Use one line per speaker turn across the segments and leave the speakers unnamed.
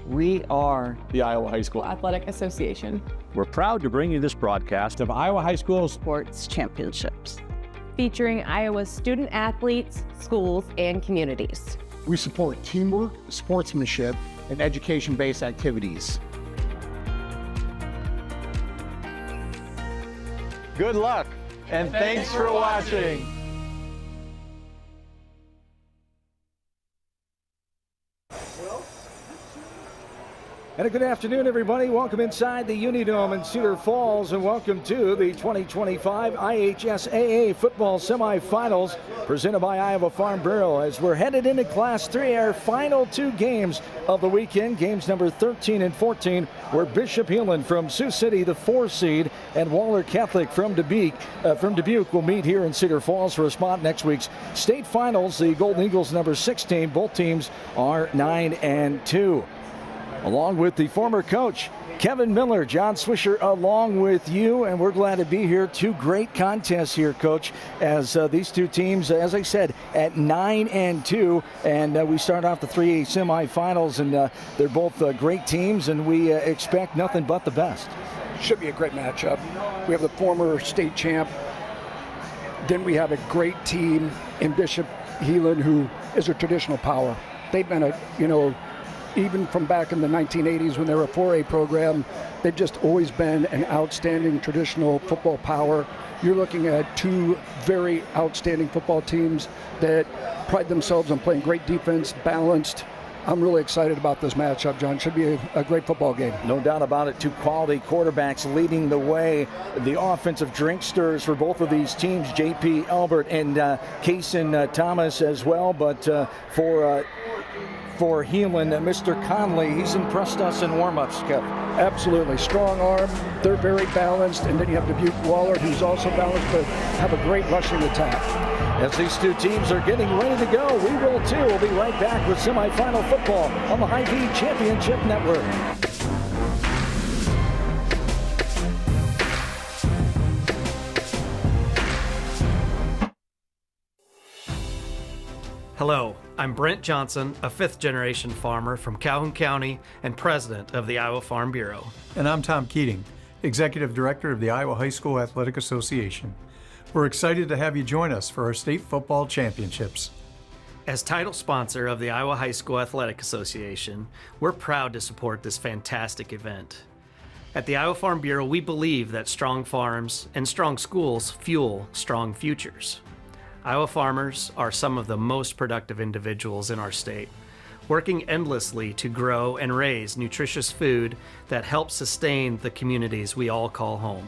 We are
the Iowa High School
Athletic Association.
We're proud to bring you this broadcast of Iowa High School
Sports Championships,
featuring Iowa's student athletes, schools, and communities.
We support teamwork, sportsmanship, and education-based activities.
Good luck, and thanks for watching.
And a good afternoon, everybody. Welcome inside the Unidome in Cedar Falls, and welcome to the 2025 IHSAA football semifinals presented by Iowa Farm Bureau. As we're headed into Class 3, our final two games of the weekend, games number 13 and 14, where Bishop Heelan from Sioux City, the 4 seed, and Wahlert Catholic from Dubuque will meet here in Cedar Falls for a spot next week's state finals. The Golden Eagles, number 16. Both teams are 9-2. Along with the former coach, Kevin Miller, John Swisher along with you, and we're glad to be here. Two great contests here, Coach, as these two teams, as I said, at 9-2, and we start off the 3A semifinals, and they're both great teams, and we expect nothing but the best.
Should be a great matchup. We have the former state champ. Then we have a great team in Bishop Heelan, who is a traditional power. They've been even from back in the 1980s when they were a 4A program, they've just always been an outstanding traditional football power. You're looking at two very outstanding football teams that pride themselves on playing great defense, balanced. I'm really excited about this matchup, John. Should be a great football game.
No doubt about it. Two quality quarterbacks leading the way. The offensive drinksters for both of these teams, J.P. Albert and Kaysen Thomas as well. But for Heelan, Mr. Conley, he's impressed us in warm-ups, Kev.
Absolutely. Strong arm. They're very balanced. And then you have Dubuque Wahlert, who's also balanced, but have a great rushing attack.
As these two teams are getting ready to go, we will too. We'll be right back with semifinal football on the Hy-Vee Championship Network.
Hello, I'm Brent Johnson, a fifth-generation farmer from Calhoun County and president of the Iowa Farm Bureau.
And I'm Tom Keating, executive director of the Iowa High School Athletic Association. We're excited to have you join us for our state football championships.
As title sponsor of the Iowa High School Athletic Association, we're proud to support this fantastic event. At the Iowa Farm Bureau, we believe that strong farms and strong schools fuel strong futures. Iowa farmers are some of the most productive individuals in our state, working endlessly to grow and raise nutritious food that helps sustain the communities we all call home.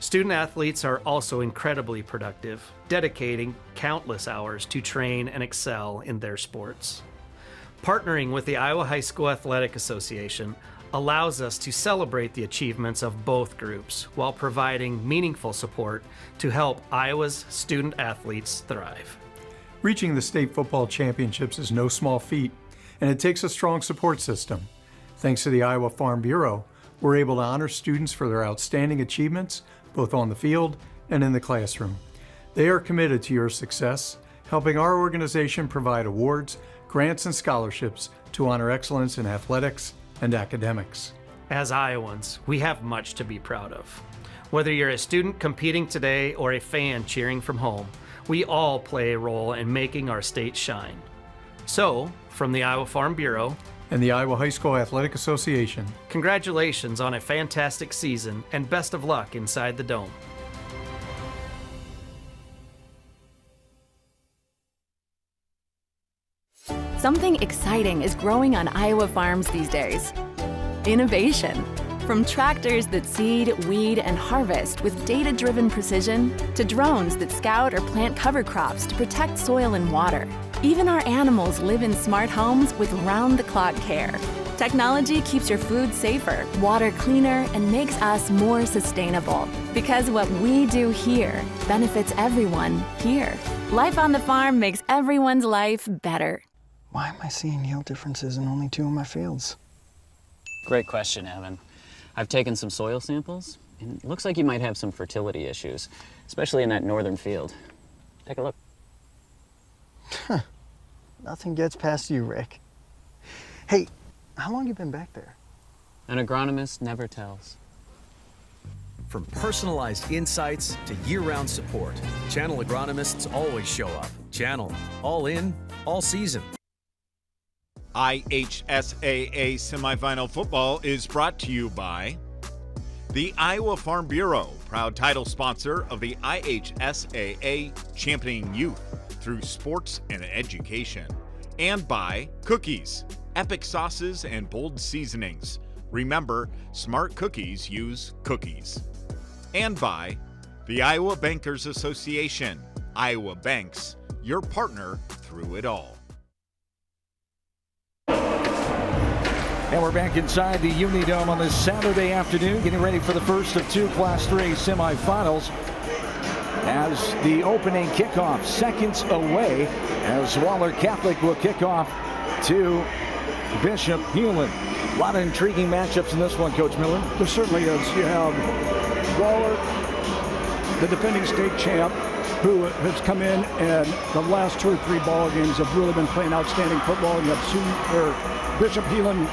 Student athletes are also incredibly productive, dedicating countless hours to train and excel in their sports. Partnering with the Iowa High School Athletic Association allows us to celebrate the achievements of both groups while providing meaningful support to help Iowa's student athletes thrive.
Reaching the state football championships is no small feat, and it takes a strong support system. Thanks to the Iowa Farm Bureau, we're able to honor students for their outstanding achievements, both on the field and in the classroom. They are committed to your success, helping our organization provide awards, grants, and scholarships to honor excellence in athletics and academics.
As Iowans, we have much to be proud of. Whether you're a student competing today or a fan cheering from home, we all play a role in making our state shine. So, from the Iowa Farm Bureau
and the Iowa High School Athletic Association,
congratulations on a fantastic season and best of luck inside the Dome.
Something exciting is growing on Iowa farms these days. Innovation. From tractors that seed, weed, and harvest with data-driven precision, to drones that scout or plant cover crops to protect soil and water. Even our animals live in smart homes with round-the-clock care. Technology keeps your food safer, water cleaner, and makes us more sustainable. Because what we do here benefits everyone here. Life on the farm makes everyone's life better.
Why am I seeing yield differences in only 2 of my fields?
Great question, Evan. I've taken some soil samples, and it looks like you might have some fertility issues, especially in that northern field. Take a look.
Nothing gets past you, Rick. Hey, How long you been back there?
An agronomist never tells.
From personalized insights to year-round support, Channel agronomists always show up. Channel, all in, all season.
IHSAA Semifinal Football is brought to you by the Iowa Farm Bureau, proud title sponsor of the IHSAA, championing youth through sports and education. And by Cookies, epic sauces and bold seasonings. Remember, smart cookies use cookies. And by the Iowa Bankers Association. Iowa Banks, your partner through it all.
And we're back inside the Unidome on this Saturday afternoon, getting ready for the first of two Class 3 semifinals. As the opening kickoff, seconds away, as Wahlert Catholic will kick off to Bishop Heelan. A lot of intriguing matchups in this one, Coach Miller.
There certainly is. You have Wahlert, the defending state champ, who has come in and the last 2 or 3 ball games have really been playing outstanding football. You have Bishop Heelan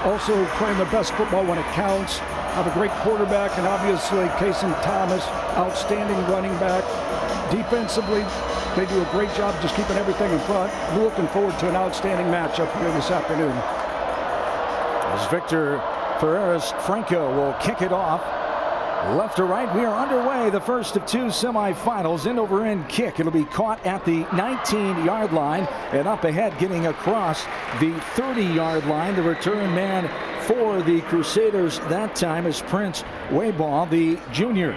also playing the best football when it counts. Have a great quarterback, and obviously Kason Thomas, outstanding running back. Defensively, they do a great job just keeping everything in front. We're looking forward to an outstanding matchup here this afternoon.
As Victor Ferreras Franco will kick it off. Left to right, we are underway. The first of 2 semifinals. End over end kick. It'll be caught at the 19-yard line and up ahead, getting across the 30-yard line. The return man for the Crusaders that time is Prince Wayball, the junior.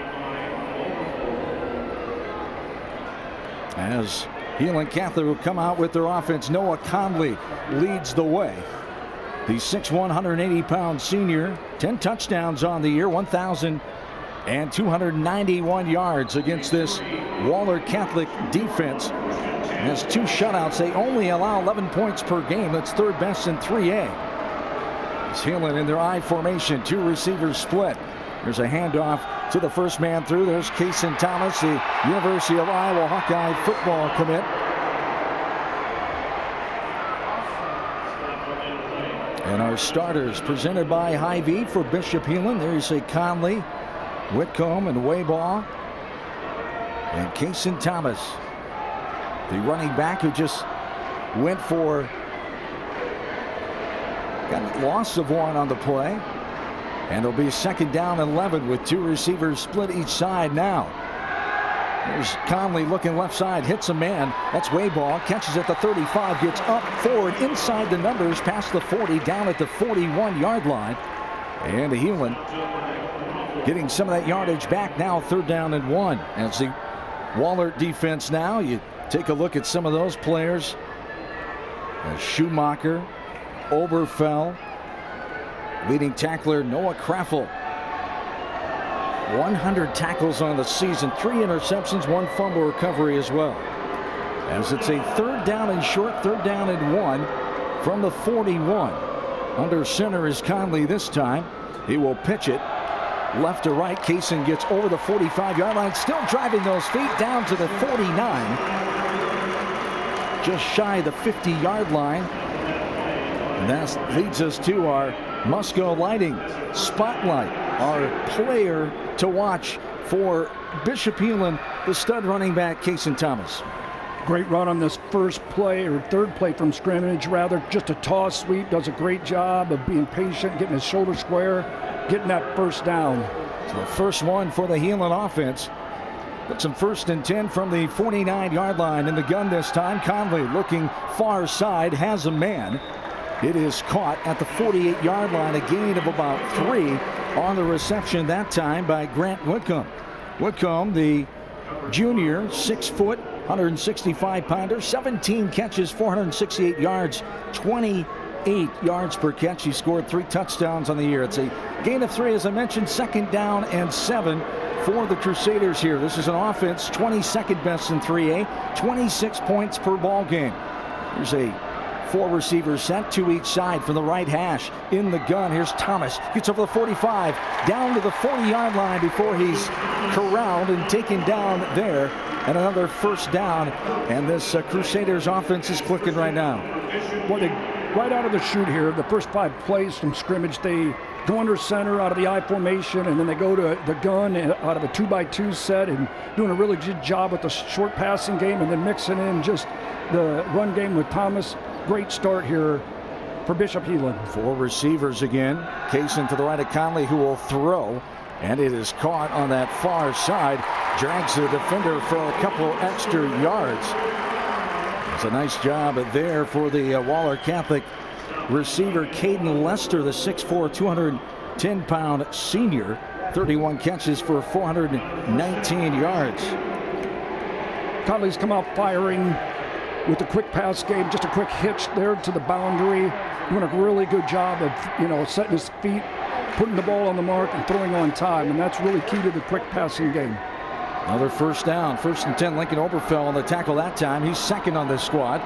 As Heelan Catholic will come out with their offense, Noah Conley leads the way. The 6'1", 180-pound senior, 10 touchdowns on the year, 1,291 yards against this Wahlert Catholic defense. Has 2 shutouts. They only allow 11 points per game. That's third best in 3A. It's Heelan in their I formation. 2 receivers split. There's a handoff to the first man through. There's Kason Thomas, the University of Iowa Hawkeye football commit. And our starters presented by Hy-Vee for Bishop Heelan. There you see Conley, Whitcomb, and Waybaugh. And Kason Thomas, the running back who just went for, got a loss of 1 on the play. And it'll be second down and 11 with 2 receivers split each side now. There's Conley looking left side, hits a man. That's Wayball, catches at the 35, gets up forward inside the numbers, past the 40, down at the 41-yard line. And Heelan getting some of that yardage back now, third down and 1. As the Wahlert defense now, you take a look at some of those players. Schumacher, Oberfell, leading tackler Noah Kraffel. 100 tackles on the season, 3 interceptions, 1 fumble recovery as well. As it's a third down and short, third down and 1 from the 41. Under center is Conley this time. He will pitch it left to right. Kason gets over the 45-yard line, still driving those feet down to the 49. Just shy of the 50-yard line. And that leads us to our Musco Lighting Spotlight, our player to watch for Bishop Heelan, the stud running back, Kason Thomas.
Great run on this first play, or third play from scrimmage, rather. Just a toss sweep, does a great job of being patient, getting his shoulder square, getting that first down.
So the first one for the Heelan offense. Puts him first and 10 from the 49-yard line. In the gun this time, Conley looking far side, has a man. It is caught at the 48-yard line, a gain of about 3 on the reception that time by Grant Whitcomb. Whitcomb, the junior, 6 foot, 165-pounder, 17 catches, 468 yards, 28 yards per catch. He scored 3 touchdowns on the year. It's a gain of 3, as I mentioned, second down and 7 for the Crusaders here. This is an offense 22nd best in 3A, 26 points per ball game. There's a 4 receivers set, 2 each side from the right hash. In the gun, here's Thomas. Gets over the 45, down to the 40-yard line before he's corralled and taken down there. And another first down. And this Crusaders offense is clicking right now.
Well, right out of the chute here, the first 5 plays from scrimmage, they go under center out of the I formation, and then they go to the gun out of a 2x2 set, and doing a really good job with the short passing game, and then mixing in just the run game with Thomas. Great start here for Bishop Heelan.
4 receivers again. Kaysen to the right of Conley, who will throw, and it is caught on that far side. Drags the defender for a couple extra yards. It's a nice job there for the Wahlert Catholic receiver Caden Lester, the 6'4", 210-pound senior. 31 catches for 419 yards.
Conley's come out firing with a quick pass game, just a quick hitch there to the boundary. Doing a really good job of, setting his feet, putting the ball on the mark, and throwing on time, and that's really key to the quick passing game.
Another first down. 1st and 10, Lincoln Oberfell on the tackle that time. He's second on this squad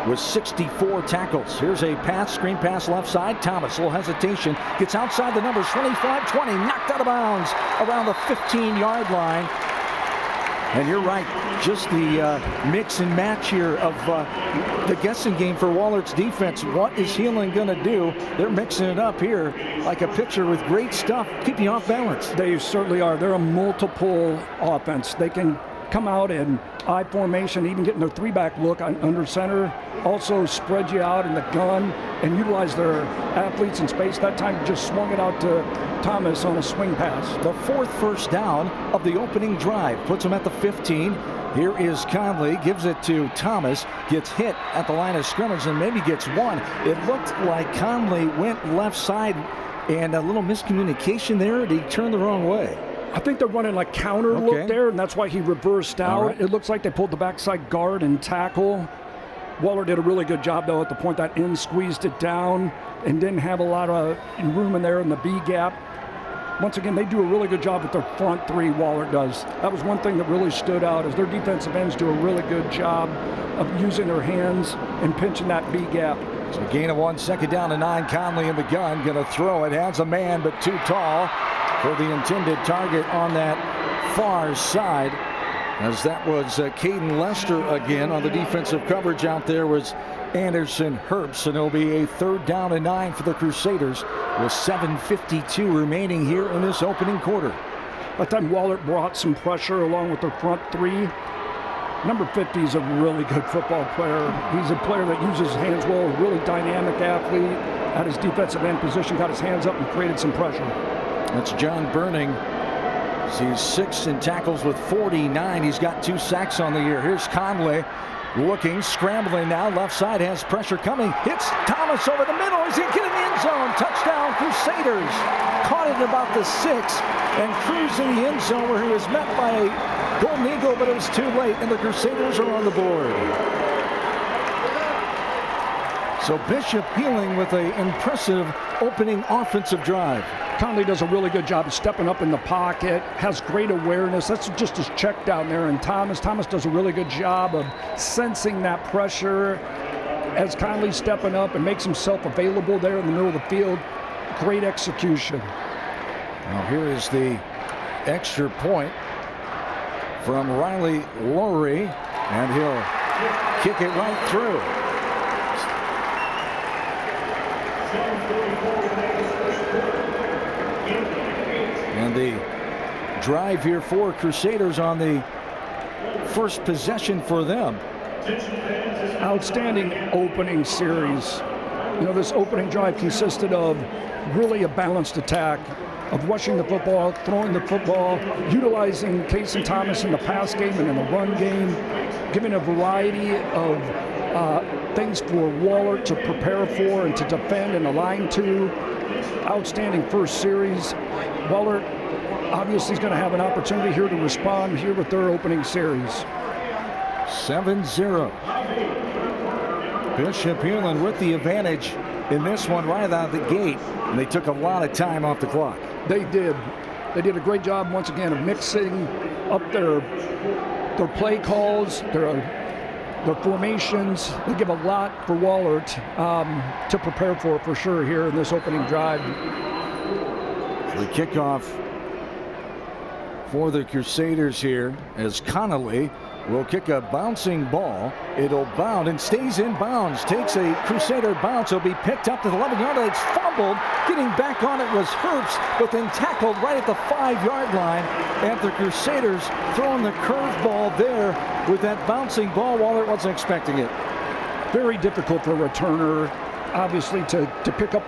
with 64 tackles. Here's a pass, screen pass left side. Thomas, a little hesitation, gets outside the numbers, 25-20, knocked out of bounds around the 15-yard line. And you're right, just the mix and match here of the guessing game for Wahlert's defense. What is Heelan going to do? They're mixing it up here like a pitcher with great stuff, keeping you off balance.
They certainly are. They're a multiple offense. They can come out in I formation, even getting their 3-back look under center, also spread you out in the gun and utilize their athletes in space. That time just swung it out to Thomas on a swing pass.
The 4th first down of the opening drive puts him at the 15. Here is Conley, gives it to Thomas, gets hit at the line of scrimmage and maybe gets one. It looked like Conley went left side and a little miscommunication there. Did he turn the wrong way?
I think they're running like counter look there, and that's why he reversed out.
Right.
It looks like they pulled the backside guard and tackle. Wahlert did a really good job, though, at the point that end, squeezed it down and didn't have a lot of room in there in the B gap. Once again, they do a really good job with their front 3, Wahlert does. That was one thing that really stood out, is their defensive ends do a really good job of using their hands and pinching that B gap.
So a gain of 1, 2nd down and 9. Conley in the gun, going to throw it. Has a man, but too tall for the intended target on that far side, as that was Caden Lester again. On the defensive coverage out there was Anderson Herbst, and it'll be a 3rd down and 9 for the Crusaders with 7:52 remaining here in this opening quarter.
That time Wahlert brought some pressure along with their front 3. Number 50 is a really good football player. He's a player that uses his hands well, a really dynamic athlete at his defensive end position, got his hands up and created some pressure.
That's John Burning. He's 6th in tackles with 49. He's got 2 sacks on the year. Here's Conley looking, scrambling now. Left side has pressure coming. Hits Thomas over the middle. He's going to get in the end zone. Touchdown, Crusaders. Caught it about the 6 and cruising the end zone, where he was met by a Golden Eagle, but it was too late, and the Crusaders are on the board. So Bishop Heelan with an impressive opening offensive drive.
Conley does a really good job of stepping up in the pocket, has great awareness. That's just his check down there. And Thomas does a really good job of sensing that pressure as Conley's stepping up and makes himself available there in the middle of the field. Great execution.
Now here is the extra point from Riley Lowry, and he'll kick it right through. And the drive here for Crusaders on the first possession for them.
Outstanding opening series. This opening drive consisted of really a balanced attack of rushing the football, throwing the football, utilizing Kaysen Thomas in the pass game and in the run game, giving a variety of things for Wahlert to prepare for and to defend and align to. Outstanding first series. Wahlert obviously is going to have an opportunity here to respond here with their opening series.
7-0. Bishop Heelan with the advantage in this one right out of the gate, and they took a lot of time off the clock.
They did. They did a great job once again of mixing up their play calls, their formations. They give a lot for Wahlert to prepare for sure here in this opening drive.
The kickoff for the Crusaders here as Connolly will kick a bouncing ball. It'll bound and stays in bounds. Takes a Crusader bounce. It'll be picked up to the 11-yard line. It's fumbled. Getting back on it was Herbst, but then tackled right at the 5-yard line. And the Crusaders throwing the curveball there with that bouncing ball. Wahlert wasn't expecting it.
Very difficult for a returner, obviously, to pick up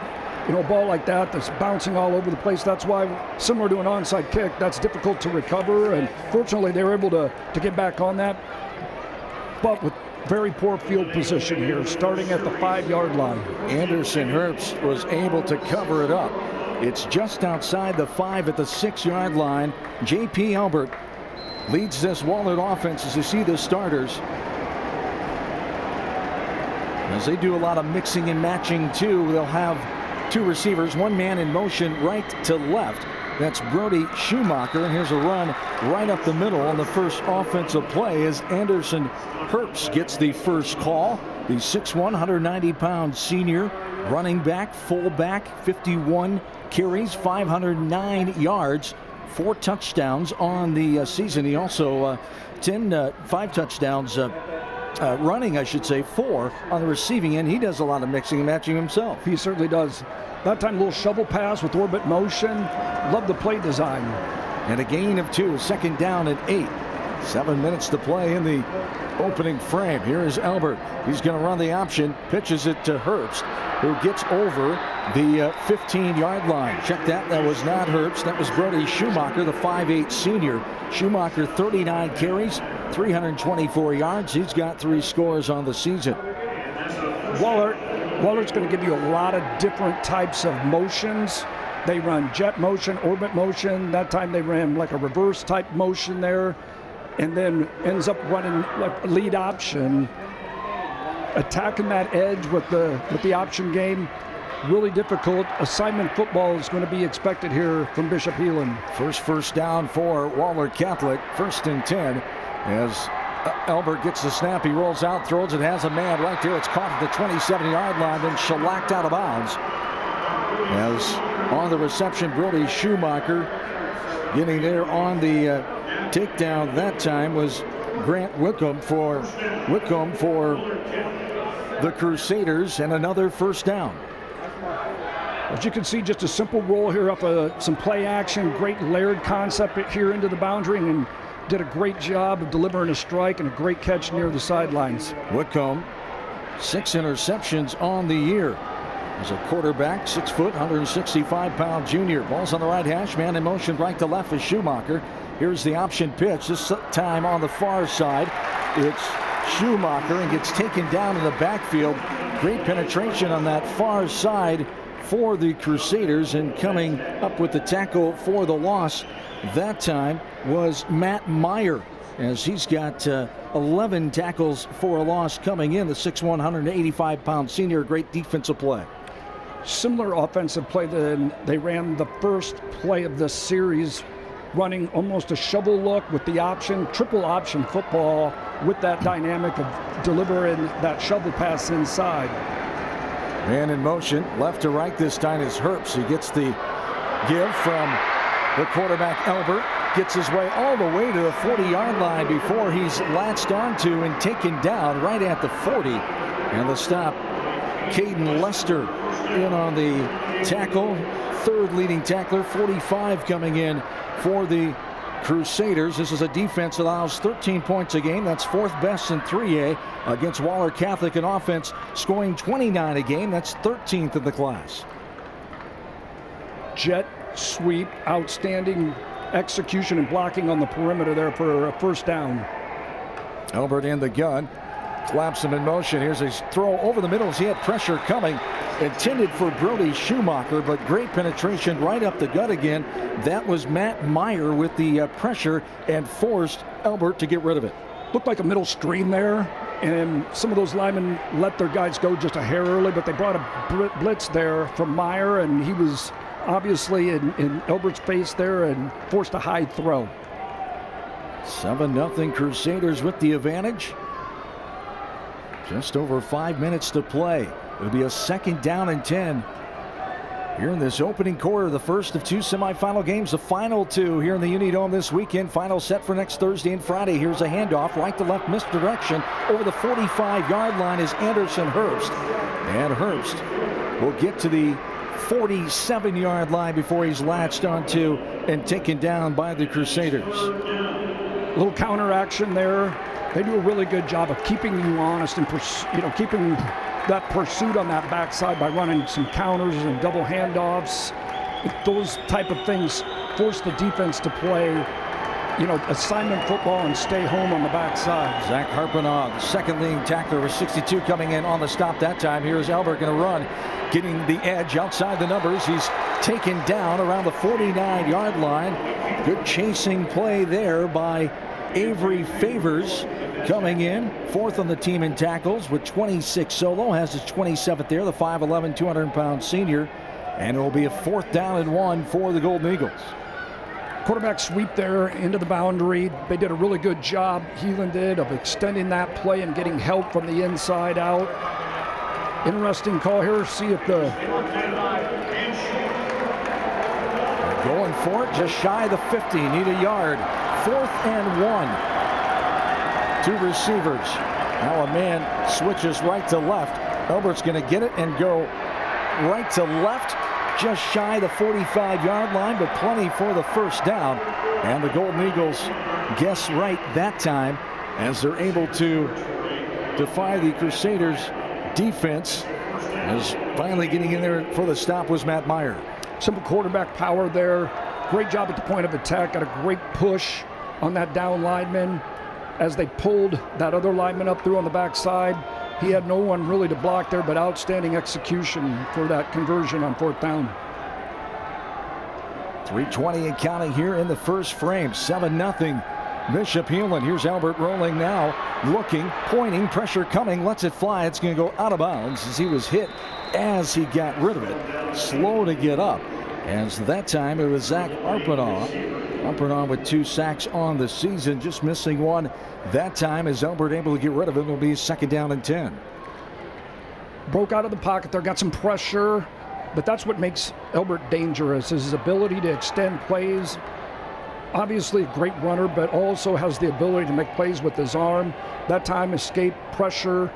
a ball like that that's bouncing all over the place. That's why, similar to an onside kick, that's difficult to recover. And fortunately, they were able to get back on that. But with very poor field position here, starting at the 5-yard line.
Anderson Herbst was able to cover it up. It's just outside the 5 at the 6-yard line. J.P. Albert leads this Wahlert offense as you see the starters. As they do a lot of mixing and matching too, they'll have 2 receivers, 1 man in motion right to left. That's Brody Schumacher, and here's a run right up the middle on the first offensive play as Anderson Herbst gets the first call. The 6'1", 190-pound senior running back, fullback, 51 carries, 509 yards, 4 touchdowns on the season. He also 5 touchdowns running, I should say, 4 on the receiving end. He does a lot of mixing and matching himself.
He certainly does. That time, a little shovel pass with orbit motion. Love the play design.
And a gain of 2, 2nd down and 8. 7 minutes to play in the opening frame. Here is Albert. He's going to run the option, pitches it to Herbst, who gets over the 15-yard line. Check that. That was not Herbst. That was Brody Schumacher, the 5'8 senior. Schumacher, 39 carries, 324 yards. He's got 3 scores on the season.
Wahlert's going to give you a lot of different types of motions. They run jet motion, orbit motion. That time they ran like a reverse type motion there, and then ends up running like lead option, attacking that edge with the option game. Really difficult. Assignment football is going to be expected here from Bishop Heelan.
First down for Wahlert Catholic. 1st and 10 as Albert gets the snap. He rolls out, throws it, has a man right there. It's caught at the 27-yard line, then shellacked out of bounds. As on the reception, Brody Schumacher getting there on the takedown that time was Grant Wickham for the Crusaders, and another 1st down.
As you can see, just a simple roll here up some play action, great layered concept here into the boundary, and did a great job of delivering a strike and a great catch near the sidelines.
Whitcomb, 6 interceptions on the year. As a quarterback, 6 foot, 165-pound junior. Ball's on the right hash, man in motion right to left is Schumacher. Here's the option pitch, this time on the far side. It's Schumacher and gets taken down in the backfield. Great penetration on that far side for the Crusaders, and coming up with the tackle for the loss that time was Matt Meyer, as he's got 11 tackles for a loss coming in. The 6'1", 185-pound senior, great defensive play.
Similar offensive play than they ran the first play of this series, running almost a shovel look with the option, triple option football with that dynamic of delivering that shovel pass inside.
Man in motion, left to right this time is Herbst. He gets the give from the quarterback Albert, gets his way all the way to the 40-yard line before he's latched onto and taken down right at the 40. And the stop, Caden Lester in on the tackle, 3rd leading tackler, 45 coming in for the Crusaders. This is a defense that allows 13 points a game. That's 4th best in 3A against Wahlert Catholic, in offense scoring 29 a game. That's 13th in the class.
Jet sweep, outstanding execution and blocking on the perimeter there for a 1st down.
Albert in the gun, claps him in motion. Here's his throw over the middle as he had pressure coming, intended for Brody Schumacher, but great penetration right up the gut again. That was Matt Meyer with the pressure and forced Albert to get rid of it.
Looked like a middle screen there, and some of those linemen let their guys go just a hair early, but they brought a blitz there from Meyer, and he was obviously in Albert's face there and forced a high throw.
7-0 Crusaders with the advantage. Just over 5 minutes to play. It'll be a 2nd down and 10. here in this opening quarter, the first of two semifinal games, the final two here in the Unidome this weekend. Final set for next Thursday and Friday. Here's a handoff, right to left, misdirection. Over the 45-yard line is Anderson Herbst. And Herbst will get to the 47-yard line before he's latched onto and taken down by the Crusaders.
A little counter action there. They do a really good job of keeping you honest and keeping that pursuit on that backside by running some counters and double handoffs. Those type of things force the defense to play, assignment football and stay home on the backside.
Zach Harpenaugh, second leading tackler with 62 coming in on the stop that time. Here's Albert going to run, getting the edge outside the numbers. He's taken down around the 49-yard line. Good chasing play there by Avery Favors. Coming in, fourth on the team in tackles with 26 solo, has his 27th there, the 5'11", 200-pound senior, and it will be a 4th down and 1 for the Golden Eagles.
Quarterback sweep there into the boundary. They did a really good job, Heelan did, of extending that play and getting help from the inside out. Interesting call here. See if the...
They're going for it, just shy of the 50, need a yard. 4th and 1. Two receivers. Now a man switches right to left. Albert's going to get it and go right to left, just shy the 45-yard line, but plenty for the first down. And the Golden Eagles guess right that time as they're able to defy the Crusaders' defense. As finally getting in there for the stop was Matt Meyer.
Simple quarterback power there. Great job at the point of attack. Got a great push on that down lineman. As they pulled that other lineman up through on the backside, he had no one really to block there, but outstanding execution for that conversion on 4th down.
3:20 and counting here in the first frame. 7-0 Bishop Heelan. Here's Albert rolling now, looking, pointing, pressure coming, lets it fly. It's going to go out of bounds as he was hit as he got rid of it. Slow to get up. As that time it was Zach Harpenaugh with 2 sacks on the season, just missing one that time. As Albert able to get rid of it, it'll be 2nd down and 10.
Broke out of the pocket there, got some pressure, but that's what makes Albert dangerous, is his ability to extend plays. Obviously a great runner, but also has the ability to make plays with his arm. That time escaped pressure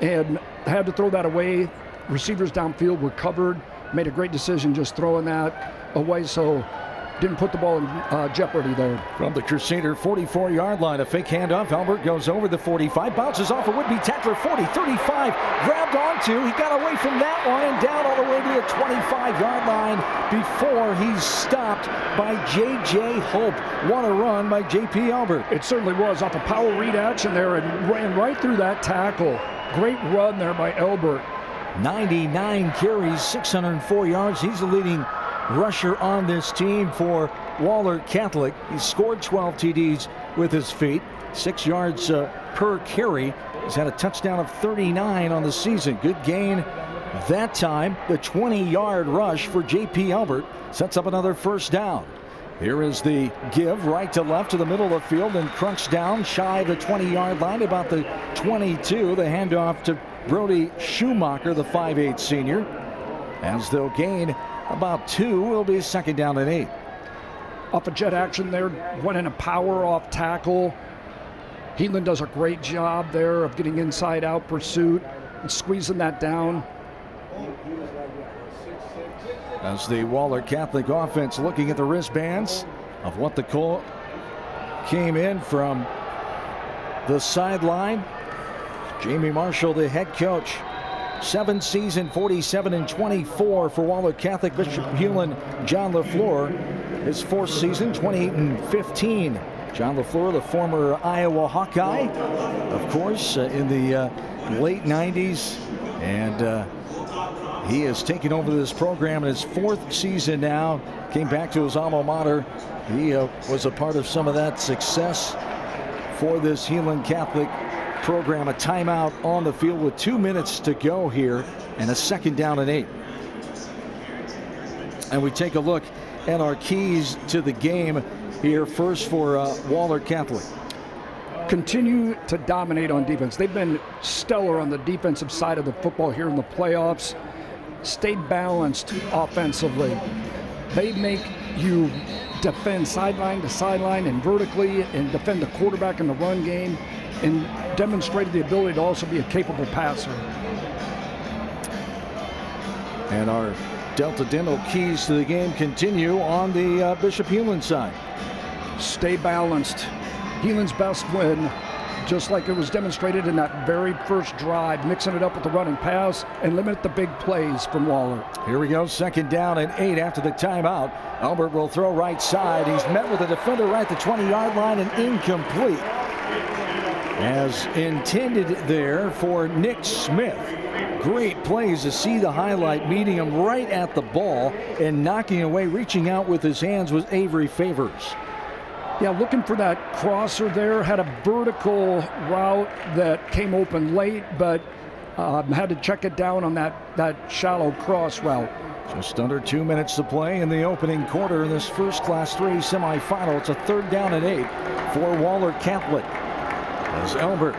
and had to throw that away. Receivers downfield were covered. Made a great decision just throwing that away, so didn't put the ball in jeopardy there.
From the Crusader 44-yard line, a fake handoff. Albert goes over the 45, bounces off a would-be tackler. 40, 35, grabbed onto. He got away from that one and down all the way to the 25-yard line before he's stopped by J.J. Hope. What a run by J.P. Albert.
It certainly was, off a power read action there and ran right through that tackle. Great run there by Albert.
99 carries, 604 yards. He's the leading rusher on this team for Wahlert Catholic. He's scored 12 TDs with his feet, 6 yards per carry. He's had a touchdown of 39 on the season. Good gain that time. The 20-yard rush for J.P. Albert sets up another first down. Here is the give right to left to the middle of the field and crunched down shy of the 20-yard line, about the 22. The handoff to Brody Schumacher, the 5'8 senior. As they'll gain about 2, will be 2nd down and 8.
Off a jet action there, went in a power off tackle. Heelan does a great job there of getting inside out pursuit and squeezing that down.
As the Wahlert Catholic offense looking at the wristbands of what the call came in from the sideline. Jamie Marshall, the head coach. 7 season, 47-24 for Wahlert Catholic. Bishop Heelan, John LaFleur, his 4th season, 28-15. John LaFleur, the former Iowa Hawkeye, of course, in the late 90s. And he has taken over this program in his 4th season now. Came back to his alma mater. He was a part of some of that success for this Heelan Catholic program. A timeout on the field with 2 minutes to go here and a 2nd down and 8. And we take a look at our keys to the game here. First for Wahlert Catholic.
Continue to dominate on defense. They've been stellar on the defensive side of the football here in the playoffs. stayed balanced offensively. They make you defend sideline to sideline and vertically and defend the quarterback in the run game, and demonstrated the ability to also be a capable passer.
And our Delta Dental keys to the game continue on the Bishop Heelan side.
Stay balanced. Heelan's best win, just like it was demonstrated in that very first drive, mixing it up with the running pass and limit the big plays from Wahlert.
Here we go, 2nd down and 8 after the timeout. Albert will throw right side. He's met with a defender right at the 20-yard line and incomplete. As intended there for Nick Smith. Great plays to see the highlight, meeting him right at the ball and knocking away, reaching out with his hands was Avery Favors.
Yeah, looking for that crosser there. Had a vertical route that came open late, but had to check it down on that shallow cross route.
Just under 2 minutes to play in the opening quarter in this first Class 3 semifinal. It's a 3rd down and 8 for Wahlert Catholic. As Albert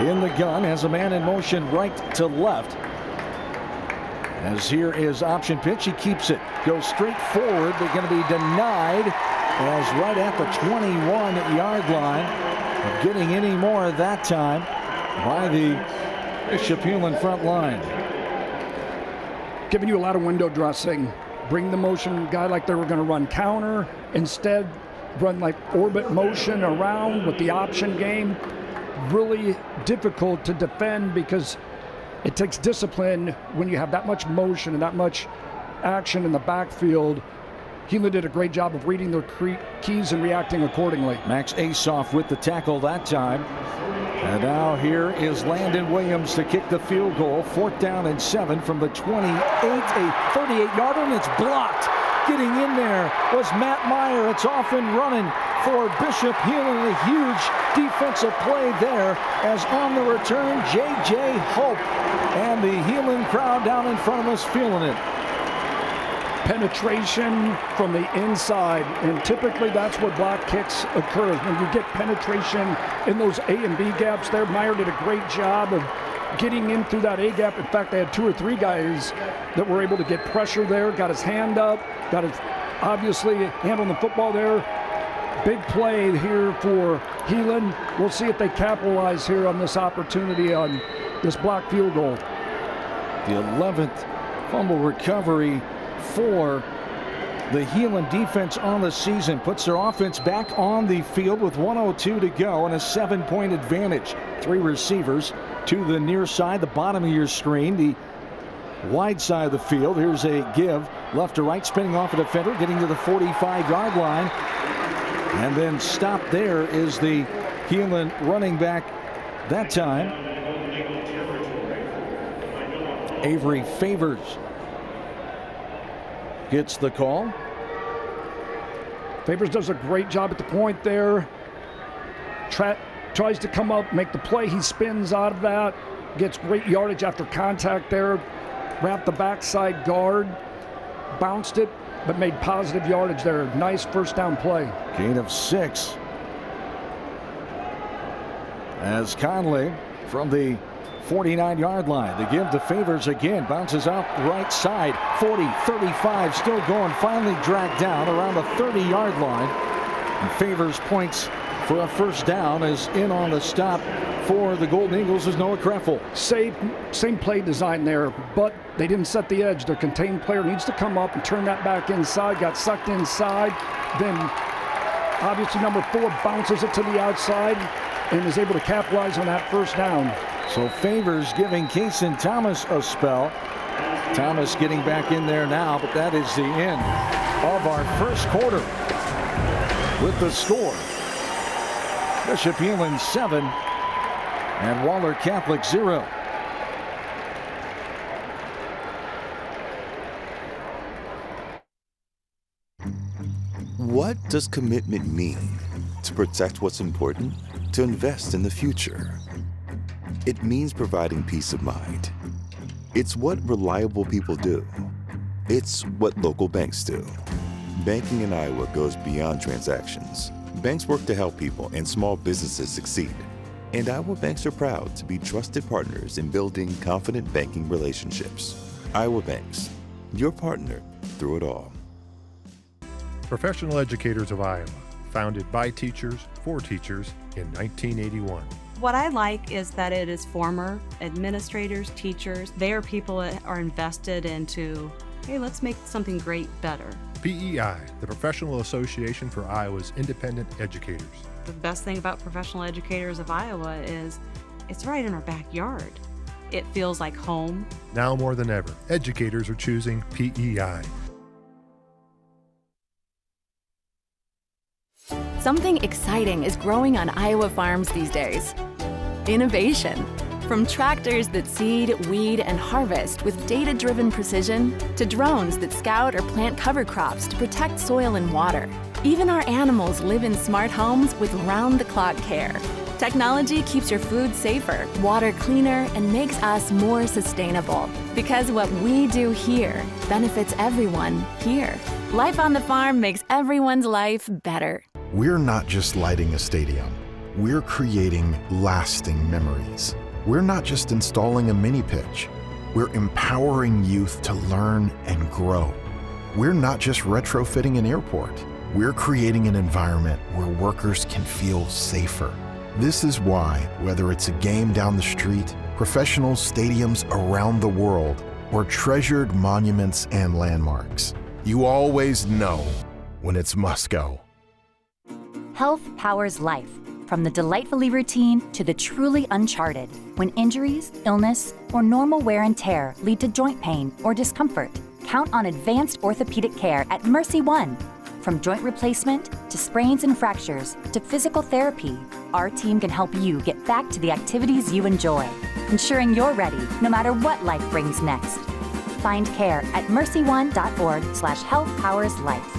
in the gun has a man in motion right to left. As here is option pitch, he keeps it. Goes straight forward. They're going to be denied as right at the 21-yard line. Of getting any more that time by the Bishop Heelan front line.
Giving you a lot of window dressing. Bring the motion guy like they were going to run counter. Instead, run like orbit motion around with the option game. Really difficult to defend because it takes discipline when you have that much motion and that much action in the backfield. Heelan did a great job of reading their keys and reacting accordingly.
Max Asoff with the tackle that time. And now here is Landon Williams to kick the field goal. 4th down and 7 from the 28, a 38-yarder, and it's blocked. Getting in there was Matt Meyer. It's off and running for Bishop Heelan. A huge defensive play there as on the return, J.J. Hope. And the Heelan crowd down in front of us feeling it.
Penetration from the inside, and typically that's where block kicks occur. When you get penetration in those A and B gaps there, Meyer did a great job of getting in through that A gap. In fact, they had 2 or 3 guys that were able to get pressure there, got his hand up, got his obviously handling the football there. Big play here for Heelan. We'll see if they capitalize here on this opportunity on this block field goal.
The 11th fumble recovery for the Heelan defense on the season. Puts their offense back on the field with 1:02 to go and a 7-point advantage. 3 receivers to the near side, the bottom of your screen, the wide side of the field. Here's a give left to right, spinning off a defender, getting to the 45-yard line. And then stopped there is the Heelan running back that time, Avery Favors. Gets the call.
Favors does a great job at the point there. Tries to come up, make the play. He spins out of that. Gets great yardage after contact there. Wrapped the backside guard. Bounced it, but made positive yardage there. Nice 1st down play.
Gain of 6. As Conley from the 49-yard line. The give to Favors again. Bounces out right side. 40, 35, still going. Finally dragged down around the 30-yard line. And Favors points for a 1st down as in on the stop for the Golden Eagles is Noah Kreffel.
Same play design there, but they didn't set the edge. Their contained player needs to come up and turn that back inside. Got sucked inside. Then obviously number 4 bounces it to the outside and is able to capitalize on that 1st down.
So Favors giving Kason Thomas a spell. Thomas getting back in there now, but that is the end of our 1st quarter with the score. Bishop Heelan 7 and Wahlert Catholic 0.
What does commitment mean? To protect what's important? To invest in the future? It means providing peace of mind. It's what reliable people do. It's what local banks do. Banking in Iowa goes beyond transactions. Banks work to help people and small businesses succeed. And Iowa banks are proud to be trusted partners in building confident banking relationships. Iowa Banks, your partner through it all.
Professional Educators of Iowa, founded by teachers for teachers in 1981.
What I like is that it is former administrators, teachers. They are people that are invested into, hey, let's make something great better.
PEI, the Professional Association for Iowa's Independent Educators.
The best thing about Professional Educators of Iowa is it's right in our backyard. It feels like home.
Now more than ever, educators are choosing PEI.
Something exciting is growing on Iowa farms these days. Innovation. From tractors that seed, weed, and harvest with data-driven precision, to drones that scout or plant cover crops to protect soil and water. Even our animals live in smart homes with round-the-clock care. Technology keeps your food safer, water cleaner, and makes us more sustainable. Because what we do here benefits everyone here. Life on the farm makes everyone's life better.
We're not just lighting a stadium. We're creating lasting memories. We're not just installing a mini pitch. We're empowering youth to learn and grow. We're not just retrofitting an airport. We're creating an environment where workers can feel safer. This is why, whether it's a game down the street, professional stadiums around the world, or treasured monuments and landmarks, you always know when it's must go.
Health powers life, from the delightfully routine to the truly uncharted. When injuries, illness, or normal wear and tear lead to joint pain or discomfort, count on advanced orthopedic care at Mercy One. From joint replacement to sprains and fractures to physical therapy, our team can help you get back to the activities you enjoy, ensuring you're ready no matter what life brings next. Find care at mercyone.org/healthpowerslife.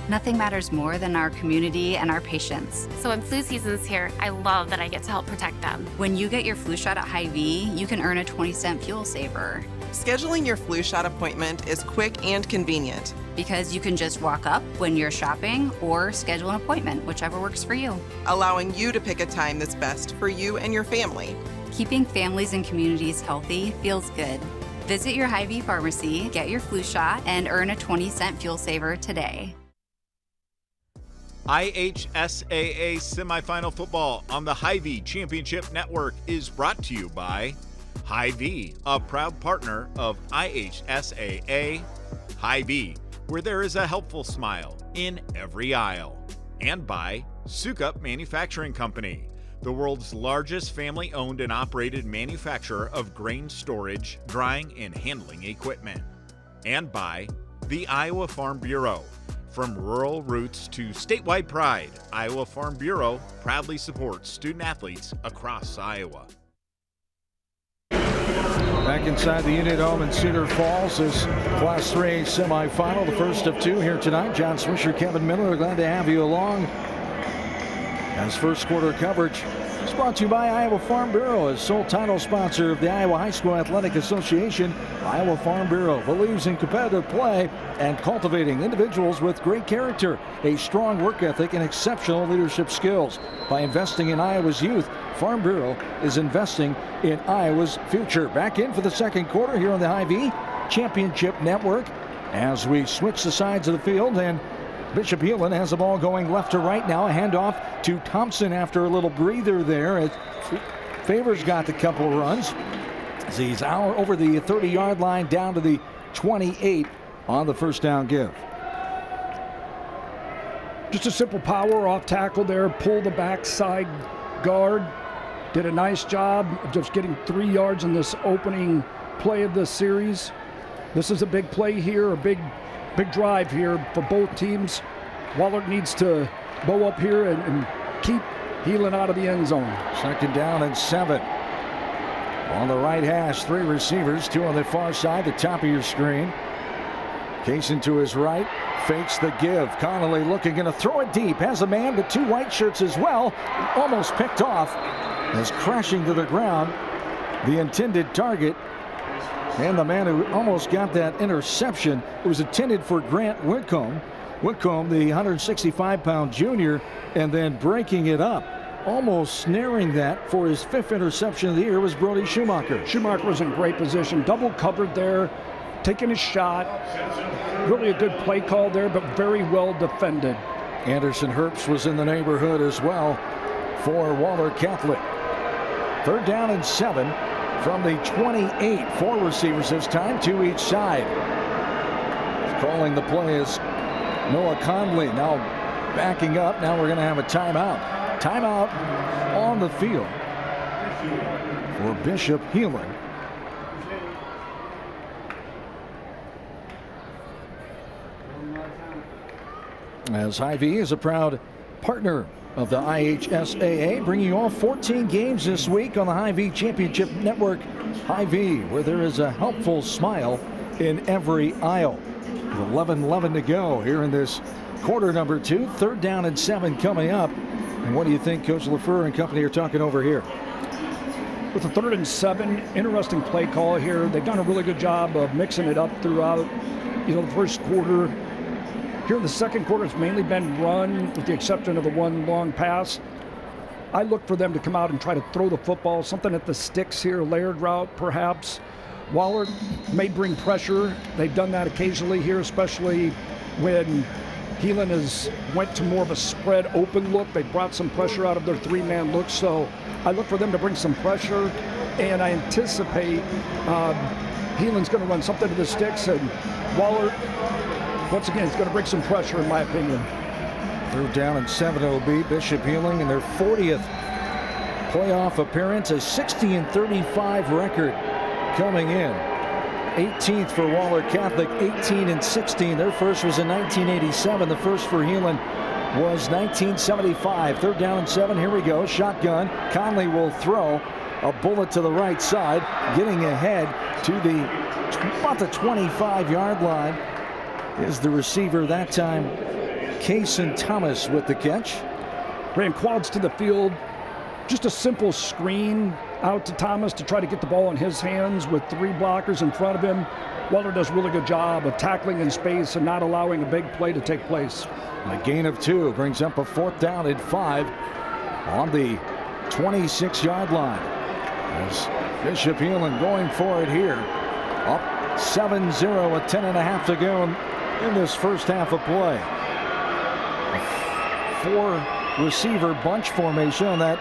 Nothing matters more than our community and our patients.
So when flu season's here, I love that I get to help protect them.
When you get your flu shot at Hy-Vee, you can earn a 20-cent fuel saver.
Scheduling your flu shot appointment is quick and convenient.
Because you can just walk up when you're shopping or schedule an appointment, whichever works for you.
Allowing you to pick a time that's best for you and your family.
Keeping families and communities healthy feels good. Visit your Hy-Vee pharmacy, get your flu shot, and earn a 20-cent fuel saver today.
IHSAA Semifinal Football on the Hy-Vee Championship Network is brought to you by Hy-Vee, a proud partner of IHSAA. Hy-Vee, where there is a helpful smile in every aisle. And by Sukup Manufacturing Company, the world's largest family-owned and operated manufacturer of grain storage, drying, and handling equipment. And by the Iowa Farm Bureau. From rural roots to statewide pride, Iowa Farm Bureau proudly supports student athletes across Iowa.
Back inside the Unit Dome in Cedar Falls, this Class 3 semifinal, the first of two here tonight. John Swisher, Kevin Miller, glad to have you along. As first quarter coverage is brought to you by Iowa Farm Bureau, as sole title sponsor of the Iowa High School Athletic Association. Iowa Farm Bureau believes in competitive play and cultivating individuals with great character, a strong work ethic, and exceptional leadership skills. By investing in Iowa's youth, Farm Bureau is investing in Iowa's future. Back in for the second quarter here on the Hy-Vee Championship Network as we switch the sides of the field, and Bishop Heelan has the ball going left to right now. A handoff to Thompson after a little breather there as Favors got the couple runs. As he's out over the 30-yard line down to the 28 on the first down give.
Just a simple power off tackle there, pull the backside guard. Did a nice job of just getting 3 yards in this opening play of this series. This is a big play here, a big drive here for both teams. Wahlert needs to bow up here and keep Heelan out of the end zone.
Second down and 7. On the right hash, 3 receivers, 2 on the far side, the top of your screen. Kaysen to his right, fakes the give. Connolly looking, going to throw it deep. Has a man, but 2 white shirts as well. Almost picked off as crashing to the ground. The intended target and the man who almost got that interception. It was intended for Grant Whitcomb. Whitcomb, the 165-pound junior, and then breaking it up. almost snaring that for his 5th interception of the year was Brody Schumacher.
Schumacher was in great position, double covered there, taking a shot. Really a good play call there, but very well defended.
Anderson Herbst was in the neighborhood as well for Wahlert Catholic. 3rd down and 7 from the 28. 4 receivers this time, 2 each side. Calling the play is Noah Conley. Now backing up. Now we're going to have a timeout. Timeout on the field for Bishop Heelan. As Hy-Vee is a proud partner of the IHSAA, bringing you all 14 games this week on the Hy-Vee Championship Network. Hy-Vee, where there is a helpful smile in every aisle. With 11:11 to go here in this quarter number 2. 3rd down and 7 coming up. And what do you think Coach LaFleur and company are talking over here?
With the 3rd and 7, interesting play call here. They've done a really good job of mixing it up throughout, the first quarter. Here in the second quarter, it's mainly been run, with the exception of the one long pass. I look for them to come out and try to throw the football, something at the sticks here, layered route perhaps. Wahlert may bring pressure. They've done that occasionally here, especially when Heelan went to more of a spread open look. They brought some pressure out of their 3-man look, so I look for them to bring some pressure, and I anticipate Heelan's going to run something to the sticks, and Wahlert, once again, is going to bring some pressure, in my opinion.
3rd down and 7 it'll be. Bishop Heelan in their 40th playoff appearance, a 60-35 record coming in. 18th for Wahlert Catholic, 18-16. Their first was in 1987. The first for Heelan was 1975. 3rd down and 7. Here we go. Shotgun. Conley will throw a bullet to the right side, getting ahead to about the 25-yard line. Is the receiver that time, Kaysen Thomas with the catch.
Ran quads to the field. Just a simple screen out to Thomas to try to get the ball in his hands with 3 blockers in front of him. Wahlert does a really good job of tackling in space and not allowing a big play to take place.
A gain of 2 brings up a 4th down and 5 on the 26-yard line. As Bishop Heelan going for it here. Up 7-0 with 10.5 to go in this first half of play. 4 receiver bunch formation on that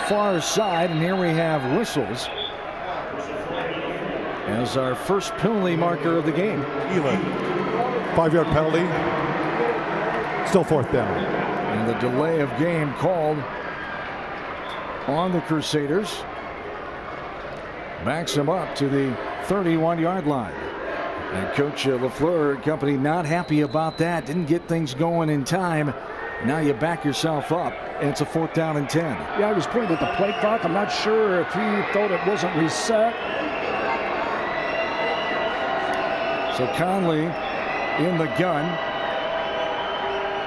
far side, and here we have whistles as our first penalty marker of the game.
Heelan, 5-yard penalty, still 4th down.
And the delay of game called on the Crusaders. Backs them up to the 31-yard line. And Coach LaFleur and company not happy about that. Didn't get things going in time. Now you back yourself up, and it's a 4th down and 10.
Yeah, I was pointing at the play clock. I'm not sure if he thought it wasn't reset.
So Conley in the gun.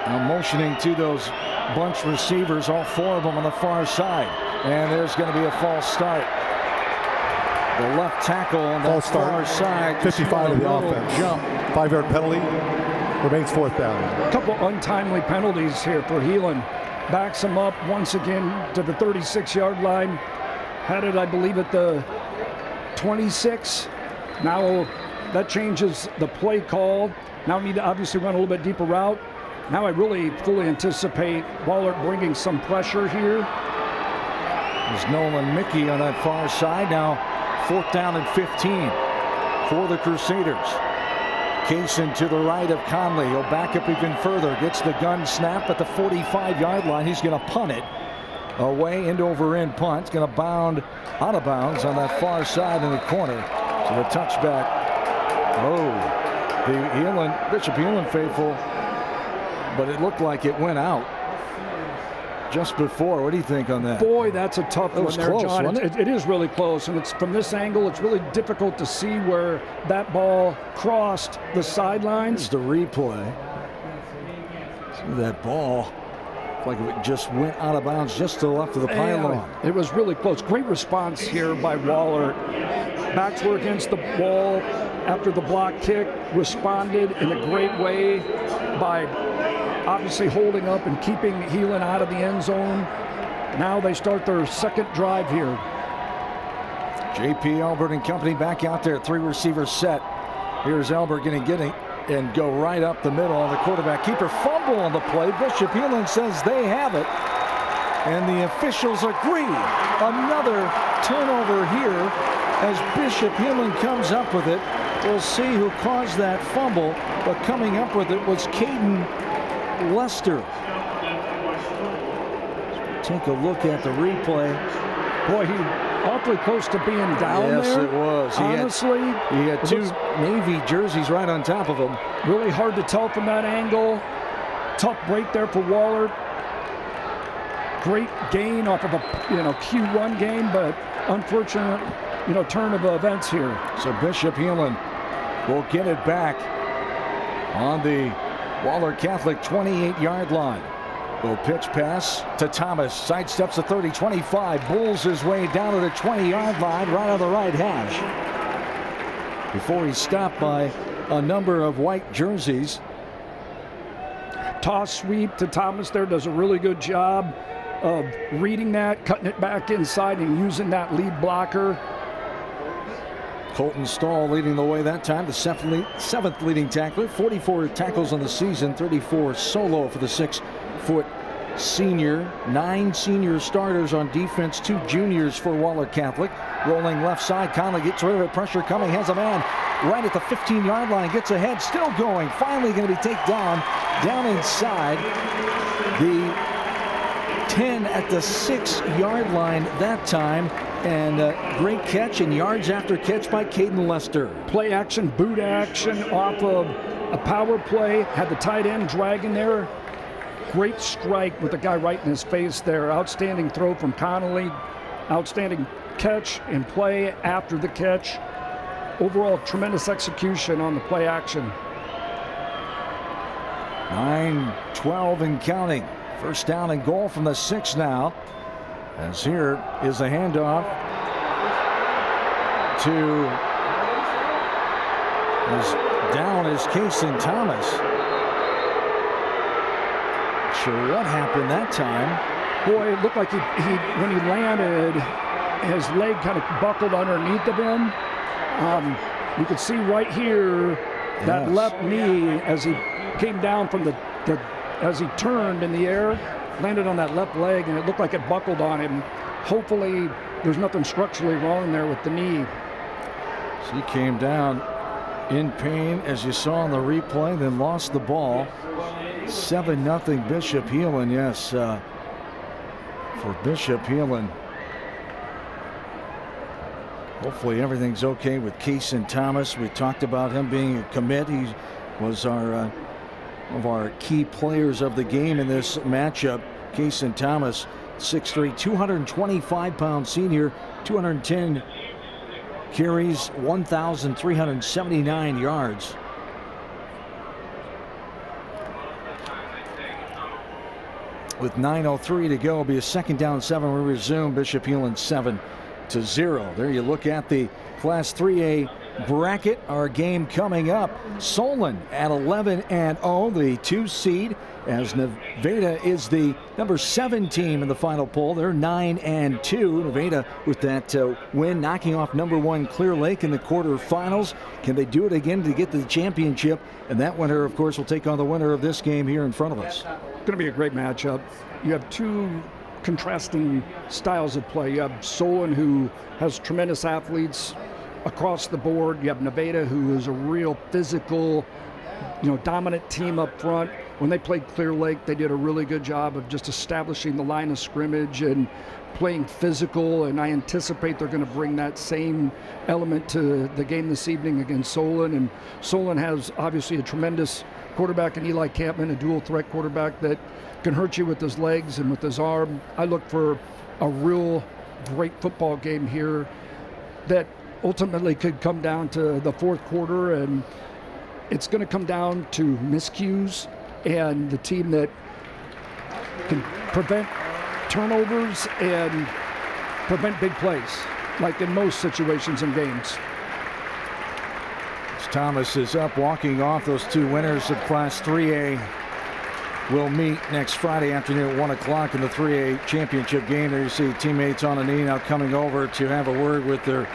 Now motioning to those bunch receivers, all 4 of them on the far side. And there's going to be a false start. The left tackle on the far side.
55 of the offense.
Jump.
5-yard penalty. Remains 4th down.
A couple untimely penalties here for Heelan. Backs him up once again to the 36-yard line. Had it, I believe, at the 26. Now that changes the play call. Now we need to obviously run a little bit deeper route. Now I really fully anticipate Wahlert bringing some pressure here.
There's Nolan Mickey on that far side. Now 4th down and 15 for the Crusaders. Kaysen to the right of Conley. He'll back up even further. Gets the gun snap at the 45-yard line. He's going to punt it away, end-over-end punt. It's going to bound out of bounds on that far side in the corner. So the touchback. Oh, the Bishop Heelan faithful, but it looked like it went out just before. What do you think on that?
Boy, that's a tough one there,
close,
John.
wasn't it?
It is really close, and it's from this angle, it's really difficult to see where that ball crossed the sidelines.
Here's the replay. See that ball, like it just went out of bounds just to the left of the pylon.
It was really close. Great response here by Wahlert. Backs were against the wall after the block kick, responded in a great way by obviously holding up and keeping Heelan out of the end zone. Now they start their second drive here.
JP Albert and company back out there, 3 receivers set. Here's Albert going to get it and go right up the middle on the quarterback keeper. Fumble on the play. Bishop Heelan says they have it, and the officials agree. Another turnover here as Bishop Heelan comes up with it. We'll see who caused that fumble, but coming up with it was Caden Lester. Take a look at the replay.
Boy, he awfully close to being down there.
Yes, it was.
Honestly,
he had 2 Navy jerseys right on top of him.
Really hard to tell from that angle. Tough break there for Wahlert. Great gain off of a Q1 game, but unfortunate turn of events here.
So Bishop Heelan will get it back on the Wahlert Catholic 28-yard line. Little pitch pass to Thomas. Sidesteps the 30, 25. Bulls his way down to the 20-yard line, right on the right hash. Before he's stopped by a number of white jerseys.
Toss sweep to Thomas there. Does a really good job of reading that, cutting it back inside, and using that lead blocker.
Colton Stahl leading the way that time, the seventh leading tackler. 44 tackles on the season, 34 solo for the 6-foot senior. 9 senior starters on defense, 2 juniors for Wahlert Catholic. Rolling left side, Conley gets rid of it, pressure coming, has a man right at the 15-yard line, gets ahead, still going, finally going to be taken down inside the 10 at the 6-yard line that time. And great catch and yards after catch by Caden Lester.
Play action, boot action off of a power play. Had the tight end dragging there. Great strike with the guy right in his face there. Outstanding throw from Connolly. Outstanding catch and play after the catch. Overall, tremendous execution on the play action.
9-12 and counting. First down and goal from the 6 now. As here is a handoff to, as down is Kason Thomas. Sure what happened that time.
Boy, it looked like he when he landed, his leg kind of buckled underneath of him. You could see right here that left knee as he came down from as he turned in the air. Landed on that left leg, and it looked like it buckled on him. Hopefully, there's nothing structurally wrong there with the knee.
So he came down in pain, as you saw on the replay, then lost the ball. 7-0 Bishop Heelan, yes, for Bishop Heelan. Hopefully everything's okay with Kason Thomas. We talked about him being a commit. He was our one of our key players of the game in this matchup. Kason Thomas, 6'3", 225-pound senior, 210 carries, 1,379 yards. With 9:03 to go, it'll be a 2nd down 7. We resume. Bishop Heelan 7-0. There you look at the Class 3A bracket. Our game coming up. Solon at 11-0, the 2 seed, as Nevada is the number 7 team in the final poll. They're 9-2. Nevada with that win, knocking off number 1 Clear Lake in the quarterfinals. Can they do it again to get to the championship? And that winner, of course, will take on the winner of this game here in front of us.
It's going to be a great matchup. You have 2 contrasting styles of play. You have Solon, who has tremendous athletes across the board. You have Nevada, who is a real physical, dominant team up front. When they played Clear Lake, they did a really good job of just establishing the line of scrimmage and playing physical, and I anticipate they're going to bring that same element to the game this evening against Solon. And Solon has obviously a tremendous quarterback in Eli Campman, a dual threat quarterback that can hurt you with his legs and with his arm. I look for a real great football game here that ultimately could come down to the 4th quarter, and it's going to come down to miscues and the team that can prevent turnovers and prevent big plays, like in most situations in games.
Thomas is up, walking off those 2 winners of Class 3A. will meet next Friday afternoon at 1 o'clock in the 3A championship game. There you see teammates on a knee now coming over to have a word with their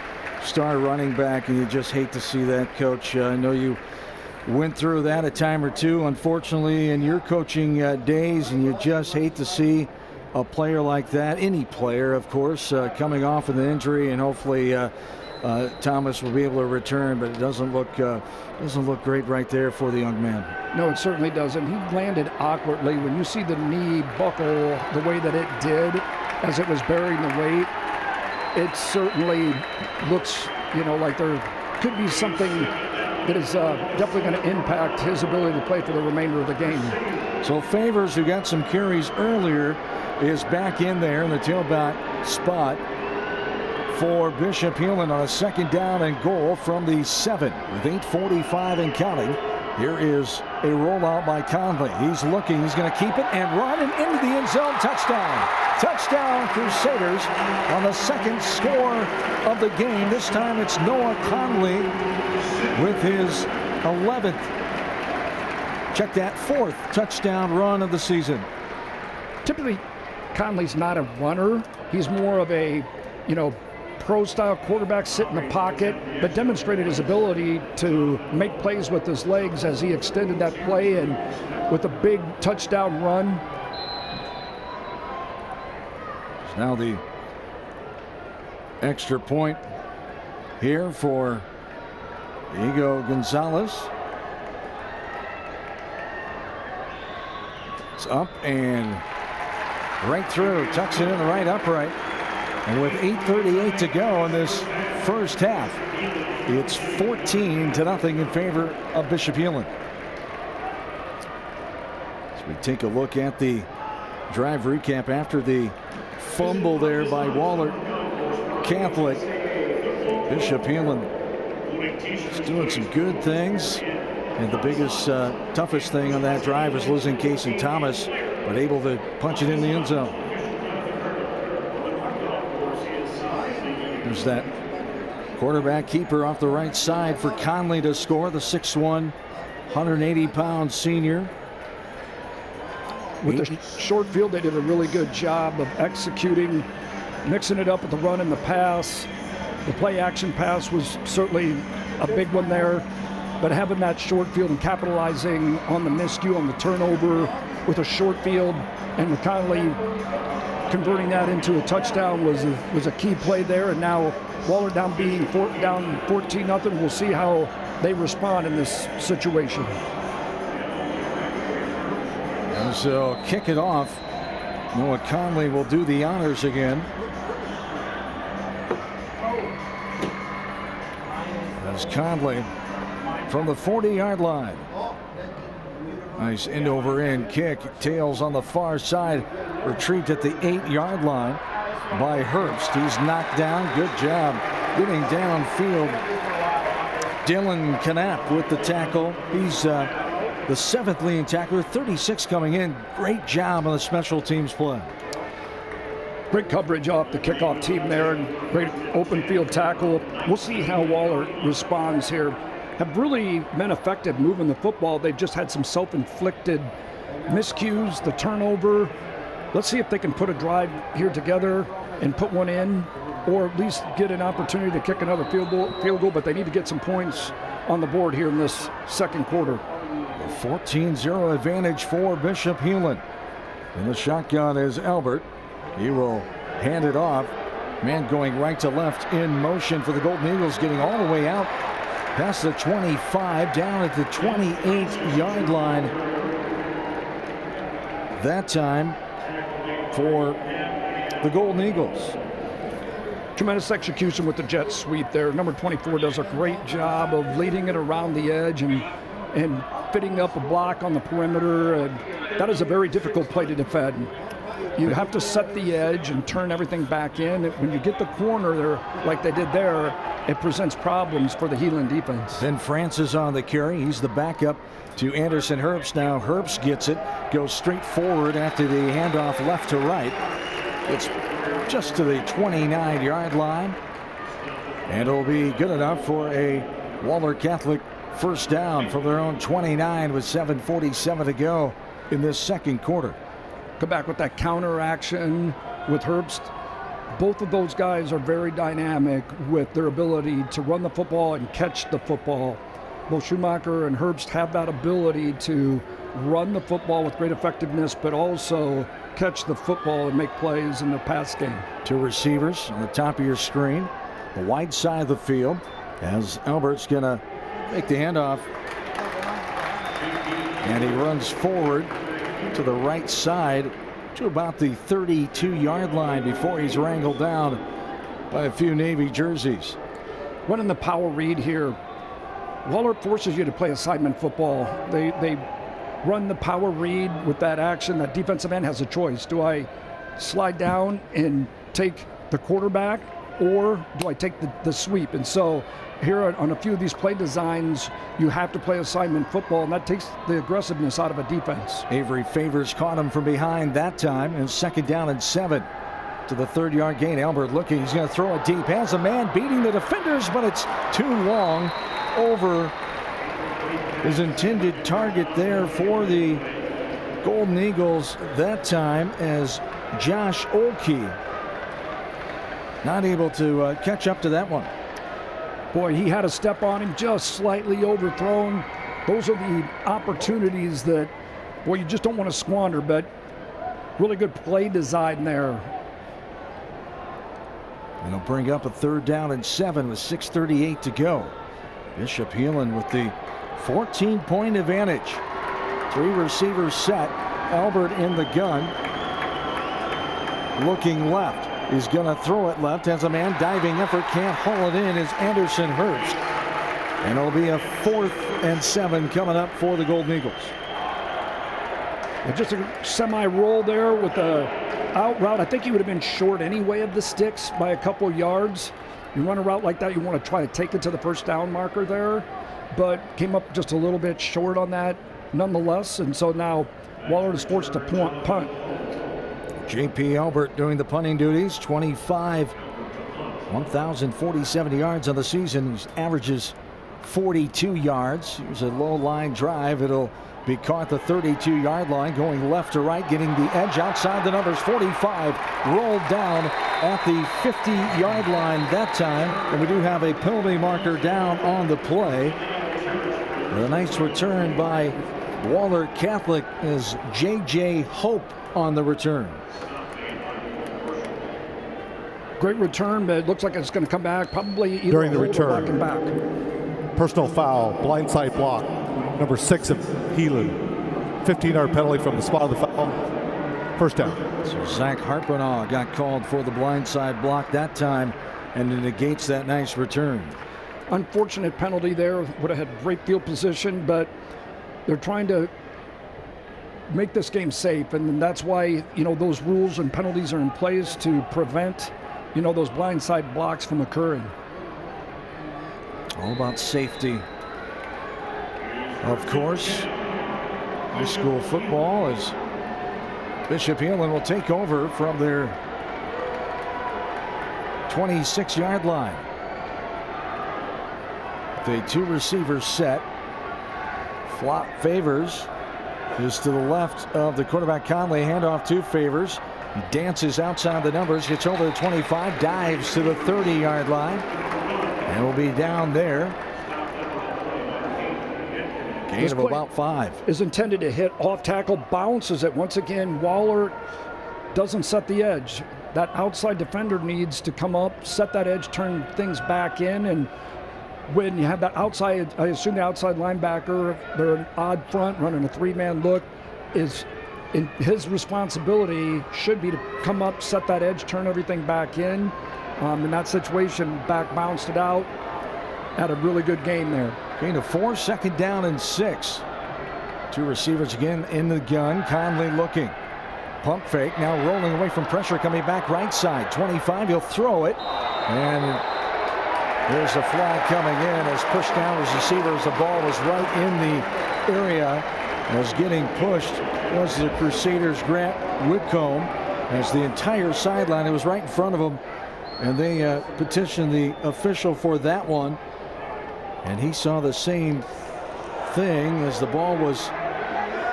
star running back, and you just hate to see that, Coach. I know you went through that a time or two, unfortunately, in your coaching days, and you just hate to see a player like that, any player, of course, coming off with an injury, and hopefully Thomas will be able to return, but it doesn't look great right there for the young man.
No, it certainly doesn't. He landed awkwardly. When you see the knee buckle the way that it did as it was bearing the weight, it certainly looks, like there could be something that is definitely going to impact his ability to play for the remainder of the game.
So Favors, who got some carries earlier, is back in there in the tailback spot for Bishop Heelan on a 2nd down and goal from the 7 with 8:45 and counting. Here is a rollout by Conley. He's looking, he's going to keep it and run and into the end zone. Touchdown. Touchdown Crusaders on the 2nd score of the game. This time it's Noah Conley with his 11th. Check that, 4th touchdown run of the season.
Typically, Conley's not a runner. He's more of a, pro-style quarterback, sit in the pocket, but demonstrated his ability to make plays with his legs as he extended that play and with a big touchdown run.
Now the extra point here for Diego Gonzalez. It's up and right through, tucks it in the right upright. And with 8:38 to go in this first half, it's 14-0 in favor of Bishop Heelan. As we take a look at the drive recap after the fumble there by Wahlert Catholic, Bishop Heelan is doing some good things. And the biggest, toughest thing on that drive is losing Casey Thomas, but able to punch it in the end zone. There's that quarterback keeper off the right side for Conley to score, the 6'1", 180-pound senior.
With the short field, they did a really good job of executing, mixing it up with the run and the pass. The play-action pass was certainly a big one there, but having that short field and capitalizing on the miscue, on the turnover with a short field, and with Conley converting that into a touchdown was a key play there. And now Wahlert down 14-0. We'll see how they respond in this situation.
And so kick it off. Noah Conley will do the honors again. As Conley from the 40-yard line. Nice end over end kick. Tails on the far side. Retrieved at the 8-yard line by Herbst. He's knocked down. Good job getting downfield. Dylan Knapp with the tackle. He's the 7th leading tackler. 36 coming in. Great job on the special teams play.
Great coverage off the kickoff team there, and great open field tackle. We'll see how Wahlert responds here. Have really been effective moving the football. They've just had some self-inflicted miscues, the turnover. Let's see if they can put a drive here together and put one in, or at least get an opportunity to kick another field goal, but they need to get some points on the board here in this 2nd quarter.
A 14-0 advantage for Bishop Heelan. And the shotgun is Albert. He will hand it off. Man going right to left in motion for the Golden Eagles, getting all the way out past the 25, down at the 28-yard line. That time for the Golden Eagles.
Tremendous execution with the jet sweep there. Number 24 does a great job of leading it around the edge and fitting up a block on the perimeter. And that is a very difficult play to defend. You have to set the edge and turn everything back in. When you get the corner there, like they did there, it presents problems for the Heelan defense.
Ben Francis on the carry. He's the backup to Anderson Herbst. Now Herbst gets it, goes straight forward after the handoff left to right. It's just to the 29-yard line. And it'll be good enough for a Wahlert Catholic first down from their own 29 with 7:47 to go in this second quarter.
Come back with that counter action with Herbst. Both of those guys are very dynamic with their ability to run the football and catch the football. Both Schumacher and Herbst have that ability to run the football with great effectiveness, but also catch the football and make plays in the pass game.
Two receivers on the top of your screen, the wide side of the field, as Albert's going to make the handoff. And he runs forward to the right side to about the 32-yard line before he's wrangled down by a few Navy jerseys.
Running the power read here, Wahlert forces you to play assignment football. They run the power read with that action. That defensive end has a choice. Do I slide down and take the quarterback, or do I take the sweep? And so here on a few of these play designs, you have to play assignment football, and that takes the aggressiveness out of a defense.
Avery Favors caught him from behind that time, and 2nd down and 7 to the 3rd-yard gain. Albert looking, he's going to throw it deep. Has a man beating the defenders, but it's too long over his intended target there for the Golden Eagles that time, as Josh Olkey not able to catch up to that one.
Boy, he had a step on him, just slightly overthrown. Those are the opportunities that, boy, you just don't want to squander, but really good play design there.
And he'll bring up a 3rd down and 7 with 6:38 to go. Bishop Heelan with the 14-point advantage. 3 receivers set. Albert in the gun. Looking left. He's going to throw it left. Has a man diving effort. Can't haul it in is Anderson Herbst. And it'll be a 4th and 7 coming up for the Golden Eagles.
Just a semi-roll there with the out route. I think he would have been short anyway of the sticks by a couple yards. You run a route like that, you want to try to take it to the 1st down marker there, but came up just a little bit short on that nonetheless. And so now Wahlert is forced to punt.
J.P. Albert doing the punting duties. 25, 1,047 yards on the season. He averages 42 yards. Here's a low line drive. It'll be caught the 32-yard line, going left to right, getting the edge outside the numbers. 45 rolled down at the 50-yard line that time. And we do have a penalty marker down on the play. A nice return by Wahlert Catholic as J.J. Hope on the return.
Great return, but it looks like it's going to come back probably either
during the return.
Back.
Personal foul, blindside block, number 6 of Heelan. 15-yard penalty from the spot of the foul. 1st down.
So Zach Harpenaugh got called for the blindside block that time, and it negates that nice return.
Unfortunate penalty there. Would have had great field position, but they're trying to make this game safe, and that's why, you know, those rules and penalties are in place to prevent, you know, those blindside blocks from occurring.
All about safety, of course. High school football, as Bishop Heelan will take over from their 26-yard line. The 2 receivers set. Flop Favors is to the left of the quarterback Conley. Handoff to Favors. He dances outside the numbers, gets over the 25, dives to the 30-yard line, and will be down there. Gain of about 5.
Is intended to hit off tackle, bounces it. Once again, Wahlert doesn't set the edge. That outside defender needs to come up, set that edge, turn things back in, and when you have that outside, I assume the outside linebacker, they're an odd front running a 3-man look, is in his responsibility should be to come up, set that edge, turn everything back in. In that situation, back bounced it out. Had a really good game there.
Gain of 4, 2nd down and 6. 2 receivers again in the gun. Conley looking. Pump fake, now rolling away from pressure, coming back right side. 25, he'll throw it. And there's a flag coming in as pushed down as receivers. The ball was right in the area. As getting pushed was the Crusaders' Grant Whitcomb, as the entire sideline, it was right in front of them, and they petitioned the official for that one, and he saw the same thing as the ball was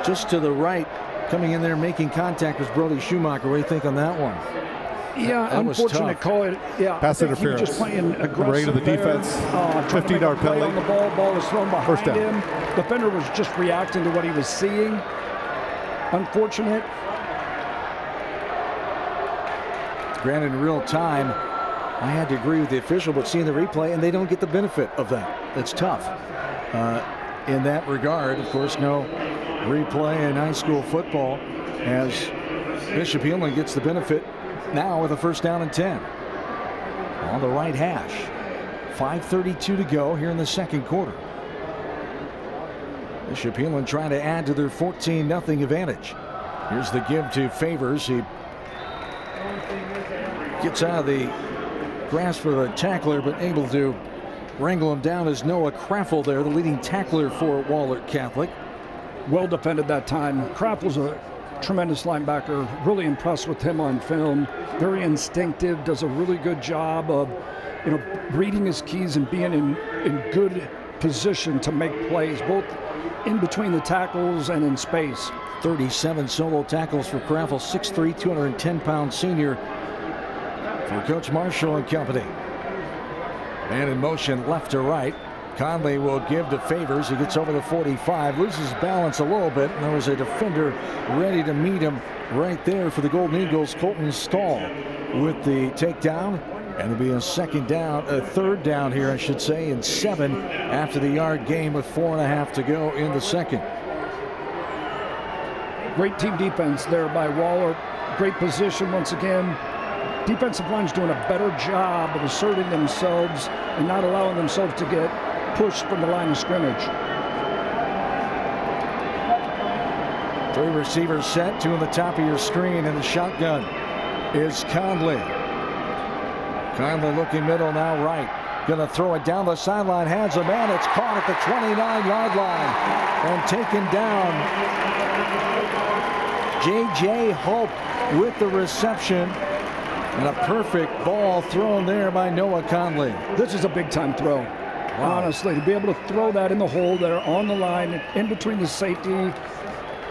just to the right, coming in there, making contact with Brody Schumacher. What do you think on that one?
Yeah,
that
unfortunate call. Yeah,
pass interference.
He was just playing aggressive.
Right to the defense. 15-yard penalty.
On the ball was thrown behind
First down.
him. Defender was just reacting to what he was seeing. Unfortunate.
Granted, in real time, I had to agree with the official, but seeing the replay, and they don't get the benefit of that. It's tough in that regard. Of course, no replay in high school football, as Bishop Heelan gets the benefit now with a first down and 10 on the right hash. 5:32 to go here in the second quarter. Bishop Heelan trying to add to their 14-0 advantage. Here's the give to Favors. He gets out of the grasp of the tackler, but able to wrangle him down as Noah Kraffel there, the leading tackler for Wahlert Catholic.
Well defended that time. Kraffel's a tremendous linebacker. Really impressed with him on film. Very instinctive. Does a really good job of, reading his keys and being in good position to make plays, both in between the tackles and in space.
37 solo tackles for Kraffel, 6'3", 210-pound senior for Coach Marshall and company. Man in motion left to right. Conley will give to Favors. He gets over the 45, loses balance a little bit, and there was a defender ready to meet him right there for the Golden Eagles. Colton Stahl with the takedown, and it'll be a third down here, I should say, and 7 after the yard gain with 4.5 to go in the second.
Great team defense there by Wahlert. Great position once again. Defensive line's doing a better job of asserting themselves and not allowing themselves to get pushed from the line of scrimmage.
3 receivers set, 2 on the top of your screen, and the shotgun is Conley. Conley looking middle, now right. Gonna throw it down the sideline, has a man, it's caught at the 29-yard line and taken down. J.J. Hope with the reception. And a perfect ball thrown there by Noah Conley.
This is a big-time throw. Wow. Honestly, to be able to throw that in the hole there on the line, in between the safety,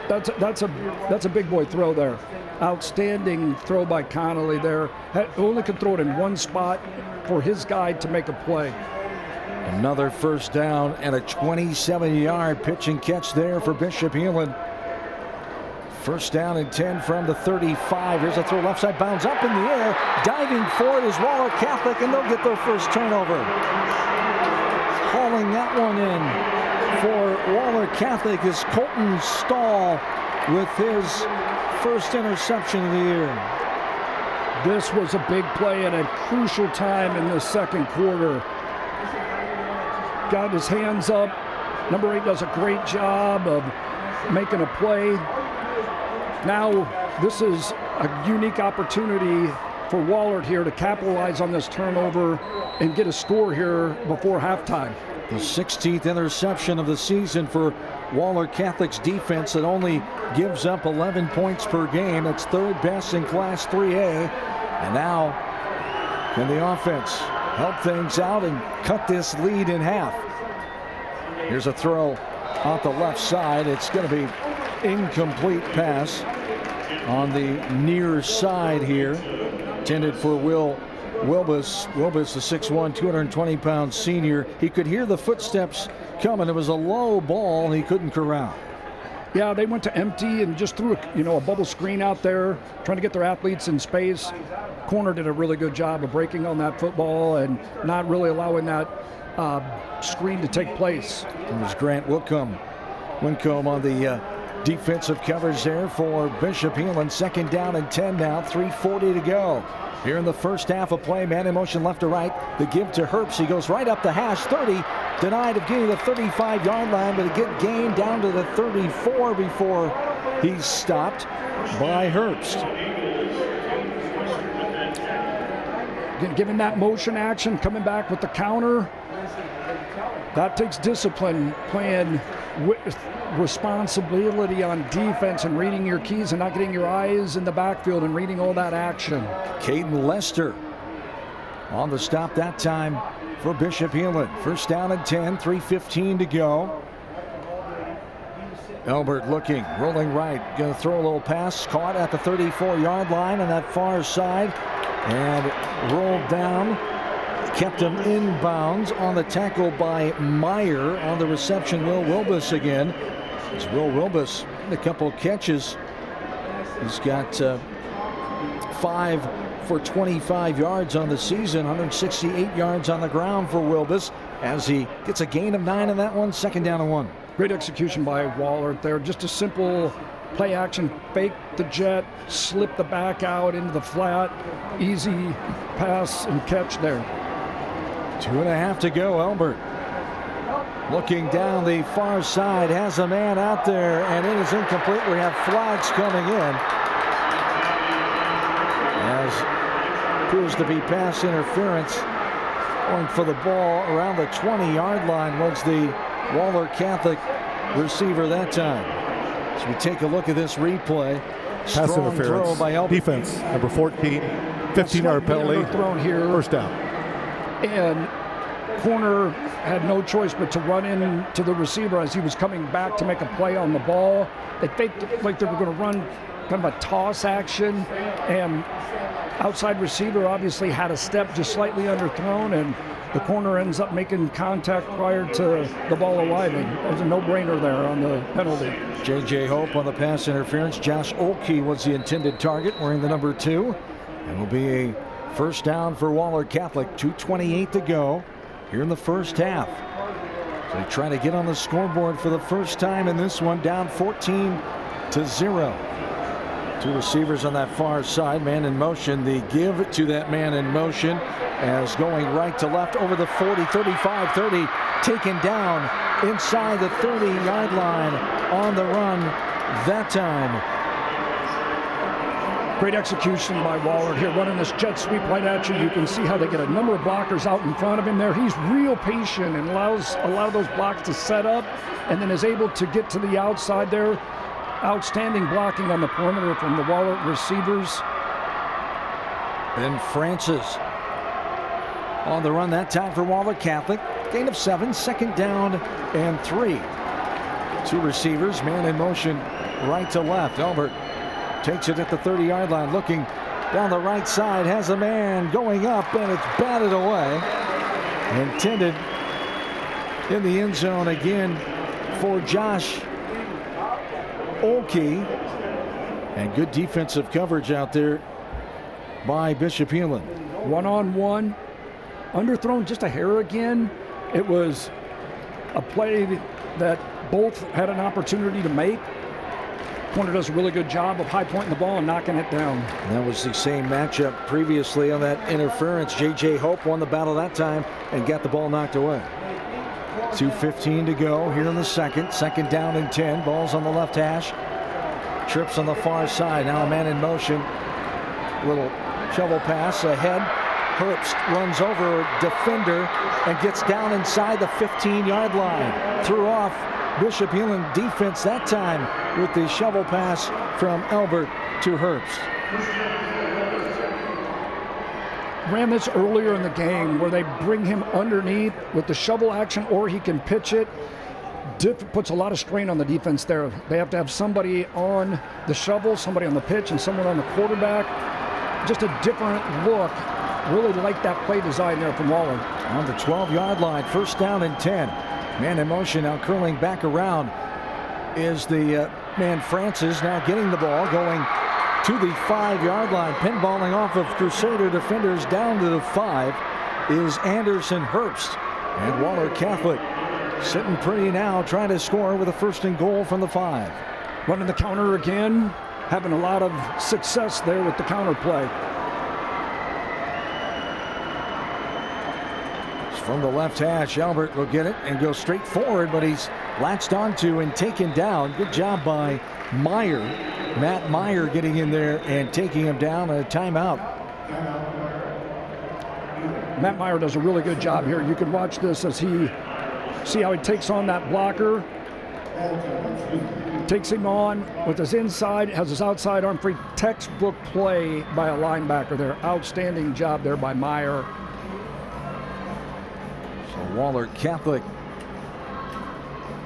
that's a big boy throw there. Outstanding throw by Conley there. Only could throw it in one spot for his guy to make a play.
Another first down and a 27-yard pitch and catch there for Bishop Heelan. First down and 10 from the 35. Here's a throw left side, bounds up in the air. Diving for it is Wahlert Catholic, and they'll get their first turnover. Hauling that one in for Wahlert Catholic is Colton Stahl with his first interception of the year.
This was a big play at a crucial time in the second quarter. Got his hands up. Number 8 does a great job of making a play. Now, this is a unique opportunity for Wahlert here to capitalize on this turnover and get a score here before halftime.
The 16th interception of the season for Wahlert Catholic's defense that only gives up 11 points per game. It's third best in Class 3A. And now, can the offense help things out and cut this lead in half? Here's a throw off the left side. It's going to be incomplete pass on the near side here, intended for Will Wilbus. Wilbus, the 6'1", 220-pound senior. He could hear the footsteps coming. It was a low ball he couldn't corral.
Yeah, they went to empty and just threw a bubble screen out there, trying to get their athletes in space. Corner did a really good job of breaking on that football and not really allowing that screen to take place.
It was Grant Whitcomb on the defensive coverage there for Bishop Heelan. Second down and 10 now, 3:40 to go. Here in the first half of play, man in motion left to right. The give to Herbst. He goes right up the hash, 30. Denied of getting the 35-yard line, but he get gained down to the 34 before he's stopped by Herbst.
Given that motion action, coming back with the counter, that takes discipline, playing with responsibility on defense and reading your keys and not getting your eyes in the backfield and reading all that action.
Caden Lester on the stop that time for Bishop Heelan. First down and 10, 3:15 to go. Elbert looking, rolling right, going to throw a little pass, caught at the 34-yard line on that far side, and rolled down, kept him inbounds on the tackle by Meyer. On the reception, Will Wilbus again. It's Will Wilbus in a couple of catches. He's got 5 for 25 yards on the season, 168 yards on the ground for Wilbus as he gets a gain of 9 in that one, 2nd down and 1.
Great execution by Wahlert there. Just a simple play action, fake the jet, slip the back out into the flat, easy pass and catch there.
2.5 to go. Elbert looking down the far side, has a man out there, and it is incomplete. We have flags coming in. As appears to be pass interference. Going for the ball around the 20-yard line was the Wahlert Catholic receiver that time. So we take a look at this replay.
Pass
Strong
interference.
throw by Elbert.
Defense, number 14, 15-yard penalty.
Thrown here.
1st down.
And corner had no choice but to run into the receiver as he was coming back to make a play on the ball. They faked like they were going to run kind of a toss action, and outside receiver obviously had a step just slightly underthrown, and the corner ends up making contact prior to the ball arriving. There's a no-brainer there on the penalty.
J.J. Hope on the pass interference. Josh Olkey was the intended target, wearing the number 2. And will be a 1st down for Wahlert Catholic. 2:28 to go here in the first half. So they try to get on the scoreboard for the first time in this one, down 14-0. 2 receivers on that far side, man in motion. The give to that man in motion as going right to left over the 40, 35, 30, taken down inside the 30-yard line on the run that time.
Great execution by Wahlert here, running this jet sweep right at you. You can see how they get a number of blockers out in front of him there. He's real patient and allows a lot of those blocks to set up, and then is able to get to the outside there. Outstanding blocking on the perimeter from the Wahlert receivers.
Ben Francis on the run that time for Wahlert Catholic. Gain of 7, 2nd down and 3. 2 receivers, man in motion right to left. Elbert takes it at the 30-yard line, looking down the right side, has a man going up, and it's batted away. Intended in the end zone again for Josh Olkey, and good defensive coverage out there by Bishop Heelan.
One-on-one, underthrown just a hair again. It was a play that both had an opportunity to make. Corner does a really good job of high pointing the ball and knocking it down.
And that was the same matchup previously on that interference. J.J. Hope won the battle that time and got the ball knocked away. 2:15 to go here in the second. 2nd down and 10. Ball's on the left hash. Trips on the far side. Now a man in motion. Little shovel pass ahead. Herbst runs over a defender and gets down inside the 15-yard line. Threw off Bishop Heelan defense that time with the shovel pass from Elbert to Herbst.
Ran this earlier in the game where they bring him underneath with the shovel action, or he can pitch it. Puts a lot of strain on the defense there. They have to have somebody on the shovel, somebody on the pitch, and someone on the quarterback. Just a different look. Really like that play design there from Wahlert.
On the 12-yard line, 1st down and 10. Man in motion now, curling back around is the man Francis, now getting the ball, going to the 5-yard line, pinballing off of Crusader defenders down to the 5 is Anderson Herbst. And Wahlert Catholic sitting pretty now, trying to score with a 1st and goal from the 5.
Running the counter again, having a lot of success there with the counter play.
From the left hash, Albert will get it and go straight forward, but he's latched onto and taken down. Good job by Meyer. Matt Meyer getting in there and taking him down. A timeout.
Matt Meyer does a really good job here. You can watch this as he, see how he takes on that blocker. Takes him on with his inside, has his outside arm free. Textbook play by a linebacker there. Outstanding job there by Meyer.
So Wahlert Catholic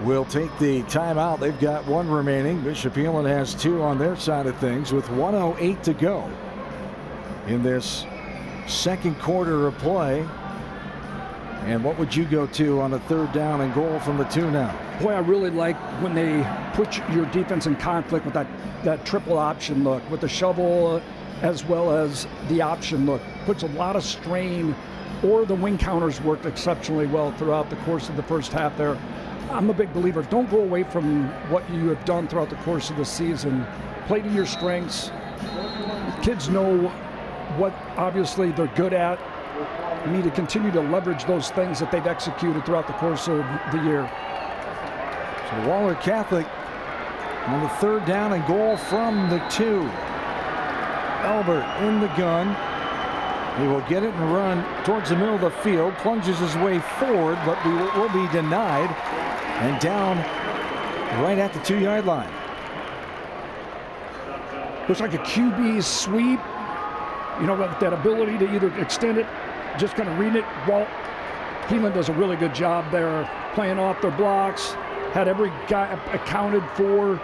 will take the timeout. They've got one remaining. Bishop Heelan has two on their side of things with 1:08 to go in this second quarter of play. And what would you go to on a 3rd down and goal from the 2 now?
Boy, I really like when they put your defense in conflict with that triple option look, with the shovel as well as the option look. Puts a lot of strain, or the wing counters worked exceptionally well throughout the course of the first half there. I'm a big believer. Don't go away from what you have done throughout the course of the season. Play to your strengths. Kids know what obviously they're good at. You need to continue to leverage those things that they've executed throughout the course of the year.
So Wahlert Catholic on the 3rd down and goal from the 2. Albert in the gun. He will get it and run towards the middle of the field. Plunges his way forward, but will be denied. And down right at the 2-yard line.
Looks like a QB sweep. You know, with that ability to either extend it, just kind of reading it. Walt Heelan does a really good job there, playing off their blocks. Had every guy accounted for.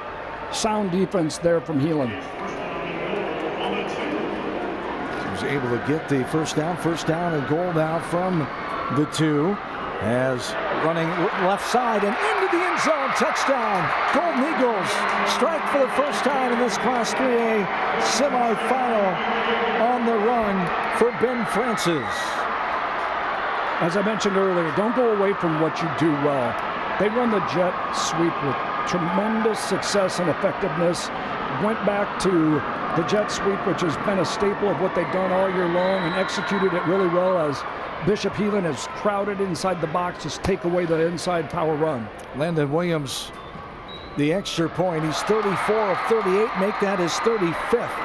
Sound defense there from Heelan.
He was able to get the first down and goal now from the 2. As running left side and into the end zone, touchdown. Golden Eagles strike for the first time in this Class 3A semifinal on the run for Ben Francis.
As I mentioned earlier, don't go away from what you do well. They run the jet sweep with tremendous success and effectiveness. Went back to the jet sweep, which has been a staple of what they've done all year long, and executed it really well as Bishop Heelan has crowded inside the box to take away the inside power run.
Landon Williams, the extra point. He's 34 of 38, make that his 35th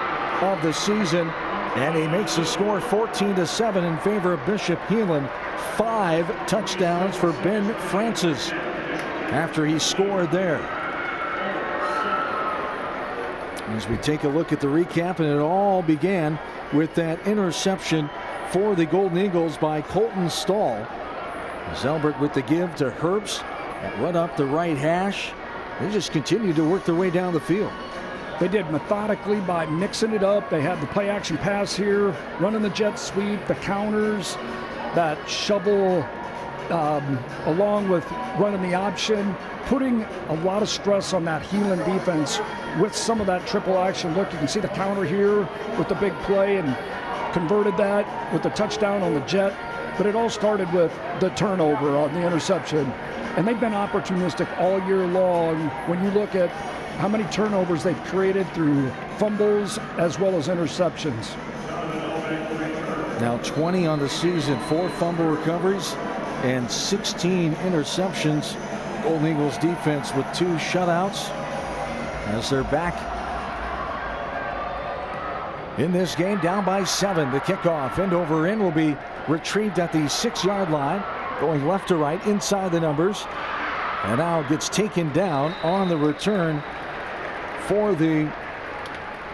of the season. And he makes the score 14-7 in favor of Bishop Heelan. 5 touchdowns for Ben Francis after he scored there. As we take a look at the recap, and it all began with that interception for the Golden Eagles by Colton Stahl. Zelbert with the give to Herbst. Run up the right hash. They just continued to work their way down the field.
They did methodically by mixing it up. They had the play action pass here, running the jet sweep, the counters, that shovel along with running the option, putting a lot of stress on that Heelan defense with some of that triple action look. You can see the counter here with the big play, and converted that with the touchdown on the jet. But it all started with the turnover on the interception. And they've been opportunistic all year long when you look at how many turnovers they've created through fumbles as well as interceptions.
Now 20 on the season, 4 fumble recoveries and 16 interceptions. Golden Eagles defense with 2 shutouts as they're back in this game, down by 7. The kickoff end over end will be retrieved at the 6-yard line, going left to right inside the numbers, and now gets taken down on the return for the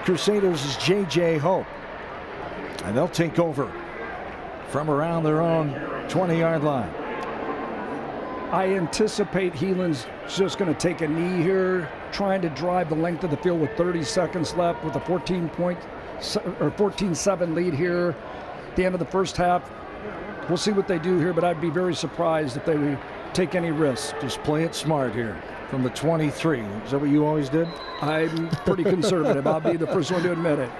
Crusaders is J.J. Hope. And they'll take over from around their own 20-yard line.
I anticipate Heelan's just going to take a knee here, trying to drive the length of the field with 30 seconds left with a 14-7 lead here at the end of the first half. We'll see what they do here, but I'd be very surprised if they would take any risks.
Just play it smart here from the 23. Is that what you always did?
I'm pretty conservative. I'll be the first one to admit it.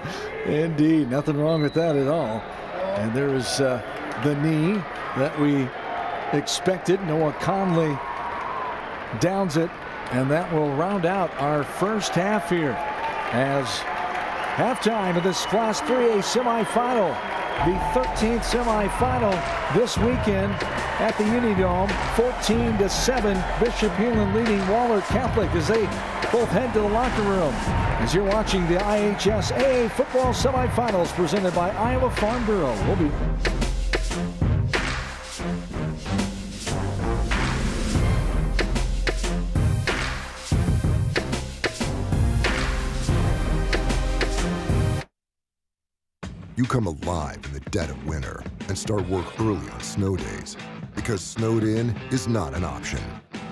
Indeed. Nothing wrong with that at all. And there is the knee that we expected. Noah Conley downs it, and that will round out our first half here as halftime of this Class 3A semifinal, the 13th semifinal this weekend at the Unidome. 14-7, Bishop Heelan leading Wahlert Catholic as they both head to the locker room. As you're watching the IHS AA football semifinals presented by Iowa Farm Bureau. We'll be
You come alive in the dead of winter and start work early on snow days, because snowed in is not an option.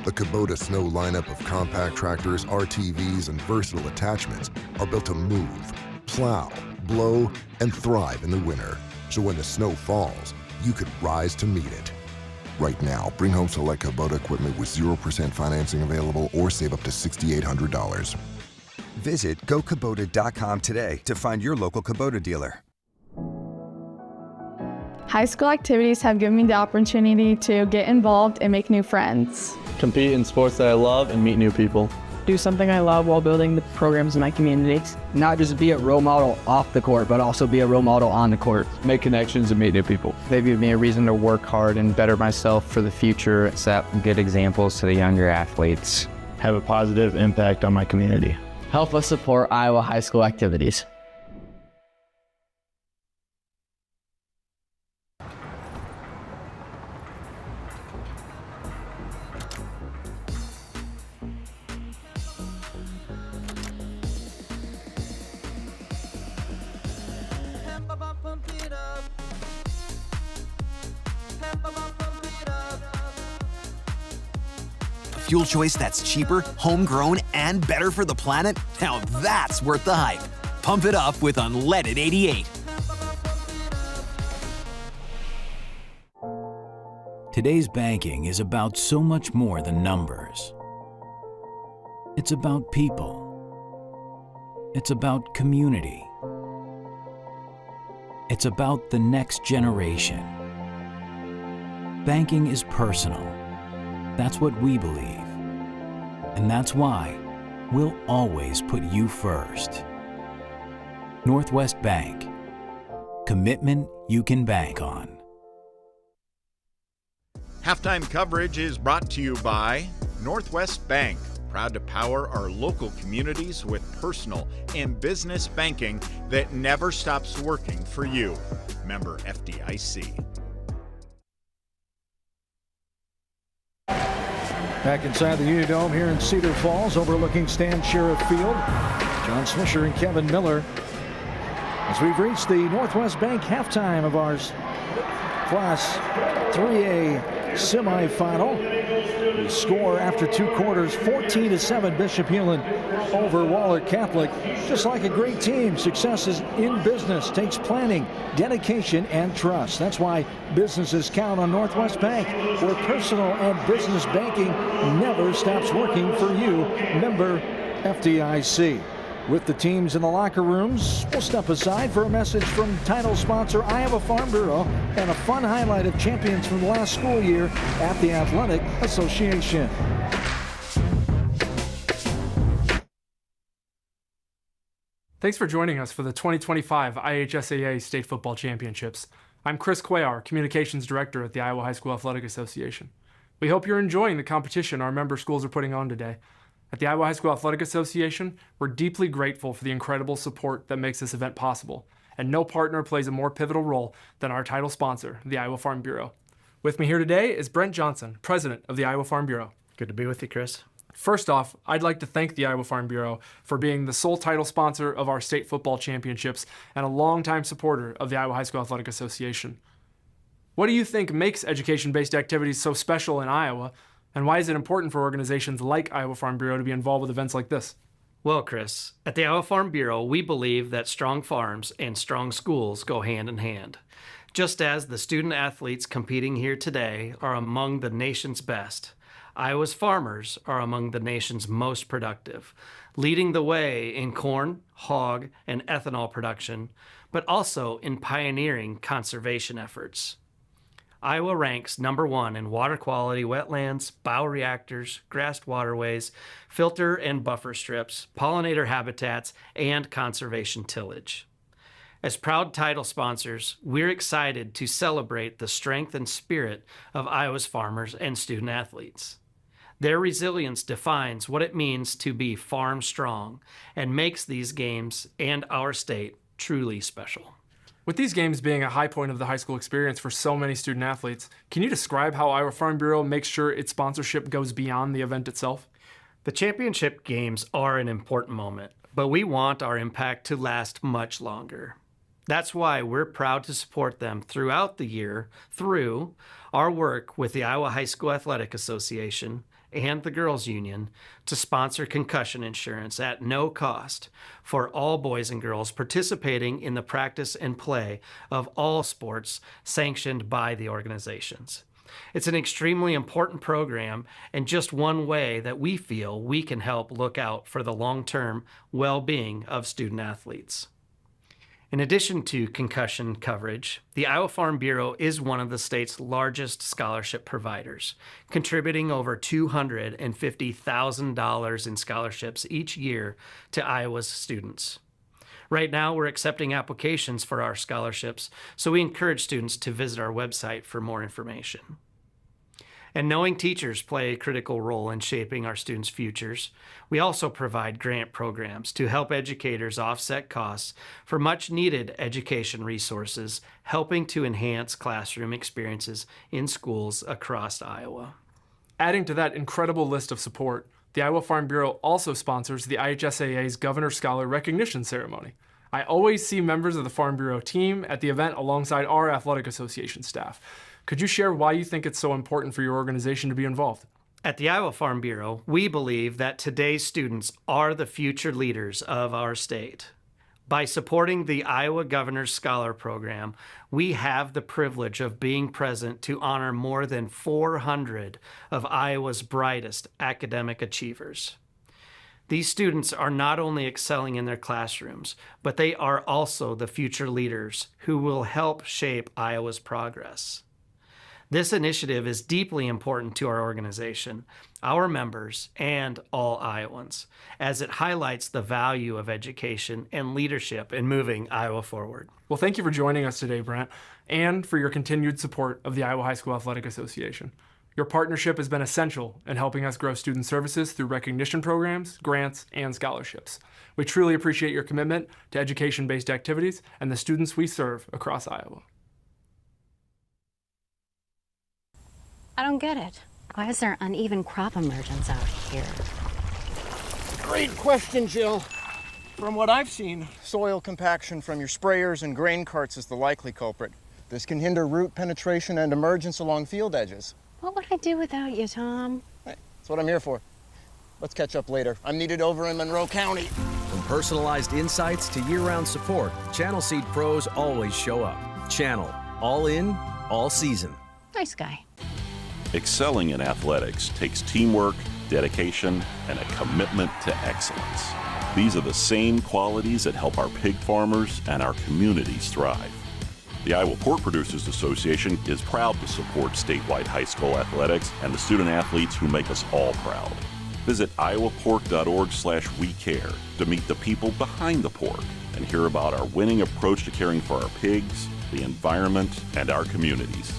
The Kubota Snow lineup of compact tractors, RTVs, and versatile attachments are built to move, plow, blow, and thrive in the winter. So when the snow falls, you can rise to meet it. Right now, bring home select Kubota equipment with 0% financing available or save up to $6,800.
Visit GoKubota.com today to find your local Kubota dealer.
High school activities have given me the opportunity to get involved and make new friends.
Compete in sports that I love and meet new people.
Do something I love while building the programs in my community.
Not just be a role model off the court, but also be a role model on the court.
Make connections and meet new people.
They've given me a reason to work hard and better myself for the future. Set good examples to the younger athletes.
Have a positive impact on my community.
Help us support Iowa high school activities.
Fuel choice that's cheaper, homegrown, and better for the planet? Now that's worth the hype. Pump it up with unleaded 88.
Today's banking is about so much more than numbers. It's about people. It's about community. It's about the next generation. Banking is personal. That's what we believe. And that's why we'll always put you first. Northwest Bank. Commitment you can bank on.
Halftime coverage is brought to you by Northwest Bank, proud to power our local communities with personal and business banking that never stops working for you. Member FDIC.
Back inside the Unidome here in Cedar Falls, overlooking Stan Sheriff Field. John Smisher and Kevin Miller. As we've reached the Northwest Bank halftime of our Class 3A semifinal. We score after 2 quarters, 14-7, Bishop Heelan over Wahlert Catholic. Just like a great team, success is in business, takes planning, dedication, and trust. That's why businesses count on Northwest Bank, where personal and business banking never stops working for you. Member FDIC. With the teams in the locker rooms, we'll step aside for a message from title sponsor Iowa Farm Bureau and a fun highlight of champions from the last school year at the Athletic Association.
Thanks for joining us for the 2025 IHSAA State Football Championships. I'm Chris Cuellar, Communications Director at the Iowa High School Athletic Association. We hope you're enjoying the competition our member schools are putting on today. At the Iowa High School Athletic Association, we're deeply grateful for the incredible support that makes this event possible, and no partner plays a more pivotal role than our title sponsor, the Iowa Farm Bureau. With me here today is Brent Johnson, President of the Iowa Farm Bureau.
Good to be with you, Chris.
First off, I'd like to thank the Iowa Farm Bureau for being the sole title sponsor of our state football championships and a longtime supporter of the Iowa High School Athletic Association. What do you think makes education-based activities so special in Iowa? And why is it important for organizations like Iowa Farm Bureau to be involved with events like this?
Well, Chris, at the Iowa Farm Bureau, we believe that strong farms and strong schools go hand in hand. Just as the student athletes competing here today are among the nation's best, Iowa's farmers are among the nation's most productive, leading the way in corn, hog, and ethanol production, but also in pioneering conservation efforts. Iowa ranks #1 in water quality, wetlands, bioreactors, grassed waterways, filter and buffer strips, pollinator habitats, and conservation tillage. As proud title sponsors, we're excited to celebrate the strength and spirit of Iowa's farmers and student athletes. Their resilience defines what it means to be farm strong and makes these games and our state truly special.
With these games being a high point of the high school experience for so many student athletes, can you describe how Iowa Farm Bureau makes sure its sponsorship goes beyond the event itself?
The championship games are an important moment, but we want our impact to last much longer. That's why we're proud to support them throughout the year through our work with the Iowa High School Athletic Association and the Girls Union to sponsor concussion insurance at no cost for all boys and girls participating in the practice and play of all sports sanctioned by the organizations. It's an extremely important program and just one way that we feel we can help look out for the long-term well-being of student athletes. In addition to concussion coverage, the Iowa Farm Bureau is one of the state's largest scholarship providers, contributing over $250,000 in scholarships each year to Iowa's students. Right now, we're accepting applications for our scholarships, so we encourage students to visit our website for more information. And knowing teachers play a critical role in shaping our students' futures, we also provide grant programs to help educators offset costs for much-needed education resources, helping to enhance classroom experiences in schools across Iowa.
Adding to that incredible list of support, the Iowa Farm Bureau also sponsors the IHSAA's Governor Scholar Recognition Ceremony. I always see members of the Farm Bureau team at the event alongside our Athletic Association staff. Could you share why you think it's so important for your organization to be involved?
At the Iowa Farm Bureau, we believe that today's students are the future leaders of our state. By supporting the Iowa Governor's Scholar Program, we have the privilege of being present to honor more than 400 of Iowa's brightest academic achievers. These students are not only excelling in their classrooms, but they are also the future leaders who will help shape Iowa's progress. This initiative is deeply important to our organization, our members, and all Iowans, as it highlights the value of education and leadership in moving Iowa forward.
Well, thank you for joining us today, Brent, and for your continued support of the Iowa High School Athletic Association. Your partnership has been essential in helping us grow student services through recognition programs, grants, and scholarships. We truly appreciate your commitment to education-based activities and the students we serve across Iowa.
I don't get it. Why is there uneven crop emergence out here?
Great question, Jill. From what I've seen, soil compaction from your sprayers and grain carts is the likely culprit. This can hinder root penetration and emergence along field edges.
What would I do without you, Tom?
Hey, that's what I'm here for. Let's catch up later. I'm needed over in Monroe County.
From personalized insights to year-round support, Channel Seed pros always show up. Channel, all in, all season.
Nice guy.
Excelling in athletics takes teamwork, dedication, and a commitment to excellence. These are the same qualities that help our pig farmers and our communities thrive. The Iowa Pork Producers Association is proud to support statewide high school athletics and the student athletes who make us all proud. Visit iowapork.org/wecare to meet the people behind the pork and hear about our winning approach to caring for our pigs, the environment, and our communities.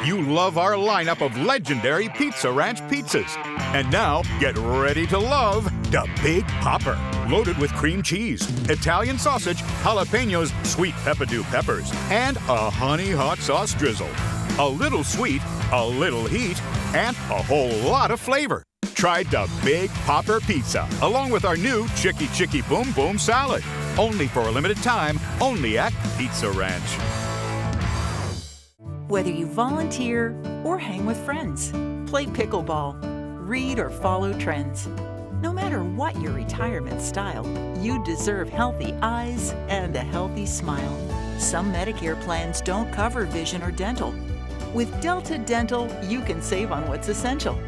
You love our lineup of legendary Pizza Ranch pizzas. And now, get ready to love the Big Popper. Loaded with cream cheese, Italian sausage, jalapenos, sweet peppadew peppers, and a honey hot sauce drizzle. A little sweet, a little heat, and a whole lot of flavor. Try the Big Popper Pizza, along with our new Chicky Chicky Boom Boom Salad. Only for a limited time, only at Pizza Ranch.
Whether you volunteer or hang with friends, play pickleball, read or follow trends. No matter what your retirement style, you deserve healthy eyes and a healthy smile. Some Medicare plans don't cover vision or dental. With Delta Dental, you can save on what's essential.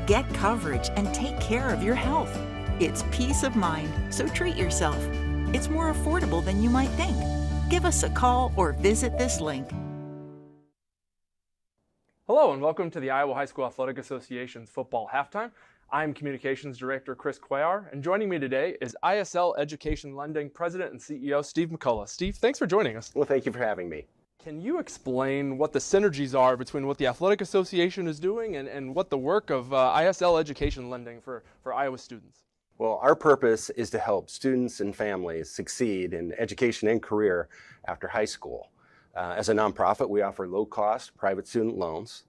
Get coverage and take care of your health. It's peace of mind, so treat yourself. It's more affordable than you might think. Give us a call or visit this link.
Hello and welcome to the Iowa High School Athletic Association's Football Halftime. I'm Communications Director Chris Cuellar, and joining me today is ISL Education Lending President and CEO Steve McCullough. Steve, thanks for joining us.
Well, thank you for having me.
Can you explain what the synergies are between what the Athletic Association is doing and what the work of ISL Education Lending for Iowa students?
Well, our purpose is to help students and families succeed in education and career after high school. As a nonprofit, we offer low-cost private student loans.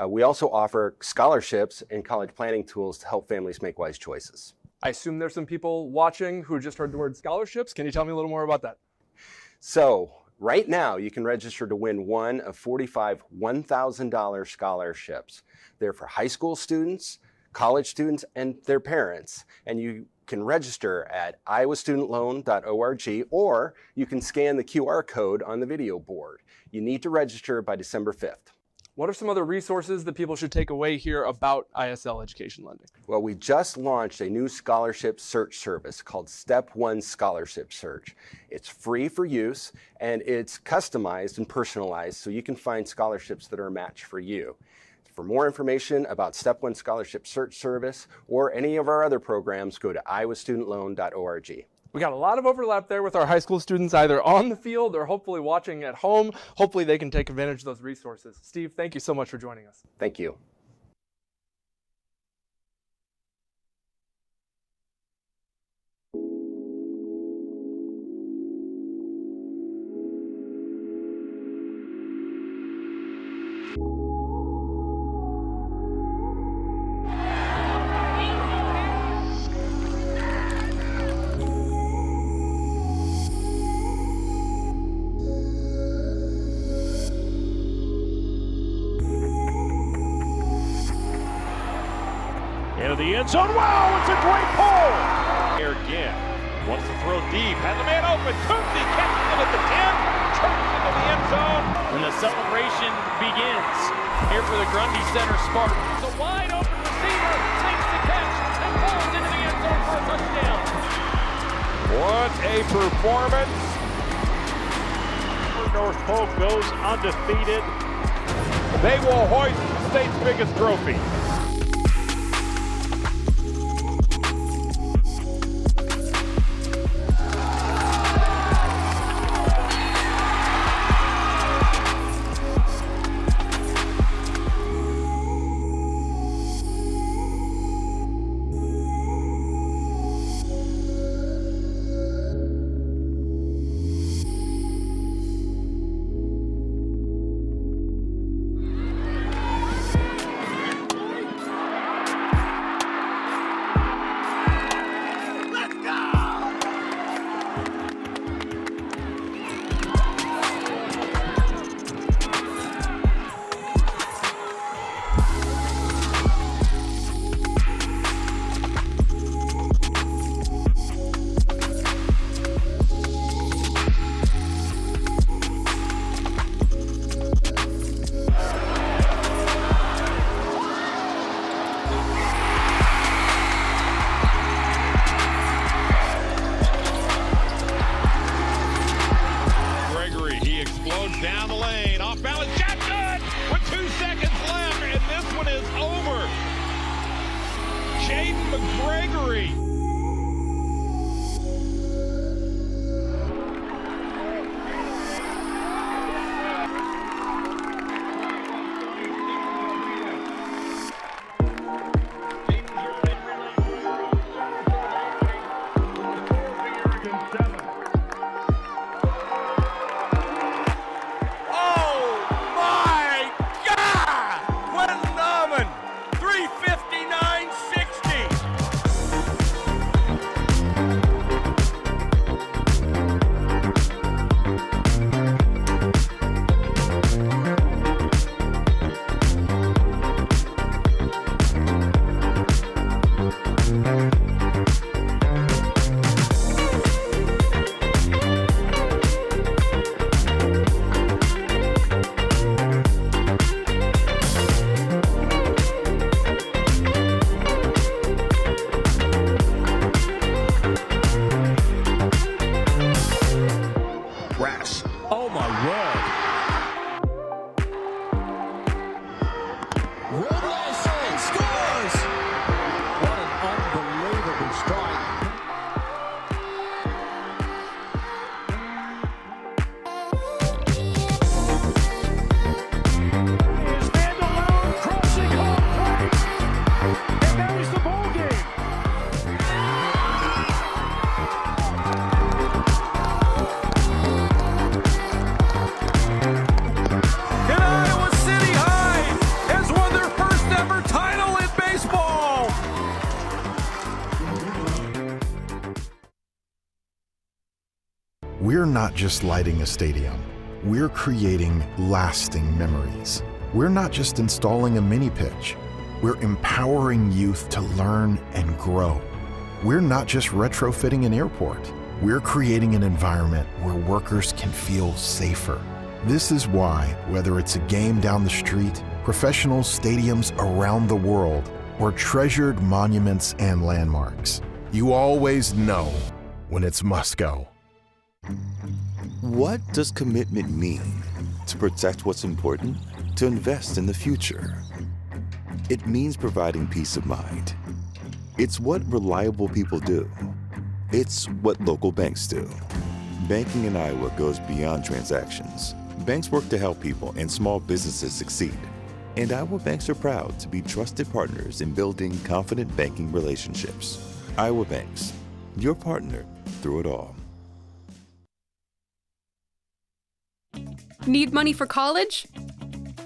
We also offer scholarships and college planning tools to help families make wise choices.
I assume there's some people watching who just heard the word scholarships. Can you tell me a little more about that?
So right now, you can register to win one of 45 $1,000 scholarships. They're for high school students, college students, and their parents. And you can register at iowastudentloan.org, or you can scan the QR code on the video board. You need to register by December 5th.
What are some other resources that people should take away here about ISL education lending?
Well, we just launched a new scholarship search service called Step 1 Scholarship Search. It's free for use, and it's customized and personalized so you can find scholarships that are a match for you. For more information about Step 1 Scholarship Search Service or any of our other programs, go to iowastudentloan.org.
We got a lot of overlap there with our high school students either on the field or hopefully watching at home. Hopefully they can take advantage of those resources. Steve, thank you so much for joining us.
Thank you.
Into the end zone. Wow, it's a great pull. Here again. Wants to throw deep. Has a man open. Coopsy catches it at the 10. Turns into the end zone.
And the celebration begins here for the Grundy Center Spartans. A wide open receiver makes the catch and pulls into the end zone for a touchdown.
What a performance. North Polk goes undefeated. They will hoist the state's biggest trophy. Down the lane, off balance, Jackson with 2 seconds left, and this one is over. Jaden McGregory.
We're not just lighting a stadium. We're creating lasting memories. We're not just installing a mini pitch. We're empowering youth to learn and grow. We're not just retrofitting an airport. We're creating an environment where workers can feel safer. This is why, whether it's a game down the street, professional stadiums around the world, or treasured monuments and landmarks, you always know when it's must go.
What does commitment mean? To protect what's important? To invest in the future? It means providing peace of mind. It's what reliable people do. It's what local banks do. Banking in Iowa goes beyond transactions. Banks work to help people and small businesses succeed. And Iowa banks are proud to be trusted partners in building confident banking relationships. Iowa Banks, your partner through it all.
Need money for college?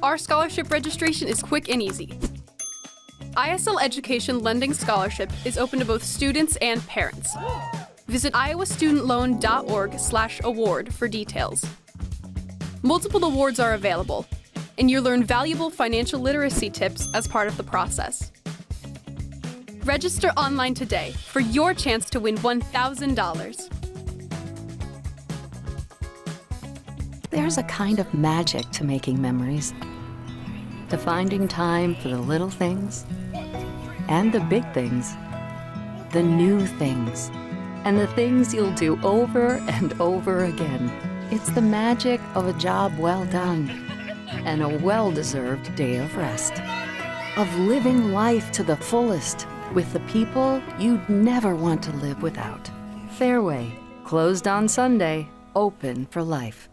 Our scholarship registration is quick and easy. ISL Education Lending Scholarship is open to both students and parents. Visit iowastudentloan.org/award for details. Multiple awards are available, and you'll learn valuable financial literacy tips as part of the process. Register online today for your chance to win $1,000.
There's a kind of magic to making memories, to finding time for the little things and the big things, the new things, and the things you'll do over and over again. It's the magic of a job well done and a well-deserved day of rest, of living life to the fullest with the people you'd never want to live without. Fairway, closed on Sunday, open for life.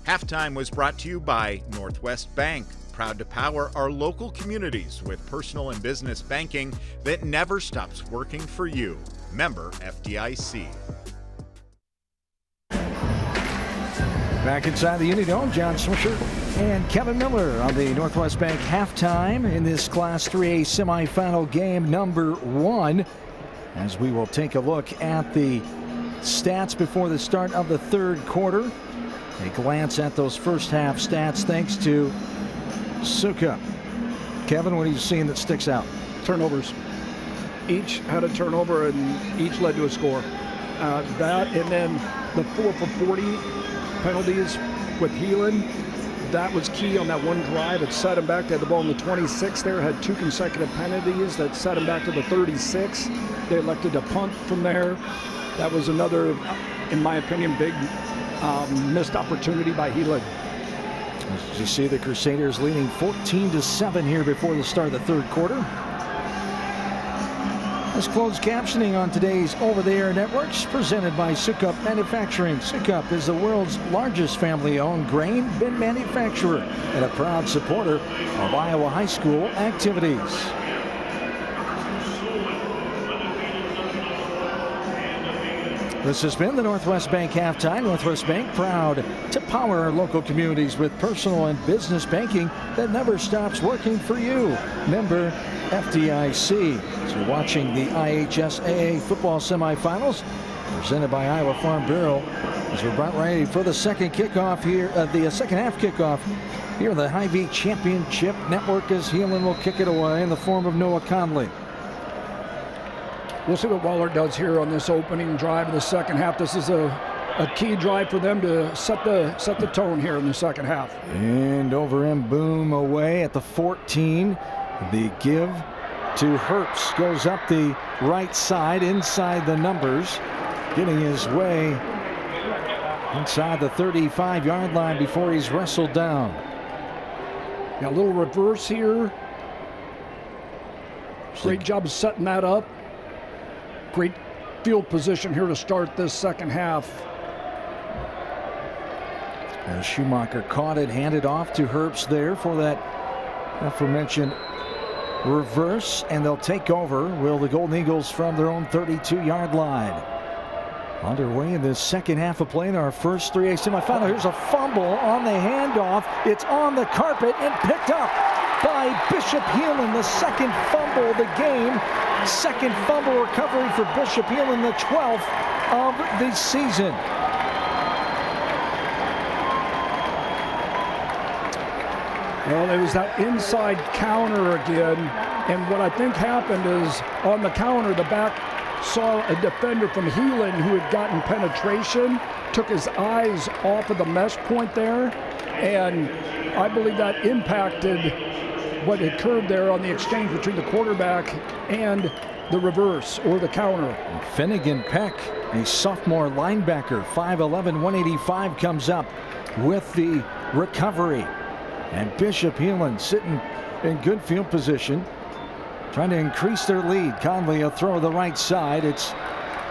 Halftime was brought to you by Northwest Bank, proud to power our local communities with personal and business banking that never stops working for you. Member FDIC.
Back inside the Unidome, John Swisher and Kevin Miller on the Northwest Bank halftime in this Class 3A semifinal game number 1. As we will take a look at the stats before the start of the third quarter. A glance at those first half stats thanks to Suka. Kevin, what are you seeing that sticks out?
Turnovers. Each had a turnover and each led to a score. That and then the 4 for 40 penalties with Heelan. That was key on that one drive. It set him back. They had the ball in the 26 there, had 2 consecutive penalties that set him back to the 36. They elected to punt from there. That was another, in my opinion, big missed opportunity by Heelan.
As you see, the Crusaders leading 14-7 here before the start of the third quarter. This closed captioning on today's over-the-air networks presented by Sukup Manufacturing. Sukup is the world's largest family-owned grain bin manufacturer and a proud supporter of Iowa high school activities. This has been the Northwest Bank halftime. Northwest Bank proud to power our local communities with personal and business banking that never stops working for you. Member FDIC. So you're watching the IHSAA football semifinals presented by Iowa Farm Bureau as we're about ready for the second kickoff here, the second half kickoff here in the Hy-Vee Championship Network as Heelan will kick it away in the form of Noah Conley.
We'll see what Wahlert does here on this opening drive of the second half. This is a key drive for them to set the tone here in the second half.
And over him, boom away at the 14. The give to Herbst goes up the right side inside the numbers, getting his way inside the 35-yard line before he's wrestled down.
Got a little reverse here. Great job of setting that up. Great field position here to start this second half.
As Schumacher caught it, handed off to Herbst there for that aforementioned reverse, and they'll take over, will the Golden Eagles, from their own 32-yard line. Underway in the second half of play in our first 3A semifinal. Here's a fumble on the handoff. It's on the carpet and picked up by Bishop Heelan, the second fumble of the game. Second fumble recovery for Bishop Heelan, the 12th of the season.
Well, it was that inside counter again, and what I think happened is on the counter, the back saw a defender from Heelan who had gotten penetration, took his eyes off of the mesh point there, and I believe that impacted what occurred there on the exchange between the quarterback and the reverse or the counter.
Finnegan Peck, a sophomore linebacker, 5'11", 185, comes up with the recovery. And Bishop Heelan sitting in good field position, trying to increase their lead. Conley a throw to the right side. It's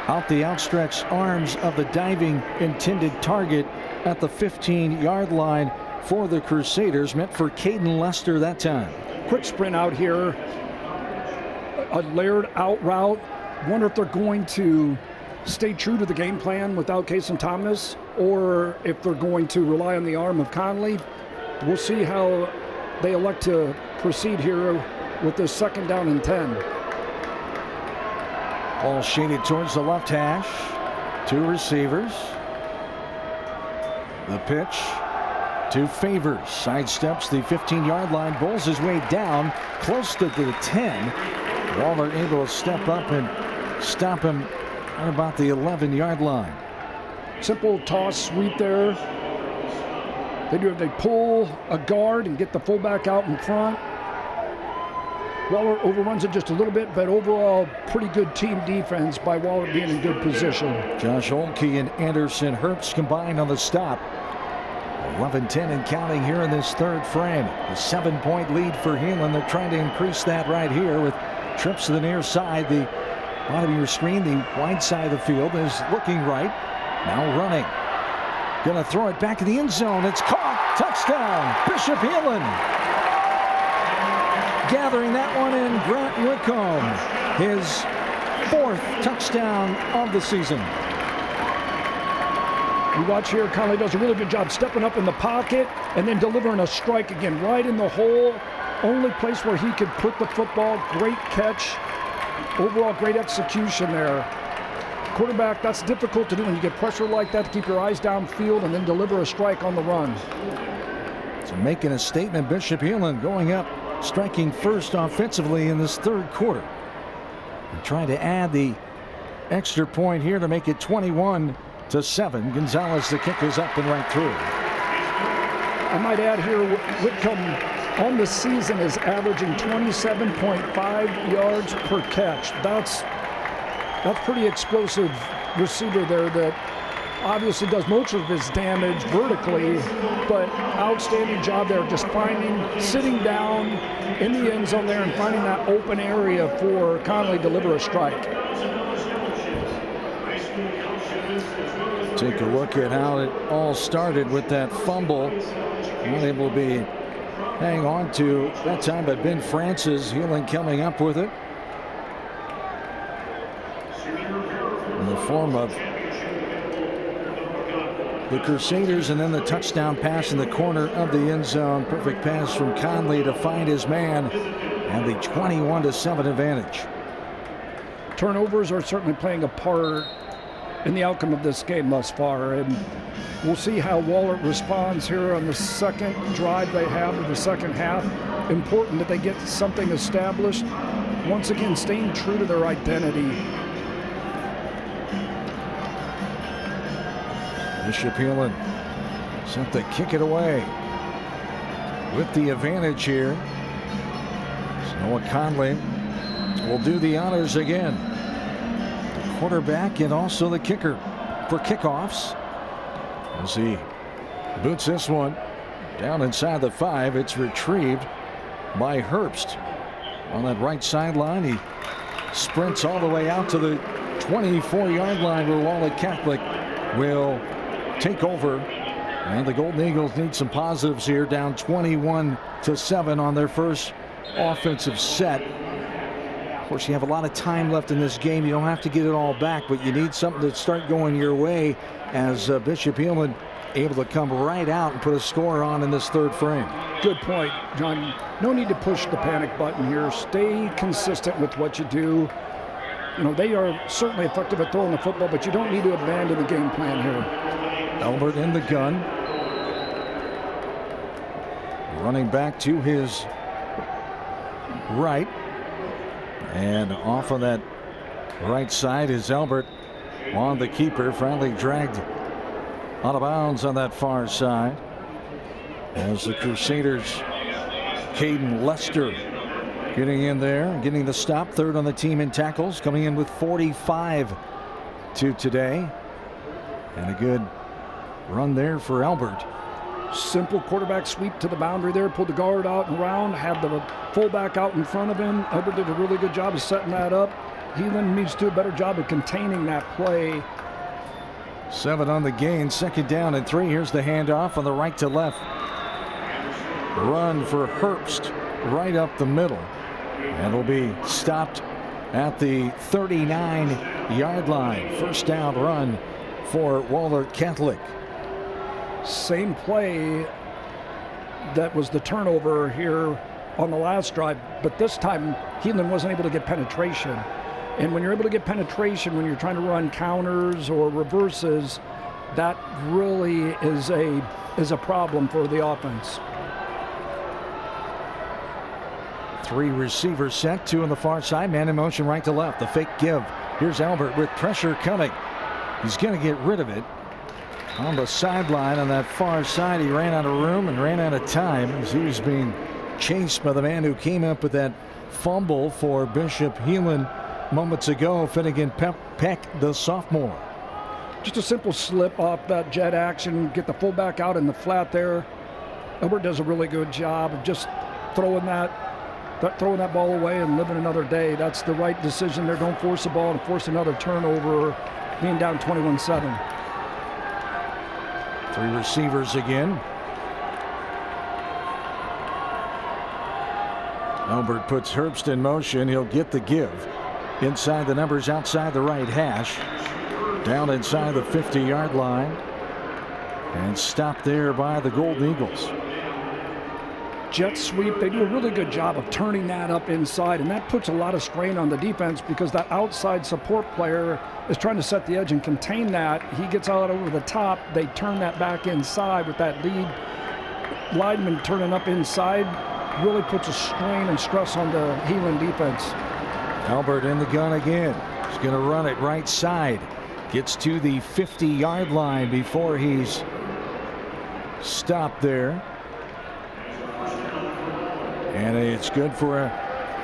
out the outstretched arms of the diving intended target at the 15-yard line for the Crusaders, meant for Caden Lester that time.
Quick sprint out here, a layered out route. Wonder if they're going to stay true to the game plan without Kason Thomas, or if they're going to rely on the arm of Conley. We'll see how they elect to proceed here with this 2nd down and 10.
Ball shaded towards the left hash. 2 receivers. The pitch to Favors. Sidesteps the 15-yard line. Bowls his way down close to the 10. Wahlert able to step up and stop him at about the 11-yard line.
Simple toss sweep there. They pull a guard and get the fullback out in front. Wahlert overruns it just a little bit, but overall pretty good team defense by Wahlert being in good position.
Josh Olkey and Anderson Herbst combined on the stop. 11-10 and counting here in this 3rd frame. A 7-point lead for Heelan. They're trying to increase that right here with trips to the near side. The bottom of your screen, the wide side of the field is looking right. Now running. Going to throw it back in the end zone. It's caught. Touchdown, Bishop Heelan. Gathering that one in, Grant Whitcomb. His 4th touchdown of the season.
You watch here, Conley does a really good job stepping up in the pocket and then delivering a strike again right in the hole. Only place where he could put the football. Great catch. Overall, great execution there. Quarterback, that's difficult to do when you get pressure like that, to keep your eyes downfield and then deliver a strike on the run.
So making a statement, Bishop Heelan going up, striking first offensively in this 3rd quarter. And trying to add the extra point here to make it 21-7. Gonzalez, the kick, is up and right through.
I might add here, Whitcomb on the season is averaging 27.5 yards per catch. That's pretty explosive receiver there that obviously does most of his damage vertically, but outstanding job there, just sitting down in the end zone there and finding that open area for Conley to deliver a strike.
Take a look at how it all started with that fumble. Not able to be hang on to that time by Ben Francis. Heelan coming up with it in the form of the Crusaders, and then the touchdown pass in the corner of the end zone. Perfect pass from Conley to find his man, and the 21-7 advantage.
Turnovers are certainly playing a part in the outcome of this game thus far, and we'll see how Wahlert responds here on the 2nd drive they have of the 2nd half. Important that they get something established. Once again, staying true to their identity.
Bishop Heelan sent the kick it away with the advantage here. So Noah Conley will do the honors again. The quarterback and also the kicker for kickoffs. As he boots this one down inside the 5, it's retrieved by Herbst on that right sideline. He sprints all the way out to the 24-yard line where Wahlert Catholic will take over, and the Golden Eagles need some positives here, down 21-7 on their first offensive set. Of course, you have a lot of time left in this game. You don't have to get it all back, but you need something to start going your way, as Bishop Heelan able to come right out and put a score on in this 3rd frame.
Good point, John. No need to push the panic button here. Stay consistent with what you do. You know, they are certainly effective at throwing the football, but you don't need to abandon the game plan here.
Albert in the gun. running back to his right. And off of that right side is Albert on the keeper. Finally dragged out of bounds on that far side. As the Crusaders, Caden Lester getting in there, getting the stop. Third on the team in tackles, coming in with 45 to today. And a good run there for Albert.
Simple quarterback sweep to the boundary there, pulled the guard out and around, had the fullback out in front of him. Albert did a really good job of setting that up. Heelan needs to do a better job of containing that play.
7 on the gain, 2nd down and 3. Here's the handoff on the right to left. Run for Herbst right up the middle. And will be stopped at the 39-yard line. 1st down run for Wahlert Catholic.
Same play that was the turnover here on the last drive, but this time Heelan wasn't able to get penetration. And when you're able to get penetration, when you're trying to run counters or reverses, that really is a problem for the offense.
3 receivers set, 2 on the far side, man in motion right to left. The fake give. Here's Albert with pressure coming. He's going to get rid of it. On the sideline on that far side, he ran out of room and ran out of time as he was being chased by the man who came up with that fumble for Bishop Heelan moments ago, Finnegan Peck, the sophomore.
Just a simple slip off that jet action, get the fullback out in the flat there. Albert does a really good job of just throwing that ball away and living another day. That's the right decision there. Don't force the ball and force another turnover, being down 21-7.
3 receivers again. Albert puts Herbst in motion. He'll get the give. Inside the numbers, outside the right hash. Down inside the 50-yard line. And stopped there by the Golden Eagles.
Jet sweep, they do a really good job of turning that up inside, and that puts a lot of strain on the defense because that outside support player is trying to set the edge and contain that. He gets out over the top. They turn that back inside with that lead lineman turning up inside. Really puts a strain and stress on the Heelan defense.
Albert in the gun again. He's going to run it right side. Gets to the 50-yard line before he's stopped there. And it's good for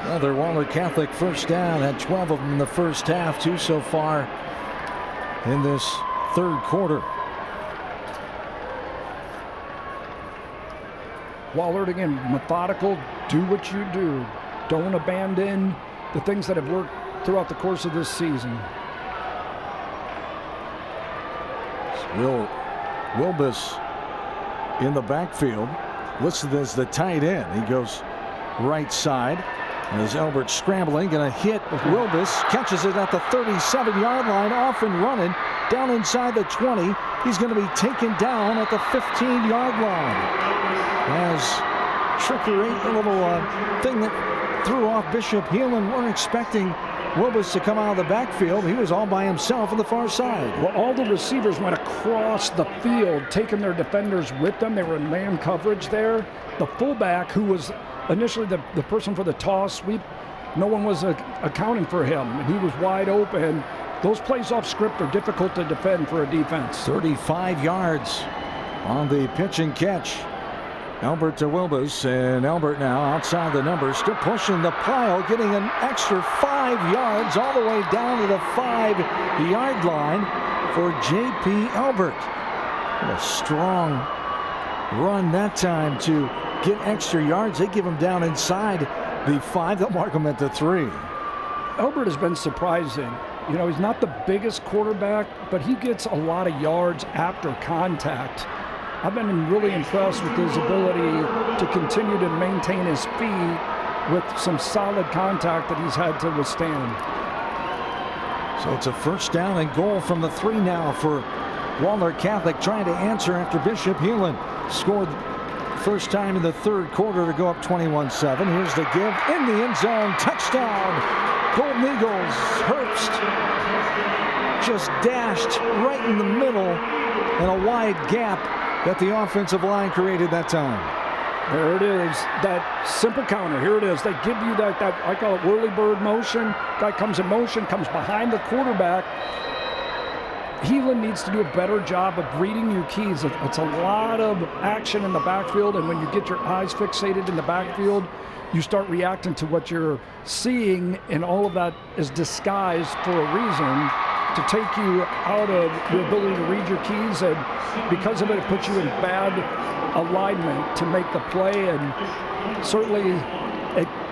another Wahlert Catholic 1st down. Had 12 of them in the first half, 2 so far in this 3rd quarter.
Wahlert again, methodical, do what you do. Don't abandon the things that have worked throughout the course of this season.
Wilbus in the backfield, listed as the tight end. He goes right side. As Albert scrambling, going to hit Wilbus, catches it at the 37-yard line, off and running, down inside the 20. He's going to be taken down at the 15-yard line. As trickery, a little thing that threw off Bishop Heelan. Weren't expecting Wilbus to come out of the backfield. He was all by himself on the far side.
Well, all the receivers went across the field, taking their defenders with them. They were in man coverage there. The fullback, who was initially the person for the toss sweep, no one was accounting for him, and he was wide open. Those plays off script are difficult to defend for a defense.
35 yards on the pitch and catch. Albert to Wilbus, and Albert now outside the numbers, still pushing the pile, getting an extra 5 yards all the way down to the 5-yard line for J.P. Albert. What a strong run that time to get extra yards. They give him down inside the 5. They'll mark him at the 3.
Albert has been surprising. You know, he's not the biggest quarterback, but he gets a lot of yards after contact. I've been really impressed with his ability to continue to maintain his feet with some solid contact that he's had to withstand.
So it's a 1st down and goal from the 3 now for Wahlert Catholic, trying to answer after Bishop Heelan scored first time in the 3rd quarter to go up 21-7. Here's the give in the end zone. Touchdown, Golden Eagles. Herbst just dashed right in the middle in a wide gap that the offensive line created that time.
There it is, that simple counter. Here it is. They give you that I call it whirly bird motion. Guy comes in motion, comes behind the quarterback. Heelan needs to do a better job of reading your keys. It's a lot of action in the backfield, and when you get your eyes fixated in the backfield, you start reacting to what you're seeing, and all of that is disguised for a reason to take you out of your ability to read your keys, and because of it, it puts you in bad alignment to make the play, and certainly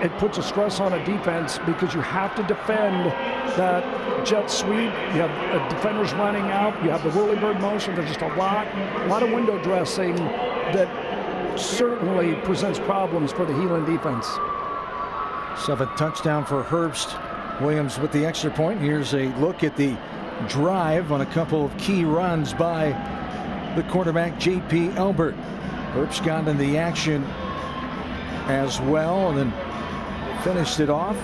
it puts a stress on a defense because you have to defend that jet sweep. You have defenders running out. You have the whirly bird motion. There's just a lot of window dressing that certainly presents problems for the Heelan defense.
7th touchdown for Herbst. Williams with the extra point. Here's a look at the drive on a couple of key runs by the quarterback, J.P. Albert. Herbst got in the action as well and then finished it off.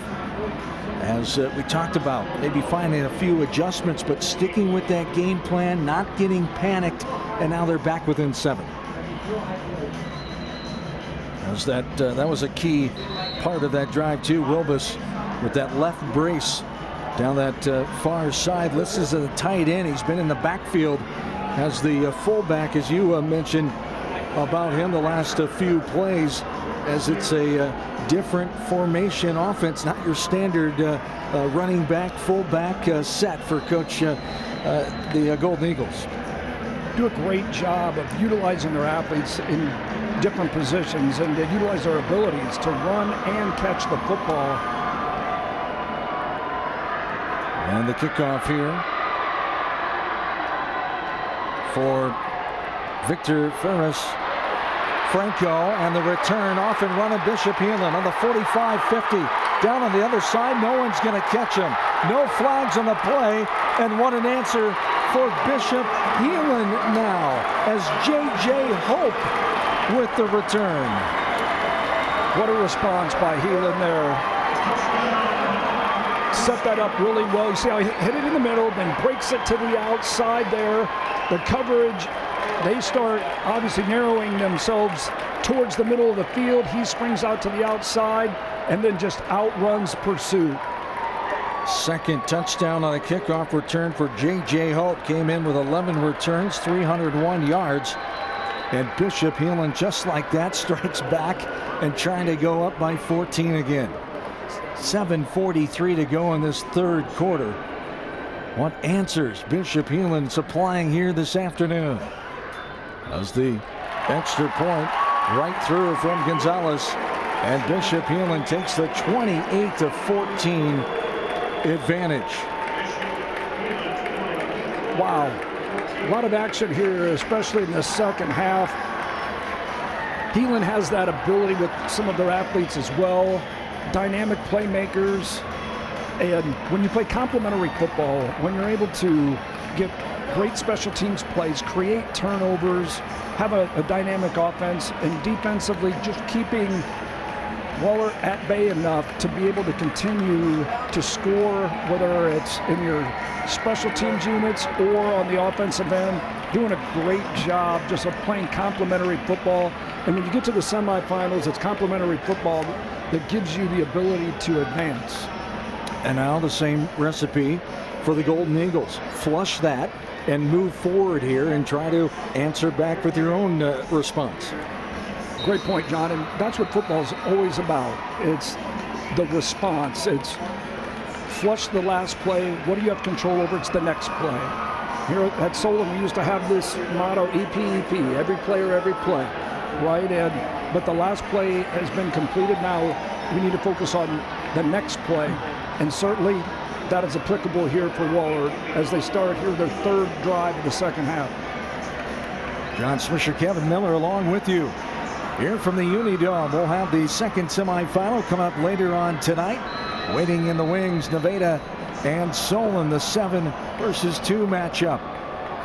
As we talked about, maybe finding a few adjustments, but sticking with that game plan, not getting panicked, and now they're back within 7. As that was a key part of that drive too. Wilbus with that left brace down that far side. Lists as a tight end. He's been in the backfield as the fullback, as you mentioned about him the last few plays, as it's a different formation offense, not your standard running back, fullback set for Coach the Golden Eagles.
Do a great job of utilizing their athletes in different positions and to utilize their abilities to run and catch the football.
And the kickoff here for Victor Ferris Franco, and the return off and running Bishop Heelan on the 45-50. Down on the other side, no one's going to catch him. No flags on the play, and what an answer for Bishop Heelan now as J.J. Hope with the return.
What a response by Heelan there. Set that up really well. You see how he hit it in the middle, then breaks it to the outside there. The coverage, they start obviously narrowing themselves towards the middle of the field. He springs out to the outside and then just outruns pursuit.
Second touchdown on a kickoff return for J.J. Hope. Came in with 11 returns, 301 yards. And Bishop Heelan, just like that, strikes back and trying to go up by 14 again. 7:43 to go in this third quarter. What answers Bishop Heelan supplying here this afternoon? As the extra point right through from Gonzalez, and Bishop Heelan takes the 28-14 advantage.
Wow, a lot of action here, especially in the second half. Heelan has that ability with some of their athletes as well, dynamic playmakers, and when you play complementary football, when you're able to get great special teams plays, create turnovers, have a dynamic offense, and defensively just keeping Wahlert at bay enough to be able to continue to score, whether it's in your special teams units or on the offensive end, doing a great job just of playing complementary football. And when you get to the semifinals, it's complementary football that gives you the ability to advance.
And now the same recipe for the Golden Eagles. Flush that and move forward here and try to answer back with your own response.
Great point, John, and that's what football's always about. It's the response. It's flush the last play. What do you have control over? It's the next play. Here at Solon, we used to have this motto, EP, every player, every play, right? But the last play has been completed. Now we need to focus on the next play, and certainly that is applicable here for Wahlert as they start here their third drive of the second half.
John Swisher, Kevin Miller along with you. Here from the Unidome, we'll have the second semifinal come up later on tonight. Waiting in the wings, Nevada and Solon, the 7 versus 2 matchup.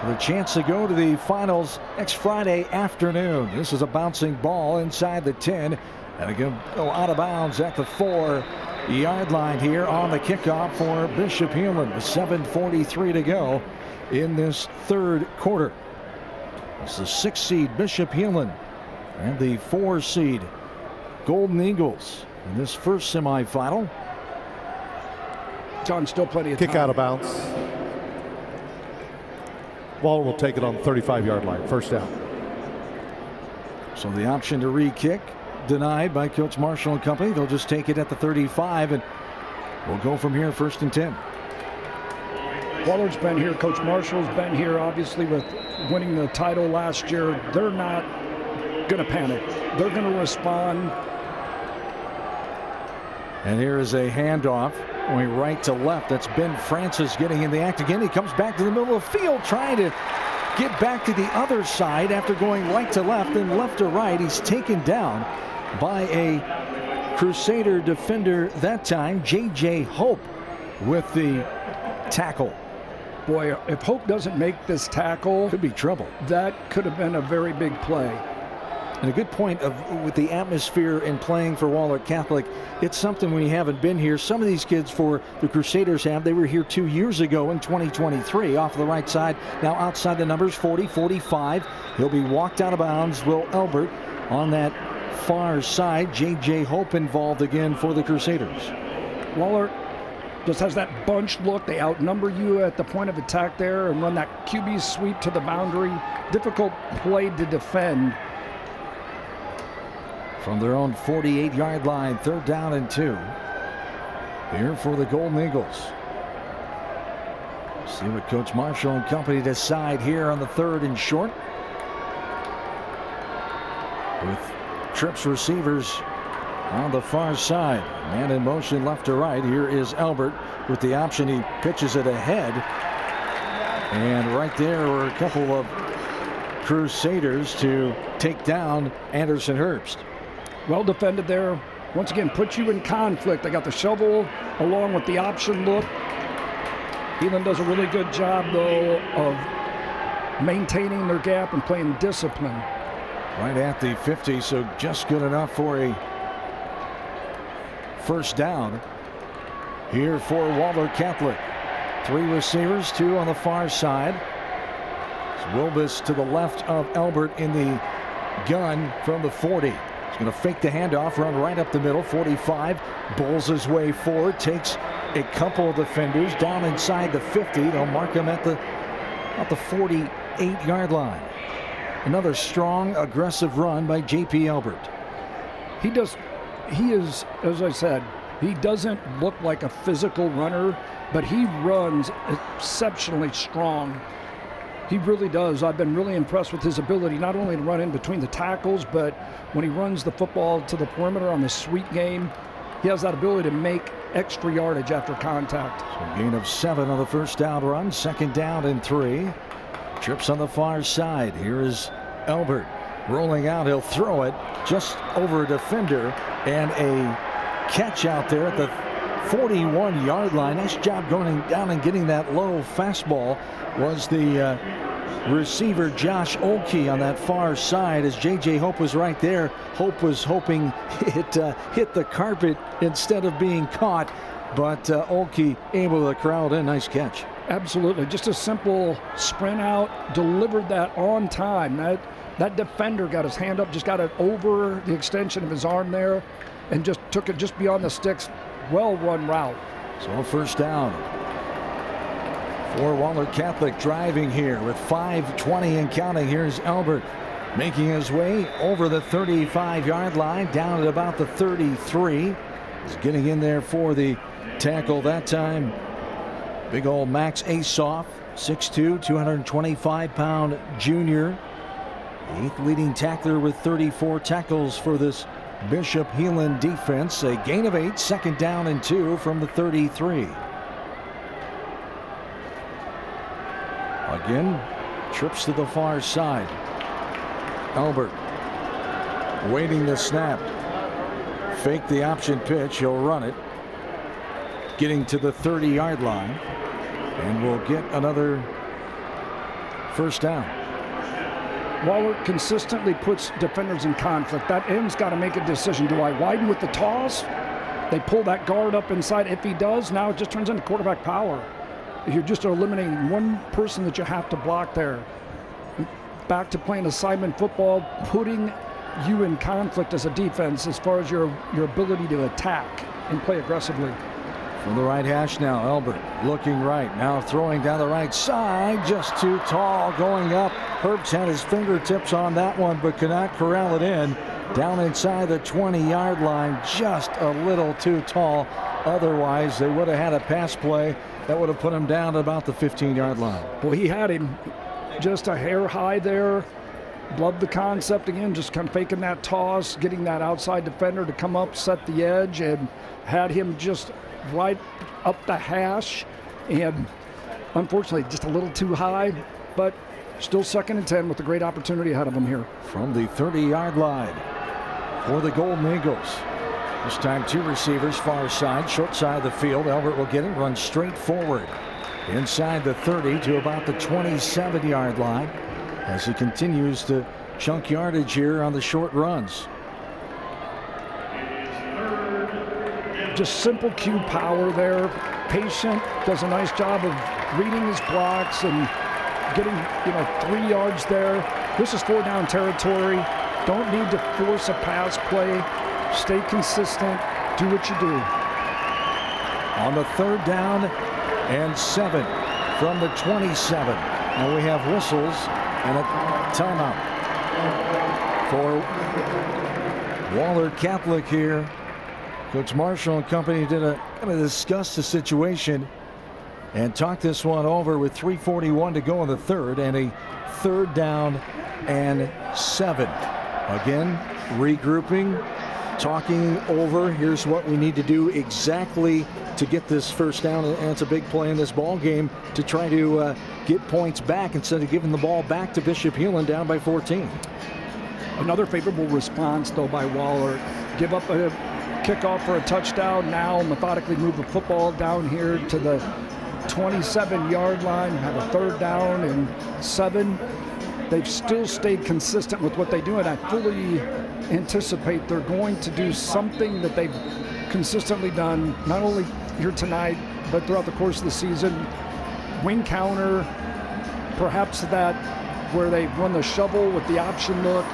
For the chance to go to the finals next Friday afternoon. This is a bouncing ball inside the 10. And again, go out of bounds at the 4-yard line here on the kickoff for Bishop Heelan. 7:43 to go in this third quarter. It's the 6th seed Bishop Heelan and the 4 seed Golden Eagles in this first semifinal.
John, still plenty of time.
Kick out of bounds. Wahlert will take it on the 35-yard line. First down.
So the option to re-kick denied by Coach Marshall and company. They'll just take it at the 35, and we'll go from here, 1st and 10.
Wahlert's been here. Coach Marshall's been here, obviously, with winning the title last year. They're not going to panic. They're going to respond.
And here is a handoff going right to left. That's Ben Francis getting in the act again. He comes back to the middle of the field trying to get back to the other side after going right to left and left to right. He's taken down by a Crusader defender that time. J.J. Hope with the tackle.
Boy, if Hope doesn't make this tackle,
could be trouble.
That could have been a very big play.
And a good point with the atmosphere and playing for Wahlert Catholic. It's something we haven't been here. Some of these kids for the Crusaders have. They were here 2 years ago in 2023. Off the right side, now outside the numbers, 40, 45. He'll be walked out of bounds. Will Elbert on that far side. J.J. Hope involved again for the Crusaders.
Wahlert just has that bunch look. They outnumber you at the point of attack there and run that QB sweep to the boundary. Difficult play to defend.
From their own 48-yard line, 3rd down and 2. Here for the Golden Eagles. See what Coach Marshall and company decide here on the 3rd and short. With trips receivers on the far side. Man in motion left to right. Here is Elbert with the option. He pitches it ahead. And right there were a couple of Crusaders to take down Anderson Herbst.
Well defended there. Once again, puts you in conflict. They got the shovel along with the option look. Heelan does a really good job, though, of maintaining their gap and playing discipline.
Right at the 50, so just good enough for a first down here for Wahlert Catholic. 3 receivers, 2 on the far side. It's Wilbus to the left of Elbert in the gun from the 40. He's going to fake the handoff, run right up the middle, 45, bulls his way forward, takes a couple of defenders down inside the 50. They'll mark him at the 48-yard line. Another strong, aggressive run by J.P. Elbert.
He is, as I said, he doesn't look like a physical runner, but he runs exceptionally strong. He really does. I've been really impressed with his ability not only to run in between the tackles, but when he runs the football to the perimeter on the sweep game, he has that ability to make extra yardage after contact.
So gain of 7 on the first down run, 2nd down and 3. Trips on the far side. Here is Elbert rolling out. He'll throw it just over a defender and a catch out there at the 41-yard line. Nice job going down and getting that low fastball was the receiver Josh Olkey on that far side as J.J. Hope was right there. Hope was hoping it hit the carpet instead of being caught, but Olkey able to crowd in. Nice catch.
Absolutely. Just a simple sprint out, delivered that on time. That defender got his hand up, just got it over the extension of his arm there and just took it just beyond the sticks. Well run route.
So first down for Wahlert Catholic driving here with 5:20 and counting. Here's Elbert making his way over the 35-yard line down at about the 33. He's getting in there for the tackle that time. Big old Max Asoff, 6'2", 225-pound junior. 8th leading tackler with 34 tackles for this Bishop Heelan defense. A gain of 8, 2nd down and 2 from the 33. Again, trips to the far side. Elbert waiting the snap. Fake the option pitch. He'll run it. Getting to the 30-yard line. And we'll get another first down.
Wahlert consistently puts defenders in conflict. That end's got to make a decision. Do I widen with the toss? They pull that guard up inside. If he does, now it just turns into quarterback power. You're just eliminating one person that you have to block there. Back to playing assignment football, putting you in conflict as a defense as far as your ability to attack and play aggressively.
From the right hash now, Albert looking right, now throwing down the right side, just too tall, going up. Herbst had his fingertips on that one, but could not corral it in. Down inside the 20-yard line, just a little too tall. Otherwise, they would have had a pass play that would have put him down at about the 15-yard line.
Well, he had him just a hair high there. Loved the concept again, just kind of faking that toss, getting that outside defender to come up, set the edge, and had him just right up the hash. And unfortunately, just a little too high, but still 2nd and 10 with a great opportunity ahead of him here.
From the 30-yard line for the Golden Eagles. This time 2 receivers, far side, short side of the field. Albert will get it, run straight forward inside the 30 to about the 27-yard line as he continues to chunk yardage here on the short runs.
Just simple cue power there. Patient, does a nice job of reading his blocks and getting 3 yards there. This is 4 down territory. Don't need to force a pass play. Stay consistent. Do what you do.
On the 3rd down and 7 from the 27. And we have whistles and a timeout for Wahlert Catholic here. Coach Marshall and company did kind of discuss the situation and talk this one over with 3:41 to go in the 3rd and a 3rd down and 7. Again, regrouping, talking over, here's what we need to do exactly to get this 1st down, and it's a big play in this ball game to try to get points back instead of giving the ball back to Bishop Heelan down by 14.
Another favorable response, though, by Wahlert. Give up a kickoff for a touchdown, now methodically move the football down here to the 27-yard line, have a 3rd down and 7. They've still stayed consistent with what they do, and I fully anticipate they're going to do something that they've consistently done, not only here tonight, but throughout the course of the season. Wing counter, perhaps that where they run the shovel with the option look.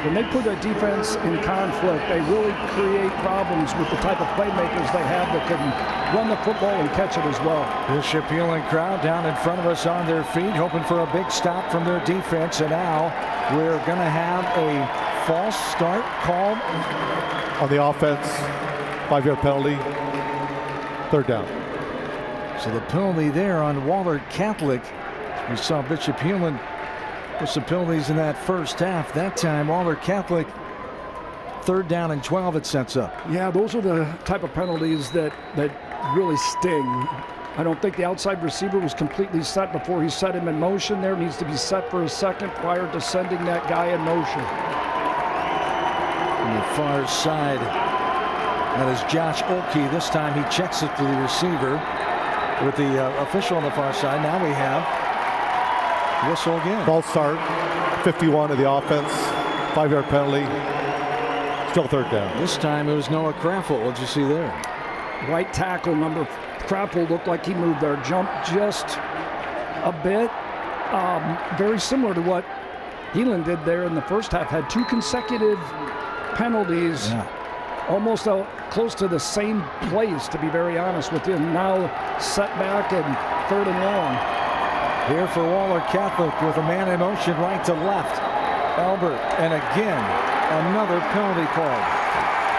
When they put a defense in conflict, they really create problems with the type of playmakers they have that can run the football and catch it as well.
Bishop Heelan crowd down in front of us on their feet, hoping for a big stop from their defense. And now we're going to have a false start called
on the offense. 5-yard penalty. 3rd down.
So the penalty there on Wahlert Catholic. We saw Bishop Heelan with some penalties in that first half. That time, Wahlert Catholic, 3rd down and 12 it sets up.
Yeah, those are the type of penalties that really sting. I don't think the outside receiver was completely set before he set him in motion there. Needs to be set for a second prior to sending that guy in motion.
On the far side, that is Josh Olkey. This time he checks it to the receiver with the official on the far side. Now we have whistle again.
False start, 51 of the offense, 5-yard penalty, still 3rd down.
This time it was Noah Craffle. What'd you see there?
Right tackle number Craffle looked like he moved there, jumped just a bit. Very similar to what Heelan did there in the first half. Had 2 consecutive penalties, almost close to the same place, to be very honest with you. Now set back and 3rd and long.
Here for Wahlert Catholic with a man in motion right to left. Albert, and again, another penalty call.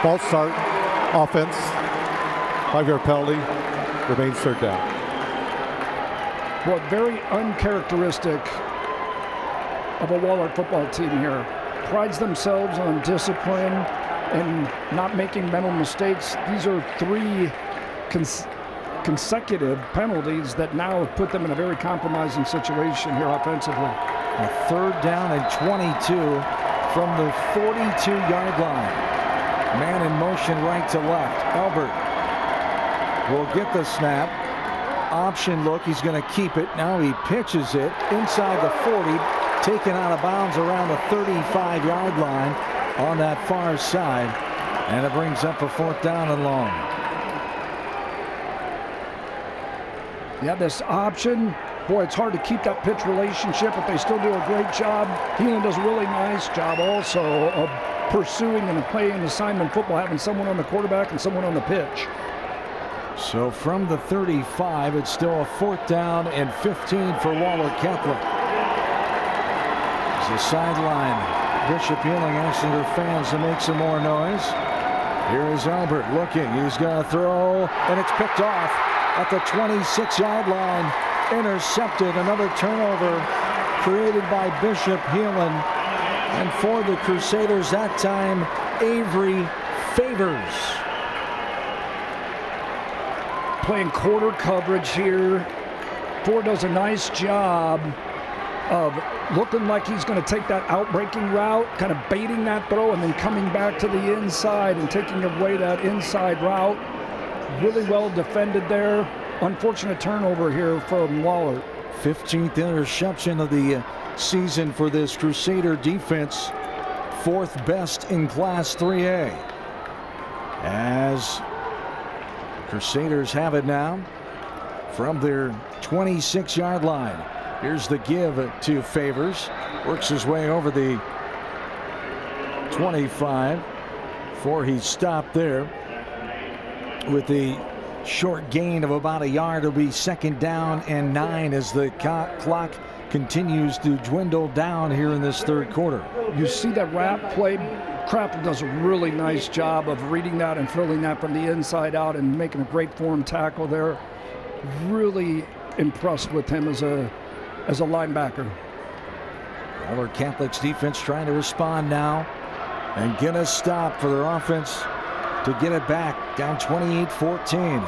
False start, offense, 5-yard penalty, remains 3rd down.
Well, very uncharacteristic of a Wahlert football team here. Prides themselves on discipline and not making mental mistakes. These are 3 consecutive penalties that now have put them in a very compromising situation here offensively.
A 3rd down and 22 from the 42-yard line. Man in motion right to left. Albert will get the snap. Option look, he's going to keep it. Now he pitches it inside the 40, taken out of bounds around the 35-yard line on that far side. And it brings up a 4th down and long.
Yeah, this option, boy, it's hard to keep that pitch relationship, but they still do a great job. Heelan does a really nice job also of pursuing and playing assignment football, having someone on the quarterback and someone on the pitch.
So from the 35, it's still a 4th down and 15 for Wahlert Catholic. It's the sideline. Bishop Heelan asking her fans to make some more noise. Here is Albert looking. He's going to throw, and it's picked off at the 26-yard line. Intercepted. Another turnover created by Bishop Heelan. And for the Crusaders that time, Avery Favors.
Playing quarter coverage here. Ford does a nice job of looking like he's going to take that out-breaking route, kind of baiting that throw, and then coming back to the inside and taking away that inside route. Really well defended there. Unfortunate turnover here from Wahlert.
15th interception of the season for this Crusader defense. 4th best in Class 3A. As Crusaders have it now from their 26-yard line. Here's the give to Favors. Works his way over the 25 before he stopped there. With the short gain of about a yard, it'll be 2nd down and 9 as the clock continues to dwindle down here in this 3rd quarter.
You see that wrap play. Kraft does a really nice job of reading that and filling that from the inside out and making a great form tackle there. Really impressed with him as a linebacker.
Wahlert Catholic's defense trying to respond now and get a stop for their offense to get it back down 28-14.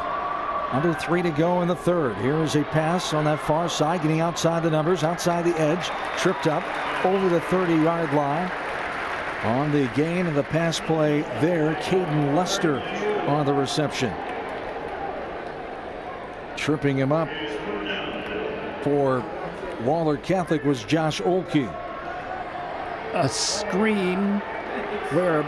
Under 3 to go in the 3rd. Here is a pass on that far side, getting outside the numbers, outside the edge, tripped up over the 30-yard line. On the gain of the pass play there, Caden Lester on the reception. Tripping him up for Wahlert Catholic was Josh Olkey.
A screen where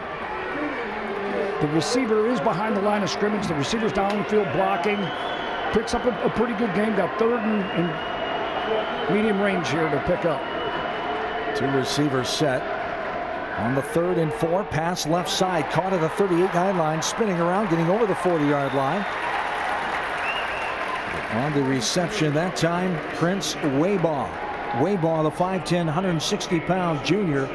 the receiver is behind the line of scrimmage. The receiver's downfield blocking. Picks up a pretty good game. Got 3rd and medium range here to pick up.
2 receivers set. On the 3rd and 4, pass left side, caught at the 38-yard line, spinning around, getting over the 40-yard line. On the reception that time, Prince Waybaugh. Waybaugh, the 5'10", 160-pound junior,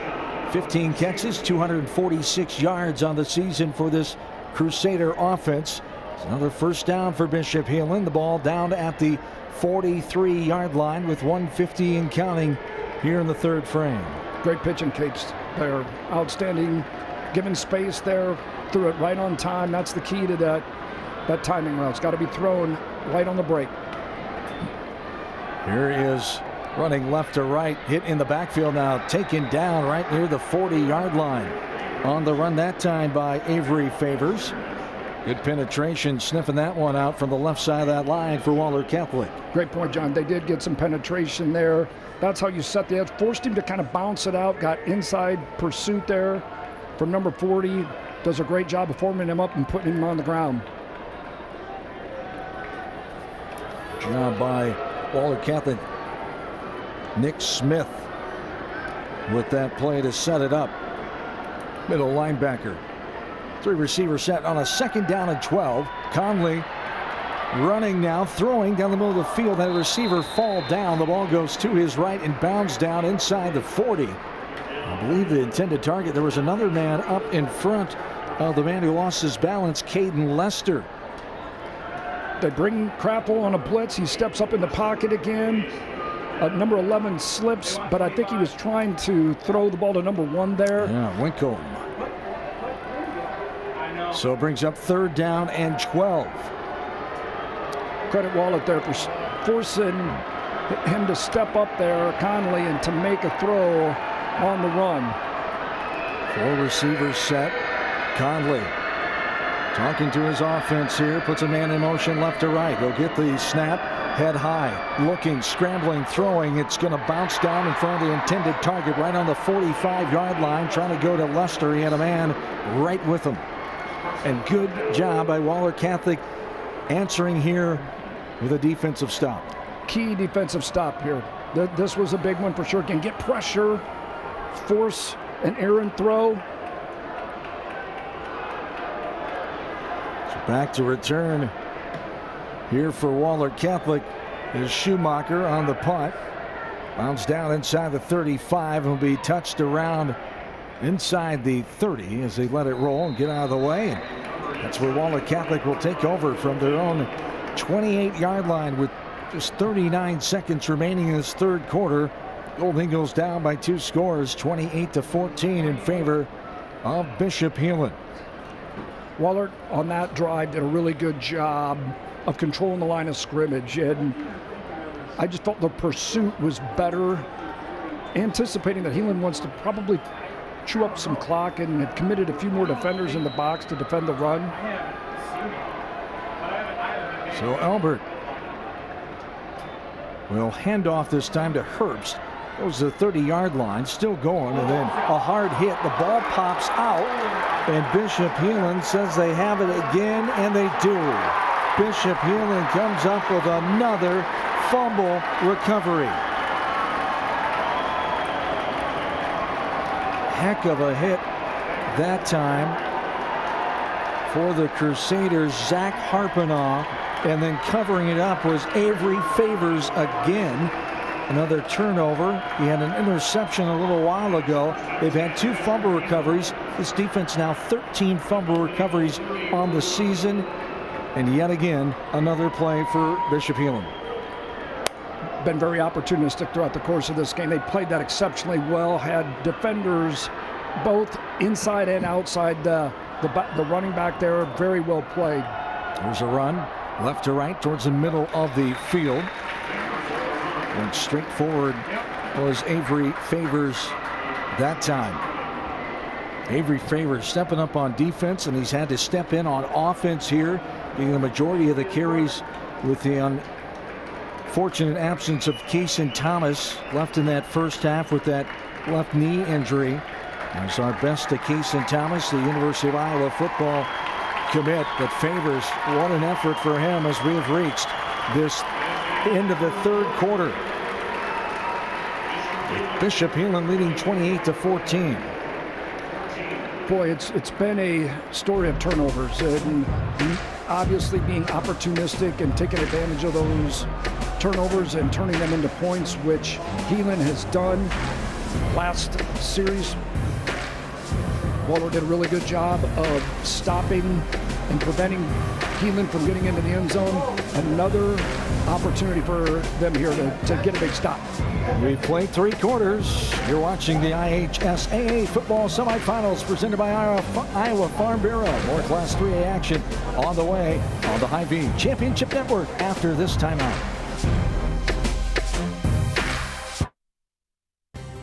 15 catches, 246 yards on the season for this Crusader offense. It's another 1st down for Bishop Heelan. The ball down at the 43-yard line with 1:50 and counting here in the 3rd frame.
Great pitching case there. Outstanding, given space there, threw it right on time. That's the key to that timing route. It's got to be thrown right on the break.
Here is running left to right, hit in the backfield now, taken down right near the 40-yard line. On the run that time by Avery Favors. Good penetration, sniffing that one out from the left side of that line for Wahlert Catholic.
Great point, John. They did get some penetration there. That's how you set the edge. Forced him to kind of bounce it out. Got inside pursuit there from number 40. Does a great job of forming him up and putting him on the ground.
Job by Wahlert Catholic. Nick Smith with that play to set it up. Middle linebacker. 3 receivers set on a 2nd down and 12. Conley running now, throwing down the middle of the field. That receiver fall down. The ball goes to his right and bounds down inside the 40. I believe the intended target. There was another man up in front of the man who lost his balance, Caden Lester.
They bring Crappel on a blitz. He steps up in the pocket again. Number 11 slips, but I think he was trying to throw the ball to number 1 there.
Yeah, Winkle. So it brings up 3rd down and 12.
Credit Wahlert there for forcing him to step up there, Conley, and to make a throw on the run.
4 receivers set. Conley talking to his offense here, puts a man in motion left to right. He'll get the snap, head high, looking, scrambling, throwing. It's going to bounce down in front of the intended target right on the 45-yard line, trying to go to Lester. He had a man right with him. And good job by Wahlert Catholic answering here with a defensive stop.
Key defensive stop here. This was a big one for sure. Can get pressure, force an errant throw.
So back to return here for Wahlert Catholic is Schumacher on the punt. Bounds down inside the 35 and will be touched around inside the 30 as they let it roll and get out of the way. And that's where Wahlert Catholic will take over from their own 28-yard line with just 39 seconds remaining in this third quarter. Gold Eagles down by 2 scores, 28-14 in favor of Bishop Heelan.
Wahlert on that drive did a really good job of controlling the line of scrimmage, and I just felt the pursuit was better, anticipating that Heelan wants to probably chew up some clock and had committed a few more defenders in the box to defend the run.
So Albert will hand off this time to Herbst. Goes to the 30-yard line, still going, and then a hard hit. The ball pops out, and Bishop Heelan says they have it again, and they do. Bishop Heelan comes up with another fumble recovery. Heck of a hit that time for the Crusaders. Zach Harpinaugh, and then covering it up was Avery Favors again. Another turnover. He had an interception a little while ago. They've had 2 fumble recoveries. This defense now 13 fumble recoveries on the season. And yet again, another play for Bishop Heelan.
Been very opportunistic throughout the course of this game. They played that exceptionally well, had defenders both inside and outside the running back there. Very well played.
There's a run left to right towards the middle of the field. Went straight forward was Avery Favors that time. Avery Favors stepping up on defense, and he's had to step in on offense here, getting the majority of the carries with the unfortunate absence of Kaysen Thomas, left in that first half with that left knee injury. There's our best to Kaysen Thomas, the University of Iowa football commit. But Favors, what an effort for him as we have reached this end of the third quarter. Bishop Heelan leading 28-14.
Boy, it's been a story of turnovers, and obviously being opportunistic and taking advantage of those turnovers and turning them into points, which Heelan has done. Last series, Wahlert did a really good job of stopping and preventing Heelan from getting into the end zone. Another opportunity for them here to get a big stop.
We've played 3 quarters. You're watching the IHSAA football semifinals presented by Iowa Farm Bureau. More Class 3A action on the way on the Hy-Vee Championship Network after this timeout.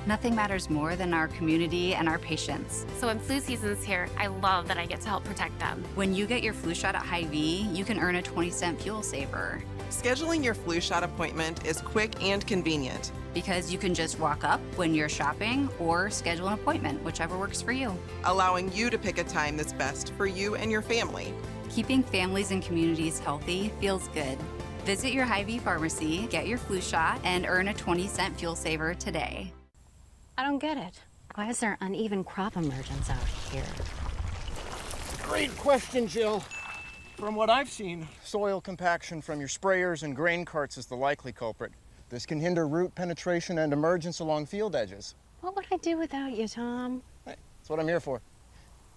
Nothing matters more than our community and our patients.
So when flu season's here, I love that I get to help protect them.
When you get your flu shot at Hy-Vee, you can earn a 20-cent fuel saver.
Scheduling your flu shot appointment is quick and convenient.
Because you can just walk up when you're shopping or schedule an appointment, whichever works for you.
Allowing you to pick a time that's best for you and your family.
Keeping families and communities healthy feels good. Visit your Hy-Vee pharmacy, get your flu shot, and earn a 20-cent fuel saver today.
I don't get it. Why is there uneven crop emergence out here?
Great question, Jill. From what I've seen, soil compaction from your sprayers and grain carts is the likely culprit. This can hinder root penetration and emergence along field edges.
What would I do without you, Tom?
Hey, that's what I'm here for.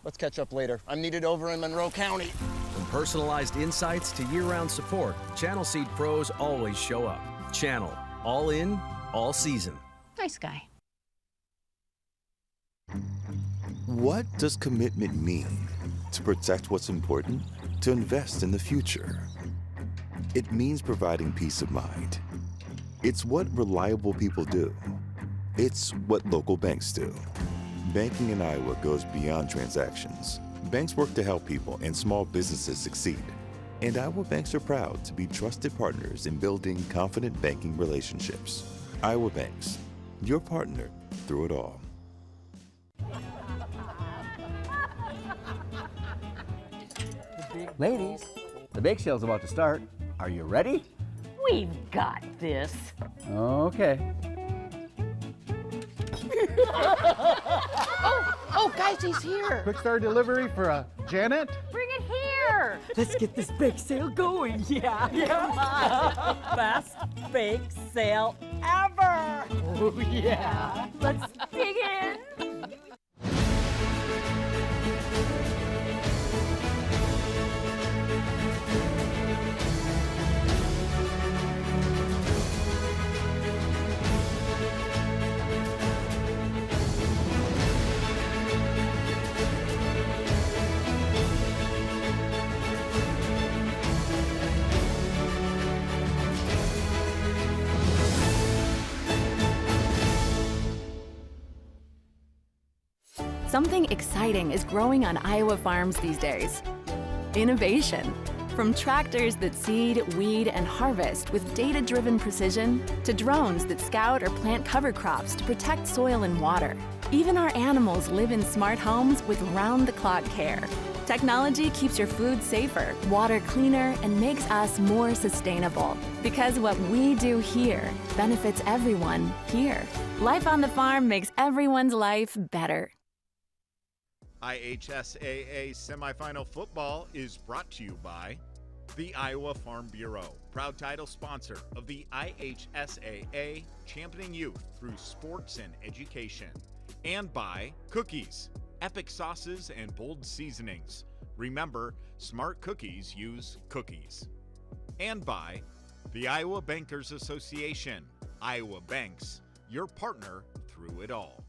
Let's catch up later. I'm needed over in Monroe County.
From personalized insights to year-round support, Channel Seed pros always show up. Channel, all in, all season.
Nice guy.
What does commitment mean? To protect what's important, to invest in the future. It means providing peace of mind. It's what reliable people do. It's what local banks do. Banking in Iowa goes beyond transactions. Banks work to help people and small businesses succeed. And Iowa banks are proud to be trusted partners in building confident banking relationships. Iowa Banks, your partner through it all.
Ladies, the bake sale's about to start. Are you ready?
We've got this.
Okay.
Oh, guys, he's here.
Quick start delivery for Janet.
Bring it here. Let's get this bake sale going. Yeah. Come on. Best bake sale ever. Oh, yeah. Let's dig in.
Something exciting is growing on Iowa farms these days. Innovation. From tractors that seed, weed, and harvest with data-driven precision, to drones that scout or plant cover crops to protect soil and water. Even our animals live in smart homes with round-the-clock care. Technology keeps your food safer, water cleaner, and makes us more sustainable. Because what we do here benefits everyone here. Life on the farm makes everyone's life better.
IHSAA Semifinal Football is brought to you by the Iowa Farm Bureau, proud title sponsor of the IHSAA, championing youth through sports and education. And by Cookies, epic sauces and bold seasonings. Remember, smart cookies use cookies. And by the Iowa Bankers Association, Iowa Banks, your partner through it all.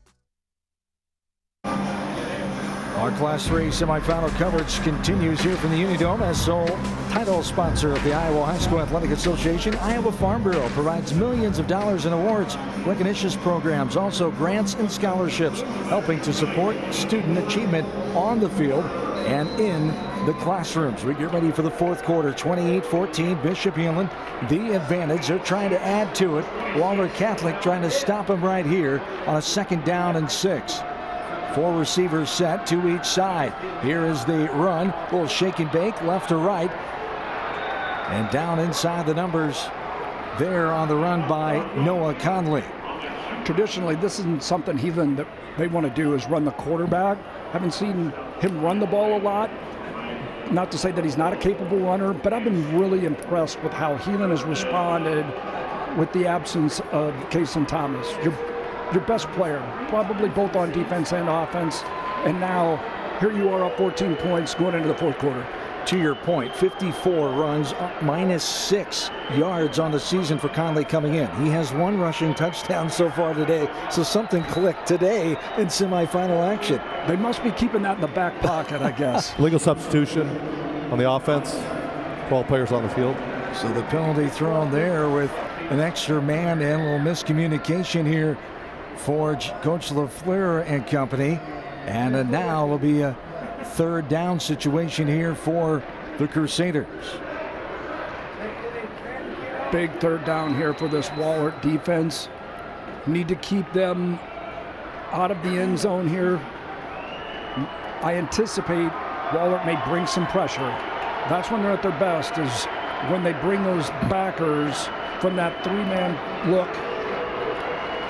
Our Class 3 semifinal coverage continues here from the Unidome as sole title sponsor of the Iowa High School Athletic Association. Iowa Farm Bureau provides millions of dollars in awards, recognitions programs, also grants and scholarships, helping to support student achievement on the field and in the classrooms. We get ready for the fourth quarter, 28-14, Bishop Heelan, the advantage. They're trying to add to it. Wahlert Catholic trying to stop them right here on a 2nd down and 6. 4 receivers set to each side. Here is the run. Little shake and bake left to right. And down inside the numbers there on the run by Noah Conley.
Traditionally, this isn't something Heelan that they want to do is run the quarterback. Haven't seen him run the ball a lot. Not to say that he's not a capable runner, but I've been really impressed with how Heelan has responded with the absence of Kason Thomas. Your best player, probably both on defense and offense. And now, here you are up 14 points going into the fourth quarter.
To your point, 54 runs, -6 yards on the season for Conley coming in. He has 1 rushing touchdown so far today, so something clicked today in semifinal action.
They must be keeping that in the back pocket, I guess.
Legal substitution on the offense, 12 players on the field.
So the penalty thrown there with an extra man and a little miscommunication here for Coach LaFleur and company. And now it'll be a 3rd down situation here for the Crusaders.
Big 3rd down here for this Wahlert defense. Need to keep them out of the end zone here. I anticipate Wahlert may bring some pressure. That's when they're at their best, is when they bring those backers from that 3-man look.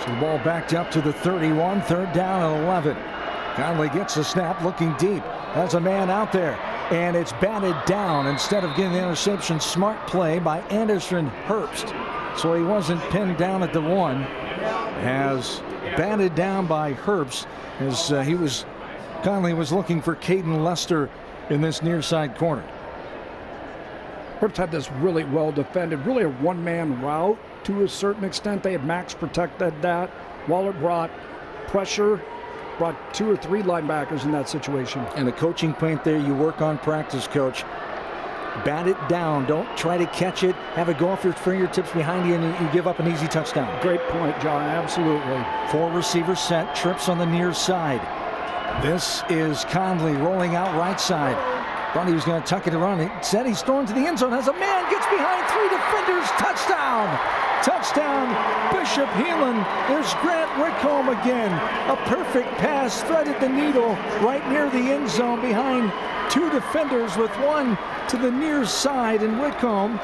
So the ball backed up to the 31, 3rd down and 11. Conley gets the snap, looking deep. Has a man out there, and it's batted down. Instead of getting the interception, smart play by Anderson Herbst. So he wasn't pinned down at the 1. Has batted down by Herbst as Conley was looking for Caden Lester in this near side corner.
Herbst had this really well defended, really a 1-man route to a certain extent. They had max protected that. Wahlert brought pressure, brought 2 or 3 linebackers in that situation.
And a coaching point there, you work on practice, coach. Bat it down. Don't try to catch it. Have it go off your fingertips behind you and you give up an easy touchdown.
Great point, John. Absolutely.
4 receivers set. Trips on the near side. This is Conley rolling out right side. Thought he was going to tuck it around. Instead, he's thrown to the end zone. Has a man, gets behind 3 defenders. Touchdown! Touchdown, Bishop Heelan. There's Grant Whitcomb again. A perfect pass, threaded the needle right near the end zone behind 2 defenders with 1 to the near side. And Whitcomb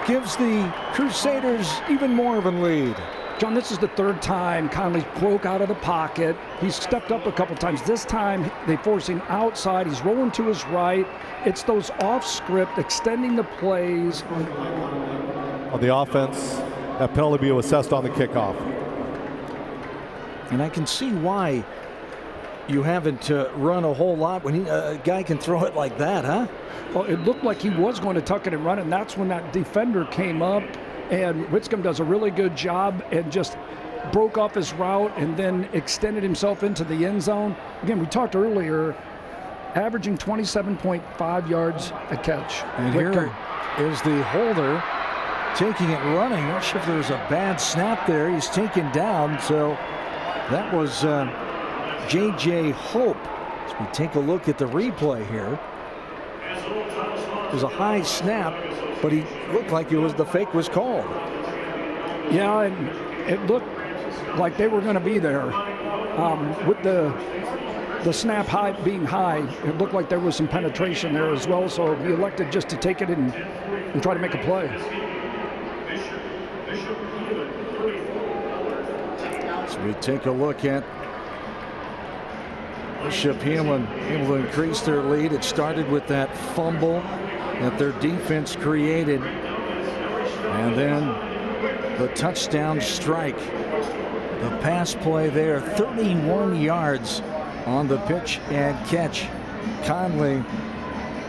gives the Crusaders even more of a lead.
John, this is the third time Conley broke out of the pocket. He's stepped up a couple times. This time they force him outside. He's rolling to his right. It's those off script, extending the plays.
On the offense, that penalty was assessed on the kickoff.
And I can see why you haven't run a whole lot when a guy can throw it like that, huh?
Well, it looked like he was going to tuck it and run, and that's when that defender came up. And Whitcomb does a really good job and just broke off his route and then extended himself into the end zone. Again, we talked earlier, averaging 27.5 yards a catch.
And here is the holder taking it running. Not sure if there was a bad snap there. He's taken down. So that was J.J. Hope. As we take a look at the replay here. It was a high snap, but he looked like the fake was called.
Yeah, and it looked like they were going to be there. With the snap high being high, it looked like there was some penetration there as well, so he elected just to take it and try to make a play.
So we take a look at Bishop Heelan able to increase their lead. It started with that fumble that their defense created, and then the touchdown strike. The pass play there, 31 yards on the pitch and catch. Conley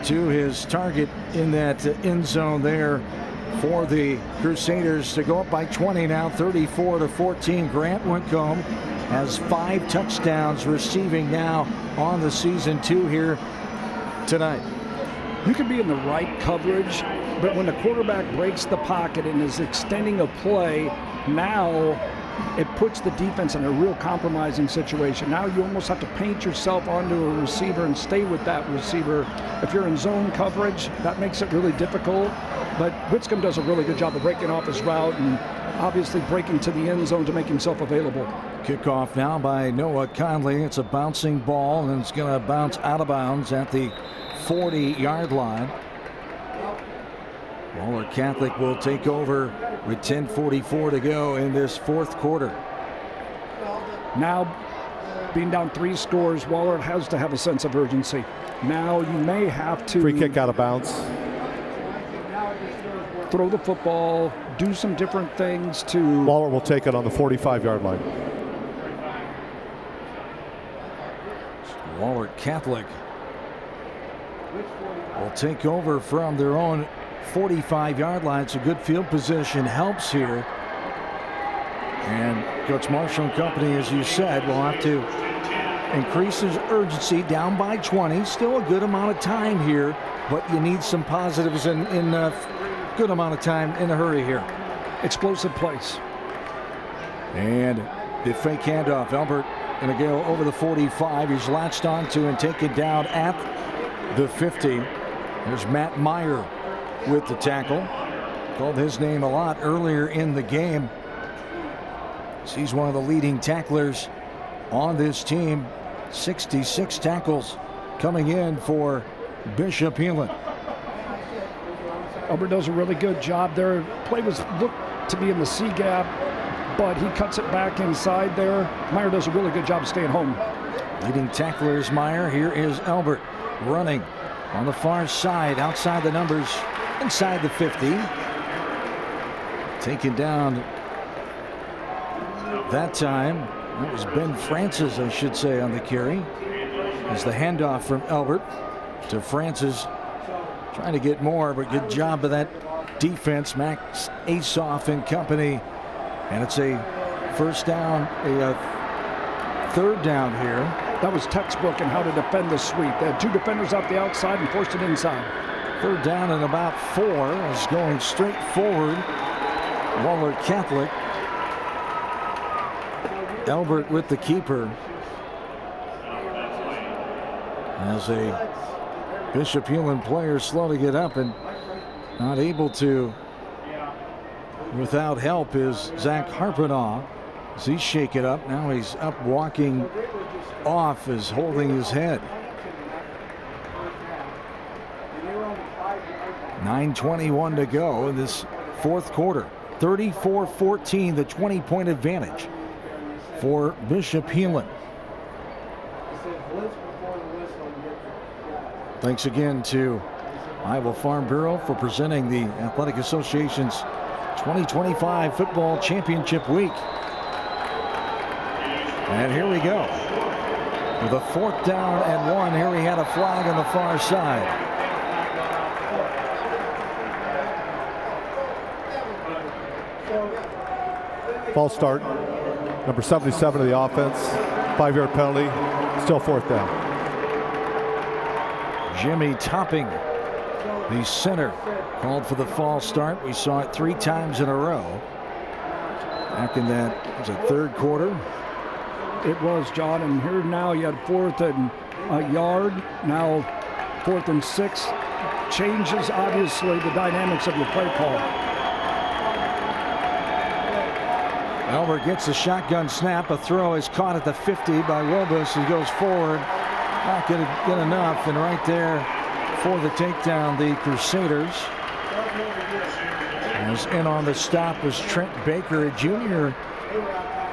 to his target in that end zone there for the Crusaders to go up by 20 now, 34-14. Grant Whitcomb has 5 touchdowns receiving now on the season, 2 here tonight.
You can be in the right coverage, but when the quarterback breaks the pocket and is extending a play, now it puts the defense in a real compromising situation. Now you almost have to paint yourself onto a receiver and stay with that receiver. If you're in zone coverage, that makes it really difficult. But Whitcomb does a really good job of breaking off his route and obviously breaking to the end zone to make himself available.
Kickoff now by Noah Conley. It's a bouncing ball, and it's going to bounce out of bounds at the 40-yard line. Wahlert Catholic will take over with 10:44 to go in this fourth quarter.
Now, being down 3 scores, Wahlert has to have a sense of urgency. Now you may have to...
Free kick out of bounds.
Throw the football, do some different things to...
Wahlert will take it on the 45-yard line.
Wahlert Catholic will take over from their own 45-yard line. It's a good field position, helps here. And Coach Marshall and company, as you said, will have to increase his urgency, down by 20. Still a good amount of time here, but you need some positives in a good amount of time in a hurry here.
Explosive plays.
And the fake handoff. Albert going to go over the 45. He's latched onto and taken down at the 50. There's Matt Meyer with the tackle. Called his name a lot earlier in the game. He's one of the leading tacklers on this team. 66 tackles coming in for Bishop Heelan.
Albert does a really good job there. Play was looked to be in the C gap, but he cuts it back inside there. Meyer does a really good job staying home.
Leading tackler is Meyer. Here is Albert running on the far side, outside the numbers, inside the 50. Taken down that time. It was Ben Francis, I should say, on the carry. As the handoff from Albert to Francis. Trying to get more, but good job of that defense. Max Asoff and company. And it's a first down, a third down here.
That was textbook in how to defend the sweep. They had 2 defenders off the outside and forced it inside.
Third down and about 4 is going straight forward. Wahlert Catholic. Albert with the keeper. As a Bishop Heelan player slow to get up and not able to without help is Zach Harpanaugh. As he shake it up, now he's up walking off, is holding his head. 9:21 to go in this fourth quarter. 34-14, the 20-point advantage for Bishop Heelan. Thanks again to Iowa Farm Bureau for presenting the Athletic Association's 2025 Football Championship Week. And here we go. With a 4th down and 1, here we had a flag on the far side.
False start. Number 77 of the offense. 5-yard penalty. Still 4th down.
Jimmy Topping, the center, called for the false start. We saw it 3 times in a row. Back in that, was it 3rd quarter?
It was, John, and here now you had 4th and a yard. Now 4th and 6. Changes, obviously, the dynamics of your play call.
Albert gets the shotgun snap. A throw is caught at the 50 by Wilbus. He goes forward. Not going to get enough. And right there for the takedown, the Crusaders. As in on the stop was Trent Baker, a junior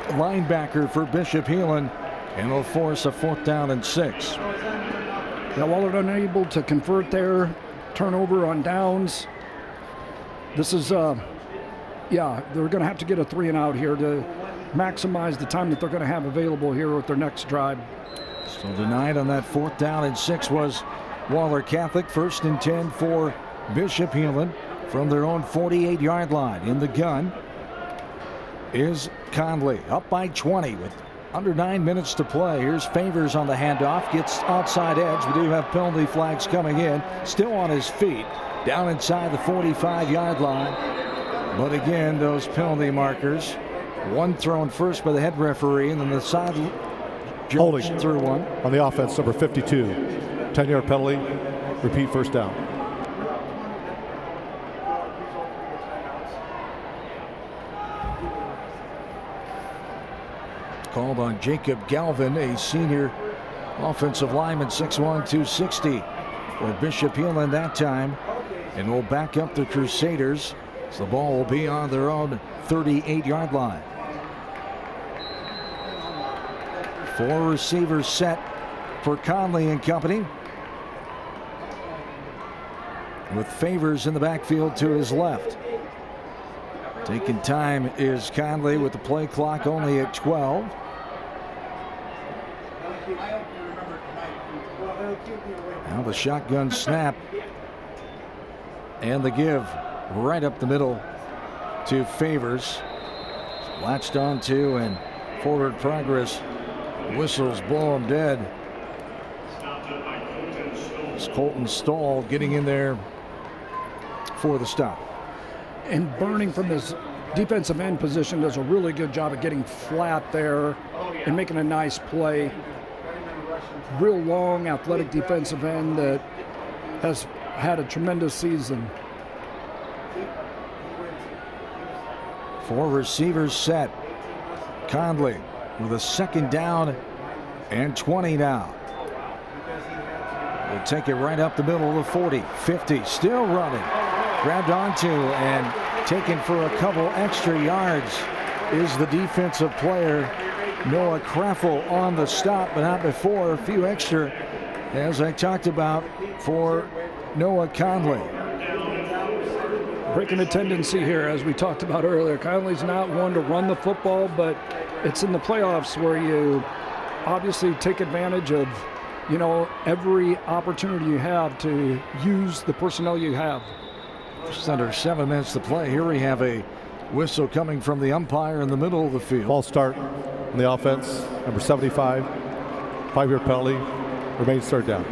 linebacker for Bishop Heelan. And will force a 4th down and 6.
Yeah, Wahlert unable to convert there. Turnover on downs. This is yeah, they're going to have to get a 3 and out here to maximize the time that they're going to have available here with their next drive.
So denied on that 4th down and 6 was Wahlert Catholic. 1st and 10 for Bishop Heelan from their own 48-yard line. In the gun is Conley, up by 20 with under 9 minutes to play. Here's Favors on the handoff, gets outside edge. We do have penalty flags coming in. Still on his feet, down inside the 45-yard line. But again, those penalty markers. One thrown first by the head referee, and then the side
holding
through one.
On the offense, number 52. 10-yard penalty. Repeat 1st down.
Called on Jacob Galvin, a senior offensive lineman, 6'1", 260 for Bishop Heelan that time. And will back up the Crusaders. So the ball will be on their own 38-yard line. 4 receivers set for Conley and company. With Favors in the backfield to his left. Taking time is Conley with the play clock only at 12. Now the shotgun snap. And the give right up the middle to Favors. Latched onto and forward progress. Whistles blow him dead. It's Colton Stahl getting in there for the stop.
And Burning from this defensive end position does a really good job of getting flat there and making a nice play. Real long, athletic defensive end that has had a tremendous season.
4 receivers set. Conley with a 2nd down and 20 now. We'll take it right up the middle of the 40, 50, still running. Grabbed onto and taken for a couple extra yards is the defensive player, Noah Kraffel, on the stop, but not before. A few extra, as I talked about, for Noah Conley.
Breaking a tendency here, as we talked about earlier. Conley's not one to run the football, but it's in the playoffs where you obviously take advantage of, you know, every opportunity you have to use the personnel you have.
Just under 7 minutes to play. Here we have a whistle coming from the umpire in the middle of the field.
False start on the offense, number 75. 5-yard penalty. Remains 3rd down.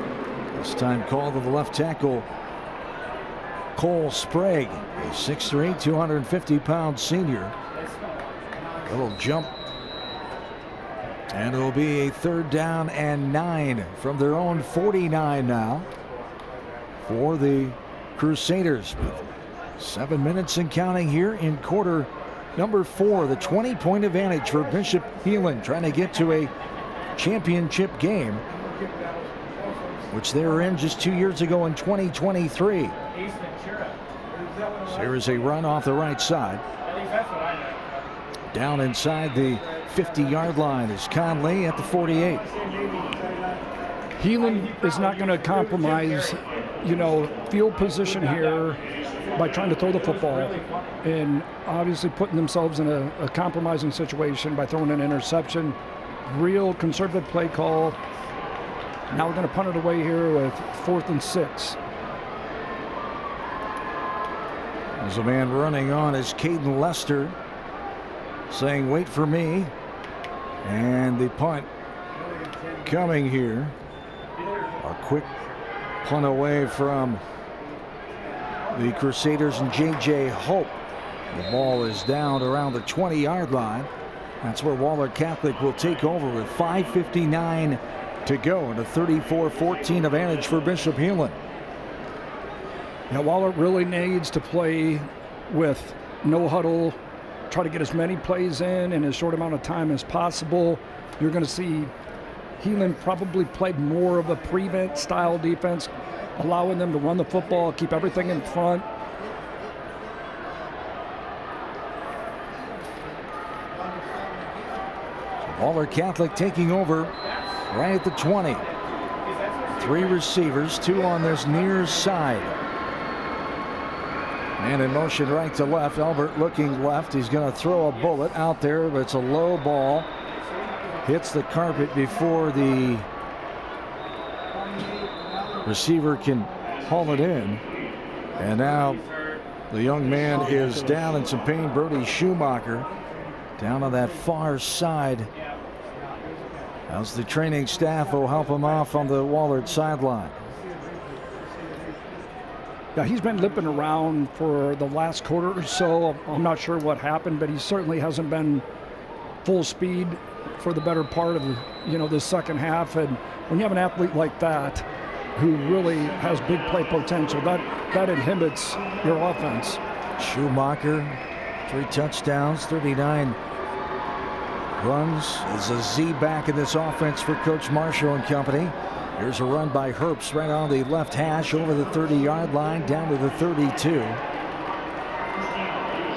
This time called to the left tackle, Cole Sprague, a 6'3", 250-pound senior. Little jump. And it'll be a 3rd down and 9 from their own 49 now for the Crusaders. 7 minutes and counting here in quarter number 4. The 20-point advantage for Bishop Heelan, trying to get to a championship game, which they were in just 2 years ago in 2023. So here is a run off the right side. Down inside the 50-yard line is Conley at the 48.
Heelan is not going to compromise, field position here by trying to throw the football and obviously putting themselves in a compromising situation by throwing an interception. Real conservative play call. Now we're going to punt it away here with 4th and 6.
There's a man running on is Caden Lester saying, wait for me. And the punt coming here. A quick punt away from the Crusaders and J.J. Hope. The ball is down around the 20-yard line. That's where Wahlert Catholic will take over with 5:59 to go and a 34-14 advantage for Bishop Heelan.
Now, Wahlert really needs to play with no huddle, try to get as many plays in as short amount of time as possible. You're going to see Heelan probably play more of a prevent style defense, allowing them to run the football, keep everything in front.
Wahlert Catholic taking over right at the 20. 3 receivers, 2 on this near side. And in motion right to left. Albert looking left. He's going to throw a bullet out there, but it's a low ball. Hits the carpet before the receiver can haul it in. And now the young man is down in some pain. Brody Schumacher down on that far side. As the training staff will help him off on the Wahlert sideline.
Yeah, he's been limping around for the last quarter or so. I'm not sure what happened, but he certainly hasn't been full speed for the better part of the second half. And when you have an athlete like that who really has big play potential, that inhibits your offense.
Schumacher, 3 touchdowns, 39 runs. Is a Z back in this offense for Coach Marshall and company. Here's a run by Herbst right on the left hash over the 30-yard line down to the 32.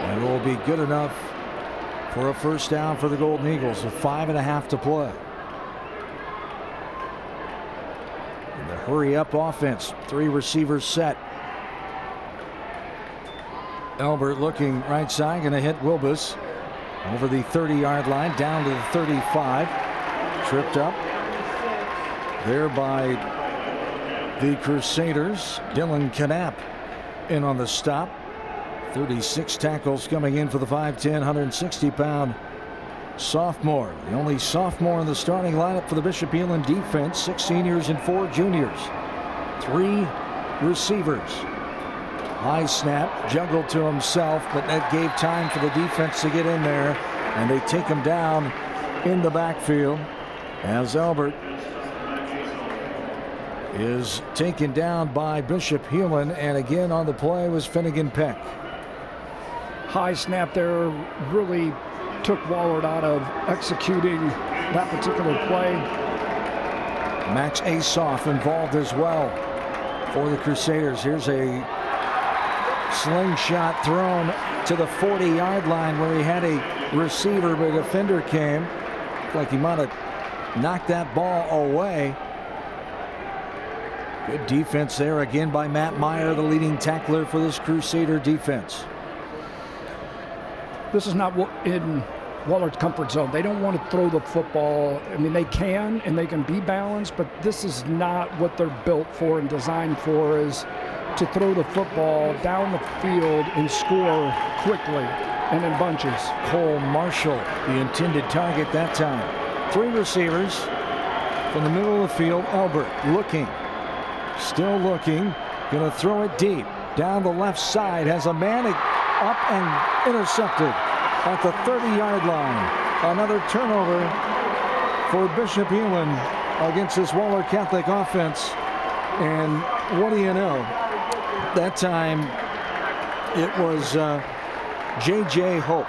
And it will be good enough for a first down for the Golden Eagles with 5.5 to play. And the hurry-up offense, 3 receivers set. Albert looking right side, going to hit Wilbus over the 30-yard line down to the 35. Tripped up there by the Crusaders. Dylan Knapp in on the stop. 36 tackles coming in for the 5'10", 160-pound sophomore. The only sophomore in the starting lineup for the Bishop Heelan defense. 6 seniors and 4 juniors. 3 receivers. High snap, juggled to himself, but that gave time for the defense to get in there, and they take him down in the backfield as Albert is taken down by Bishop Heelan, and again on the play was Finnegan Peck.
High snap there really took Wahlert out of executing that particular play.
Max Asoff involved as well for the Crusaders. Here's a slingshot thrown to the 40-yard line where he had a receiver, but a defender came. Looked like he might have knocked that ball away. Good defense there again by Matt Meyer, the leading tackler for this Crusader defense.
This is not in Wahlert's comfort zone. They don't want to throw the football. I mean, they can, and they can be balanced, but this is not what they're built for and designed for, is to throw the football down the field and score quickly and in bunches.
Cole Marshall, the intended target that time. 3 receivers from the middle of the field. Albert looking, still looking, going to throw it deep. Down the left side, has a man up and intercepted at the 30-yard line. Another turnover for Bishop Heelan against this Wahlert Catholic offense. And what do you know? That time it was J.J. Hope.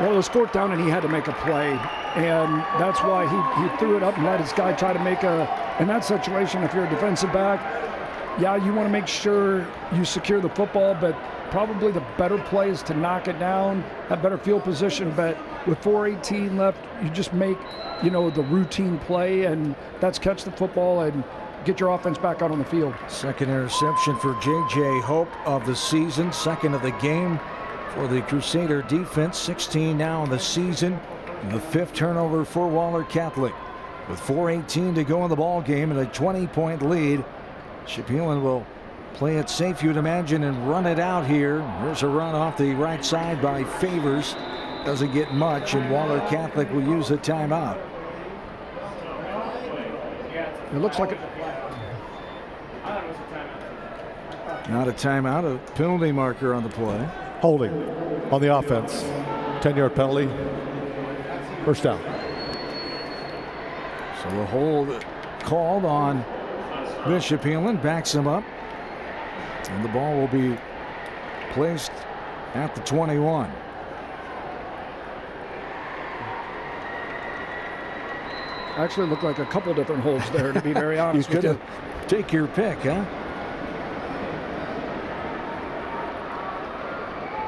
Well, it was 4th down and he had to make a play. And that's why he threw it up and let his guy try to make in that situation, if you're a defensive back, yeah, you want to make sure you secure the football, but probably the better play is to knock it down, have better field position. But with 4:18 left, you just make, the routine play, and that's catch the football and get your offense back out on the field.
Second interception for J.J. Hope of the season, second of the game for the Crusader defense, 16 now in the season. The fifth turnover for Wahlert Catholic. With 4:18 to go in the ball game and a 20-point lead, Heelan will play it safe, you'd imagine, and run it out here. There's a run off the right side by Favors. Doesn't get much, and Wahlert Catholic will use a timeout.
It looks like it.
Not a timeout, a penalty marker on the play.
Holding on the offense. 10-yard penalty. First down.
So the hold called on Bishop Heelan, backs him up. And the ball will be placed at the 21.
Actually looked like a couple different holds there, to be very honest with you.
Take your pick, huh?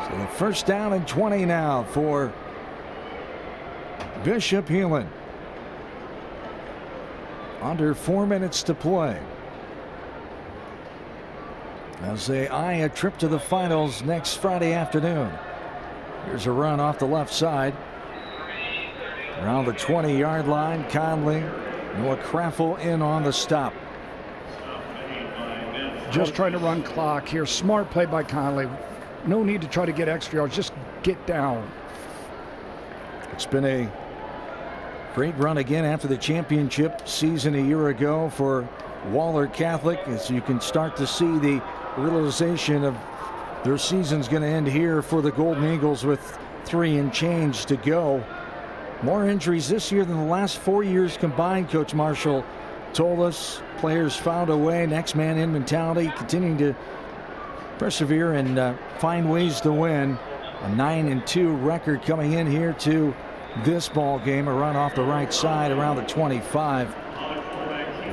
So the first down and 20 now for Bishop Heelan. Under 4 minutes to play, as they eye a trip to the finals next Friday afternoon. Here's a run off the left side. Around the 20-yard line, Conley, Noah Craffle in on the stop.
Just trying to run clock here. Smart play by Conley. No need to try to get extra yards. Just get down.
It's been a great run again after the championship season a year ago for Wahlert Catholic, as you can start to see the realization of their season's going to end here for the Golden Eagles with 3 and change to go. More injuries this year than the last 4 years combined, Coach Marshall told us. Players found a way, next man in mentality, continuing to persevere and find ways to win. A 9-2 record coming in here to this ball game. A run off the right side around the 25.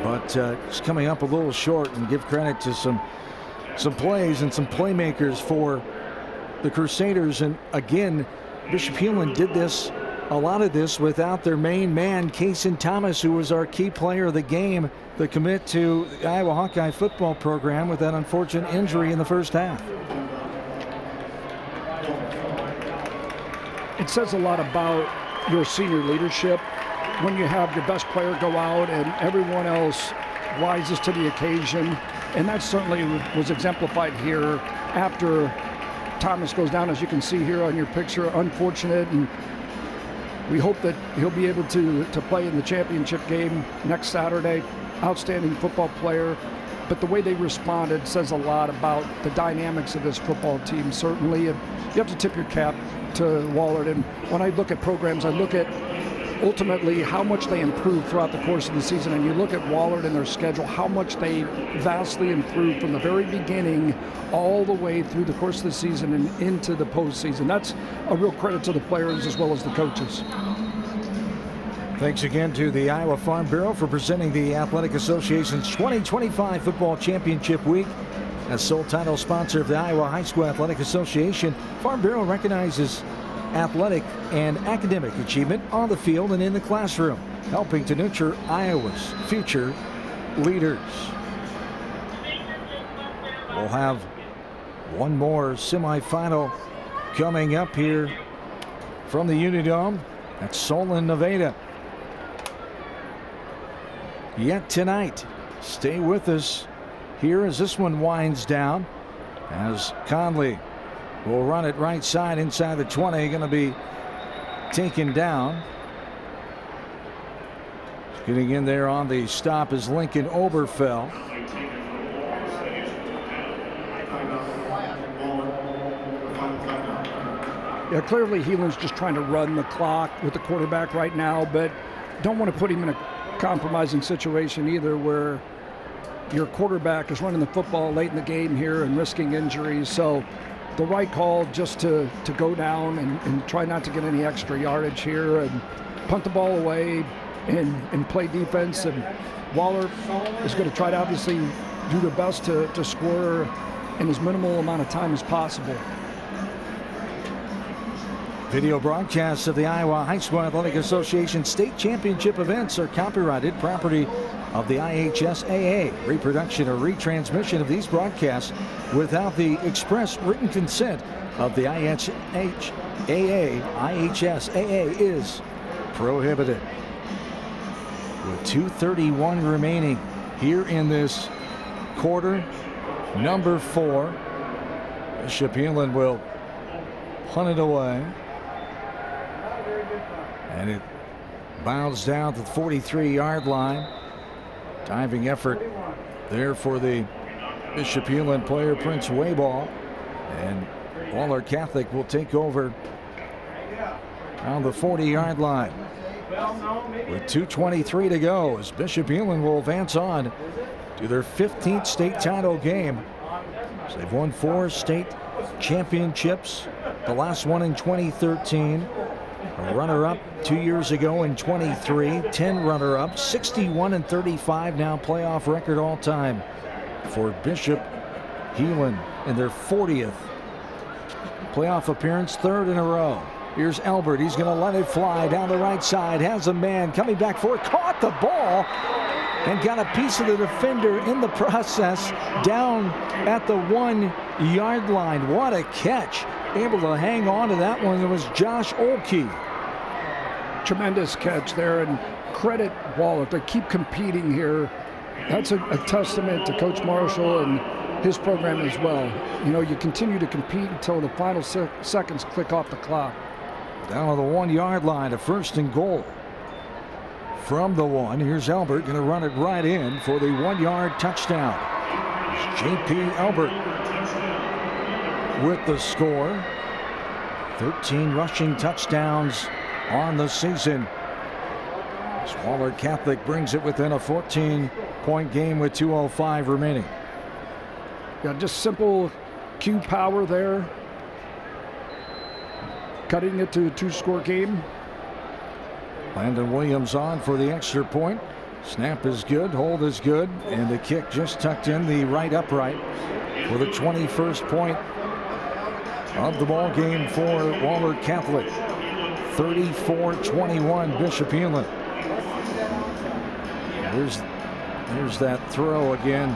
But it's coming up a little short, and give credit to some plays and some playmakers for the Crusaders. And again, Bishop Heelan did a lot of this without their main man, Kaysen Thomas, who was our key player of the game, the commit to the Iowa Hawkeye football program, with that unfortunate injury in the first half.
It says a lot about your senior leadership when you have your best player go out and everyone else rises to the occasion. And that certainly was exemplified here after Thomas goes down, as you can see here on your picture. Unfortunate, and we hope that he'll be able to play in the championship game next Saturday. Outstanding football player. But the way they responded says a lot about the dynamics of this football team, certainly. And you have to tip your cap to Wahlert. And when I look at programs, I look at ultimately how much they improve throughout the course of the season. And you look at Wahlert and their schedule, how much they vastly improved from the very beginning all the way through the course of the season and into the postseason. That's a real credit to the players as well as the coaches.
Thanks again to the Iowa Farm Bureau for presenting the Athletic Association's 2025 Football Championship Week. As sole title sponsor of the Iowa High School Athletic Association, Farm Bureau recognizes athletic and academic achievement on the field and in the classroom, helping to nurture Iowa's future leaders. We'll have one more semifinal coming up here from the Unidome. That's Solon, Nevada. Yet tonight, stay with us here as this one winds down, as Conley will run it right side inside the 20, going to be taken down. Getting in there on the stop is Lincoln Oberfell.
Yeah, clearly Heelan's just trying to run the clock with the quarterback right now, but don't want to put him in a compromising situation either, where your quarterback is running the football late in the game here and risking injuries. So the right call just to go down and try not to get any extra yardage here and punt the ball away and play defense. And Wahlert is going to try to obviously do their best to score in as minimal amount of time as possible.
Video broadcasts of the Iowa High School Athletic Association state championship events are copyrighted property of the IHSAA. Reproduction or retransmission of these broadcasts without the express written consent of the IHSAA is prohibited. With 2:31 remaining here in this quarter, number 4, Bishop Heelan will punt it away. And it bounds down to the 43-yard line. Diving effort there for the Bishop Heelan player, Prince Wayball. And Wahlert Catholic will take over on the 40-yard line. With 2:23 to go, as Bishop Heelan will advance on to their 15th state title game. So they've won 4 state championships, the last one in 2013. A runner-up 2 years ago in 23, 10 runner-ups, 61-35 now playoff record all-time for Bishop Heelan in their 40th playoff appearance, 3rd in a row. Here's Albert, he's going to let it fly down the right side, has a man coming back for it, caught the ball and got a piece of the defender in the process down at the 1-yard line. What a catch. Able to hang on to that one. It was Josh Olkey.
Tremendous catch there, and credit Wahlert. They keep competing here. That's a testament to Coach Marshall and his program as well. You know, you continue to compete until the final seconds click off the clock.
Down on the 1-yard line, a 1st and goal. From the 1, here's Albert going to run it right in for the 1-yard touchdown. J.P. Albert with the score. 13 rushing touchdowns on the season. Wahlert Catholic brings it within a 14-point game with 2:05 remaining.
Yeah, just simple cue power there. Cutting it to a 2-score game.
Landon Williams on for the extra point. Snap is good, hold is good, and the kick just tucked in the right upright for the 21st point of the ball game for Wahlert Catholic. 34-21 Bishop Heelan. There's that throw again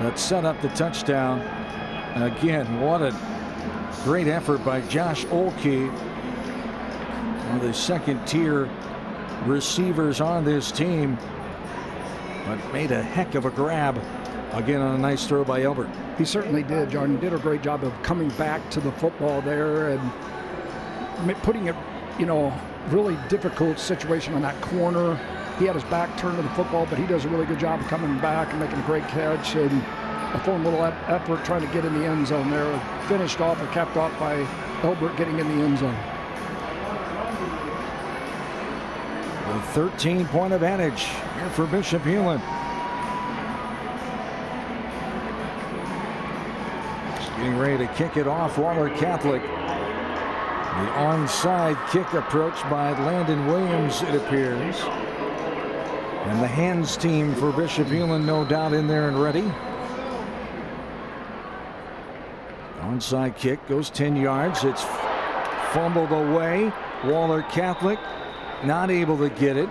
that set up the touchdown. And again, what a great effort by Josh Olkey, one of the second-tier receivers on this team, but made a heck of a grab again on a nice throw by Albert.
He certainly did, Jordan. Did a great job of coming back to the football there and putting it, really difficult situation on that corner. He had his back turned to the football, but he does a really good job of coming back and making a great catch, and a formidable effort trying to get in the end zone there. Finished off or capped off by Albert getting in the end zone.
A 13-point advantage here for Bishop Heelan. Just getting ready to kick it off, Wahlert Catholic. The onside kick approach by Landon Williams, it appears. And the hands team for Bishop Heelan, no doubt, in there and ready. Onside kick goes 10 yards. It's fumbled away. Wahlert Catholic not able to get it.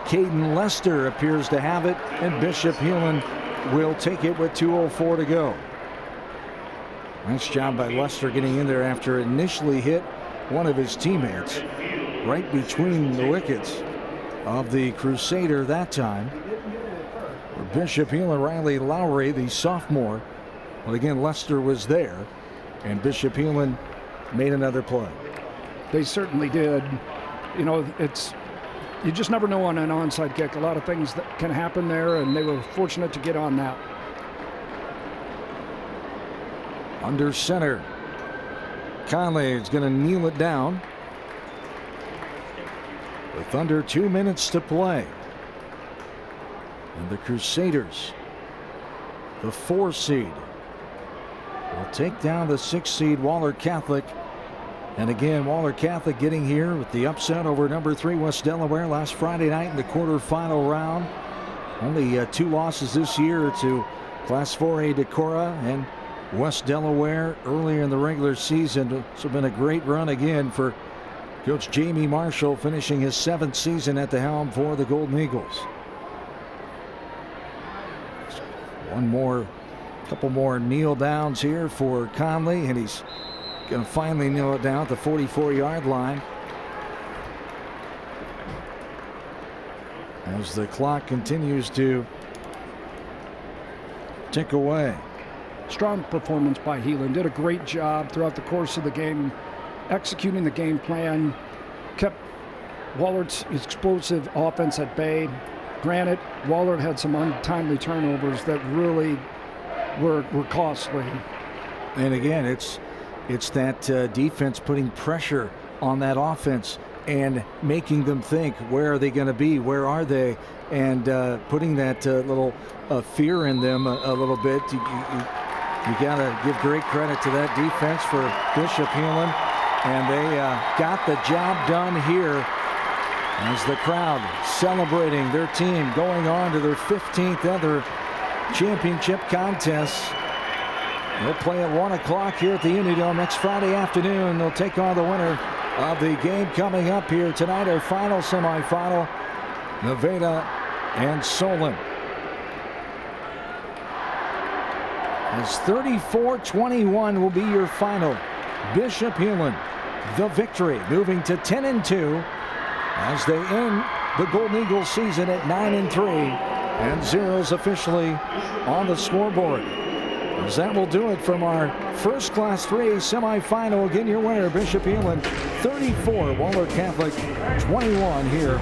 Caden Lester appears to have it, and Bishop Heelan will take it with 2:04 to go. Nice job by Lester getting in there after initially hit one of his teammates right between the wickets of the Crusader that time. For Bishop Heelan, Riley Lowry, the sophomore. But again, Lester was there, and Bishop Heelan made another play.
They certainly did. You just never know on an onside kick. A lot of things that can happen there, and they were fortunate to get on that.
Under center. Conley is going to kneel it down with under 2 minutes to play. And the Crusaders, the 4 seed, will take down the 6 seed Wahlert Catholic. And again, Wahlert Catholic getting here with the upset over number 3 West Delaware last Friday night in the quarterfinal round. Only 2 losses this year to Class 4A Decorah and West Delaware earlier in the regular season. It's been a great run again for Coach Jamie Marshall, finishing his 7th season at the helm for the Golden Eagles. Couple more kneel downs here for Conley, and he's going to finally kneel it down at the 44-yard line. As the clock continues to tick away.
Strong performance by Heelan. Did a great job throughout the course of the game, executing the game plan, kept Wahlert's explosive offense at bay. Granted, Wahlert had some untimely turnovers that really were costly.
And again, it's that defense putting pressure on that offense and making them think, where are they going to be? Where are they? And putting that little fear in them a little bit. You got to give great credit to that defense for Bishop Heelan. And they got the job done here as the crowd celebrating their team going on to their 15th ever championship contest. They'll play at 1 o'clock here at the Unidome next Friday afternoon. They'll take on the winner of the game coming up here tonight, our final semifinal, Nevada and Solon. As 34-21 will be your final. Bishop Heelan, the victory, moving to 10-2 as they end the Golden Eagles season at 9-3, and zeros officially on the scoreboard. As that will do it from our first Class 3 semifinal. Again, your winner, Bishop Heelan, 34, Wahlert Catholic 21 here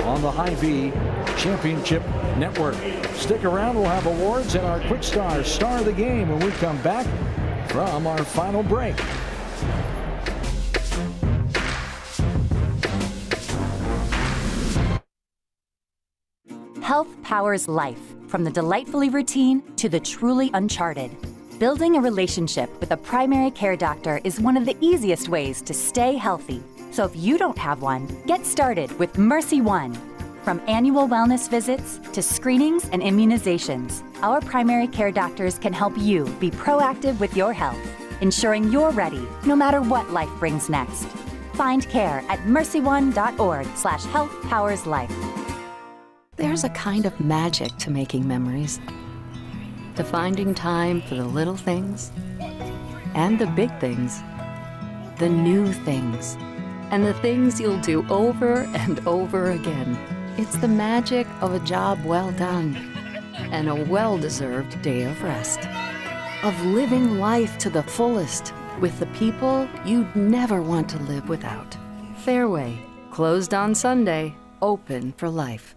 on the Hy-Vee Championship Network. Stick around, we'll have awards and our Quick Star Star of the Game when we come back from our final break.
Health powers life, from the delightfully routine to the truly uncharted. Building a relationship with a primary care doctor is one of the easiest ways to stay healthy. So if you don't have one, get started with Mercy One. From annual wellness visits to screenings and immunizations, our primary care doctors can help you be proactive with your health, ensuring you're ready no matter what life brings next. Find care at mercyone.org/healthpowerslife.
There's a kind of magic to making memories, to finding time for the little things and the big things, the new things, and the things you'll do over and over again. It's the magic of a job well done and a well-deserved day of rest, of living life to the fullest with the people you'd never want to live without. Fairway, closed on Sunday, open for life.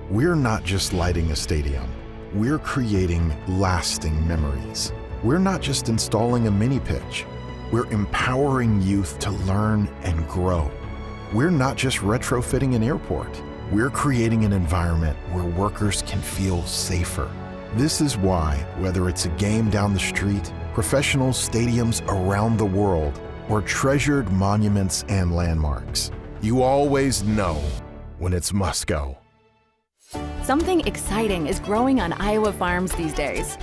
We're not just lighting a stadium, we're creating lasting memories. We're not just installing a mini pitch, we're empowering youth to learn and grow. We're not just retrofitting an airport, we're creating an environment where workers can feel safer. This is why, whether it's a game down the street, professional stadiums around the world, or treasured monuments and landmarks, you always know when it's must go.
Something exciting is growing on Iowa farms these days.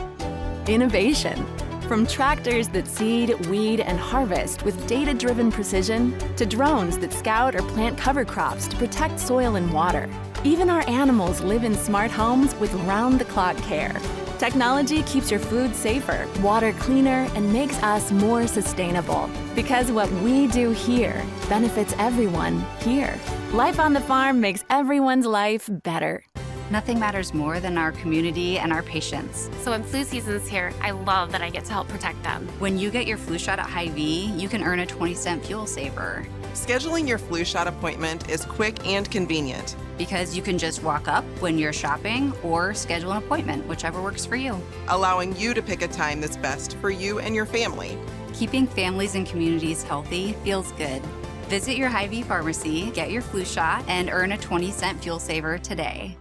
Innovation. From tractors that seed, weed, and harvest with data-driven precision, to drones that scout or plant cover crops to protect soil and water. Even our animals live in smart homes with round-the-clock care. Technology keeps your food safer, water cleaner, and makes us more sustainable. Because what we do here benefits everyone here. Life on the farm makes everyone's life better.
Nothing matters more than our community and our patients.
So when flu season's here, I love that I get to help protect them.
When you get your flu shot at Hy-Vee, you can earn a 20-cent fuel saver.
Scheduling your flu shot appointment is quick and convenient.
Because you can just walk up when you're shopping or schedule an appointment, whichever works for you.
Allowing you to pick a time that's best for you and your family.
Keeping families and communities healthy feels good. Visit your Hy-Vee pharmacy, get your flu shot, and earn a 20-cent fuel saver today.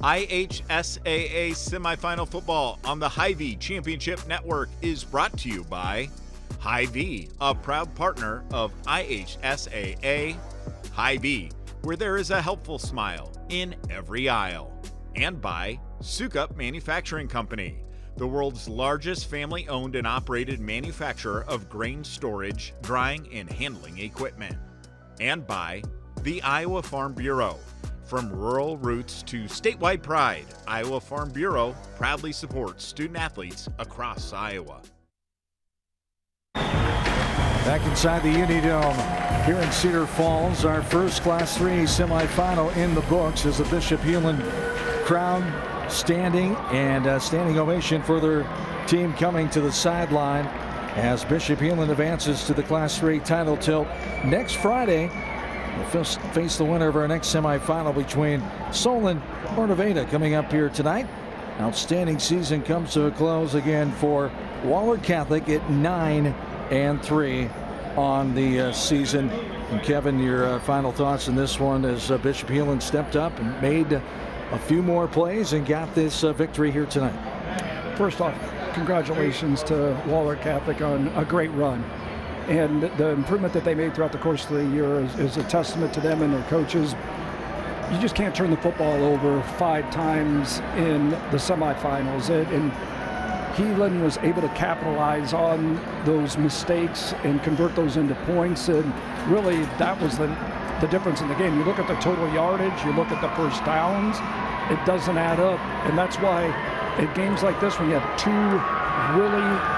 IHSAA Semifinal Football on the Hy-Vee Championship Network is brought to you by Hy-Vee, a proud partner of IHSAA. Hy-Vee, where there is a helpful smile in every aisle. And by Sukup Manufacturing Company, the world's largest family-owned and operated manufacturer of grain storage, drying, and handling equipment. And by the Iowa Farm Bureau. From rural roots to statewide pride, Iowa Farm Bureau proudly supports student-athletes across Iowa.
Back inside the Unidome here in Cedar Falls, our first Class 3 semifinal in the books as the Bishop Heelan crowd standing, and standing ovation for their team coming to the sideline as Bishop Heelan advances to the Class 3 title tilt next Friday. We'll face the winner of our next semifinal between Solon or Nevada coming up here tonight. Outstanding season comes to a close again for Wahlert Catholic at 9-3 on the season. And Kevin, your final thoughts on this one as Bishop Heelan stepped up and made a few more plays and got this victory here tonight.
First off, congratulations to Wahlert Catholic on a great run. And the improvement that they made throughout the course of the year is a testament to them and their coaches. You just can't turn the football over 5 times in the semifinals. And Heelan was able to capitalize on those mistakes and convert those into points. And really, that was the difference in the game. You look at the total yardage, you look at the first downs, it doesn't add up. And that's why at games like this, when you have 2 really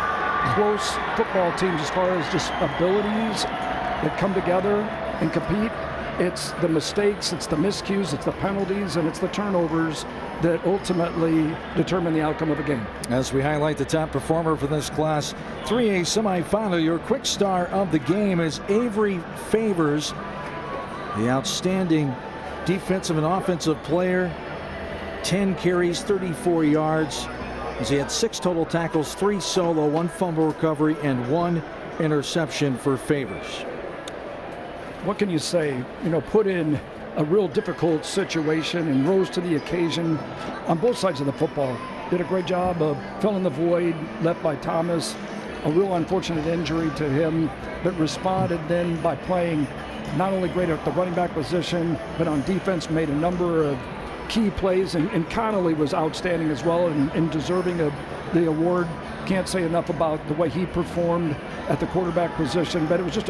close football teams as far as just abilities that come together and compete, it's the mistakes, it's the miscues, it's the penalties, and it's the turnovers that ultimately determine the outcome of a game.
As we highlight the top performer for this Class 3A semifinal, your quick star of the game is Avery Favors, the outstanding defensive and offensive player. 10 carries, 34 yards. As he had 6 total tackles, 3 solo, 1 fumble recovery, and 1 interception for Favors.
What can you say? You know, put in a real difficult situation and rose to the occasion on both sides of the football. Did a great job of filling the void left by Thomas. A real unfortunate injury to him, but responded then by playing not only great at the running back position, but on defense made a number of key plays, and Connolly was outstanding as well and deserving of the award. Can't say enough about the way he performed at the quarterback position, but it was just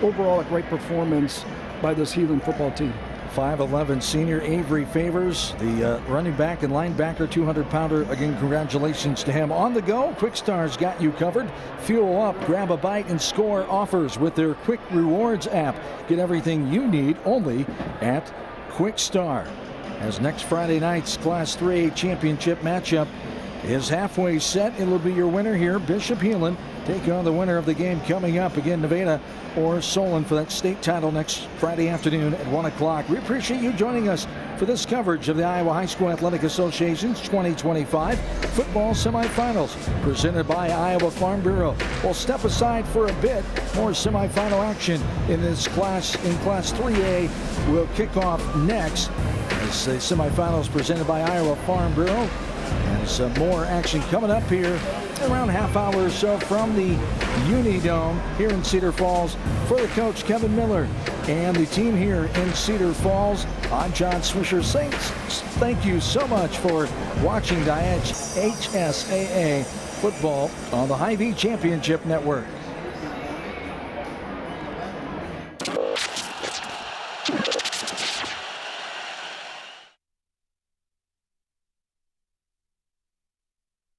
overall a great performance by this Heelan football team.
5'11" senior Avery Favors, the running back and linebacker, 200-pounder. Again, congratulations to him. On the go, Quick Star's got you covered. Fuel up, grab a bite, and score offers with their Quick Rewards app. Get everything you need only at Quick Star. As next Friday night's Class 3A championship matchup is halfway set, it will be your winner here, Bishop Heelan, take on the winner of the game coming up, again, Nevada or Solon, for that state title next Friday afternoon at 1 o'clock. We appreciate you joining us for this coverage of the Iowa High School Athletic Association's 2025 football semifinals, presented by Iowa Farm Bureau. We'll step aside for a bit. More semifinal action in this class, in Class 3A, will kick off next as the semifinals presented by Iowa Farm Bureau. And some more action coming up here around half hour or so from the Unidome here in Cedar Falls. For the coach, Kevin Miller, and the team here in Cedar Falls, I'm John Swisher. Thank you so much for watching the HSAA football on the Hy-Vee Championship Network.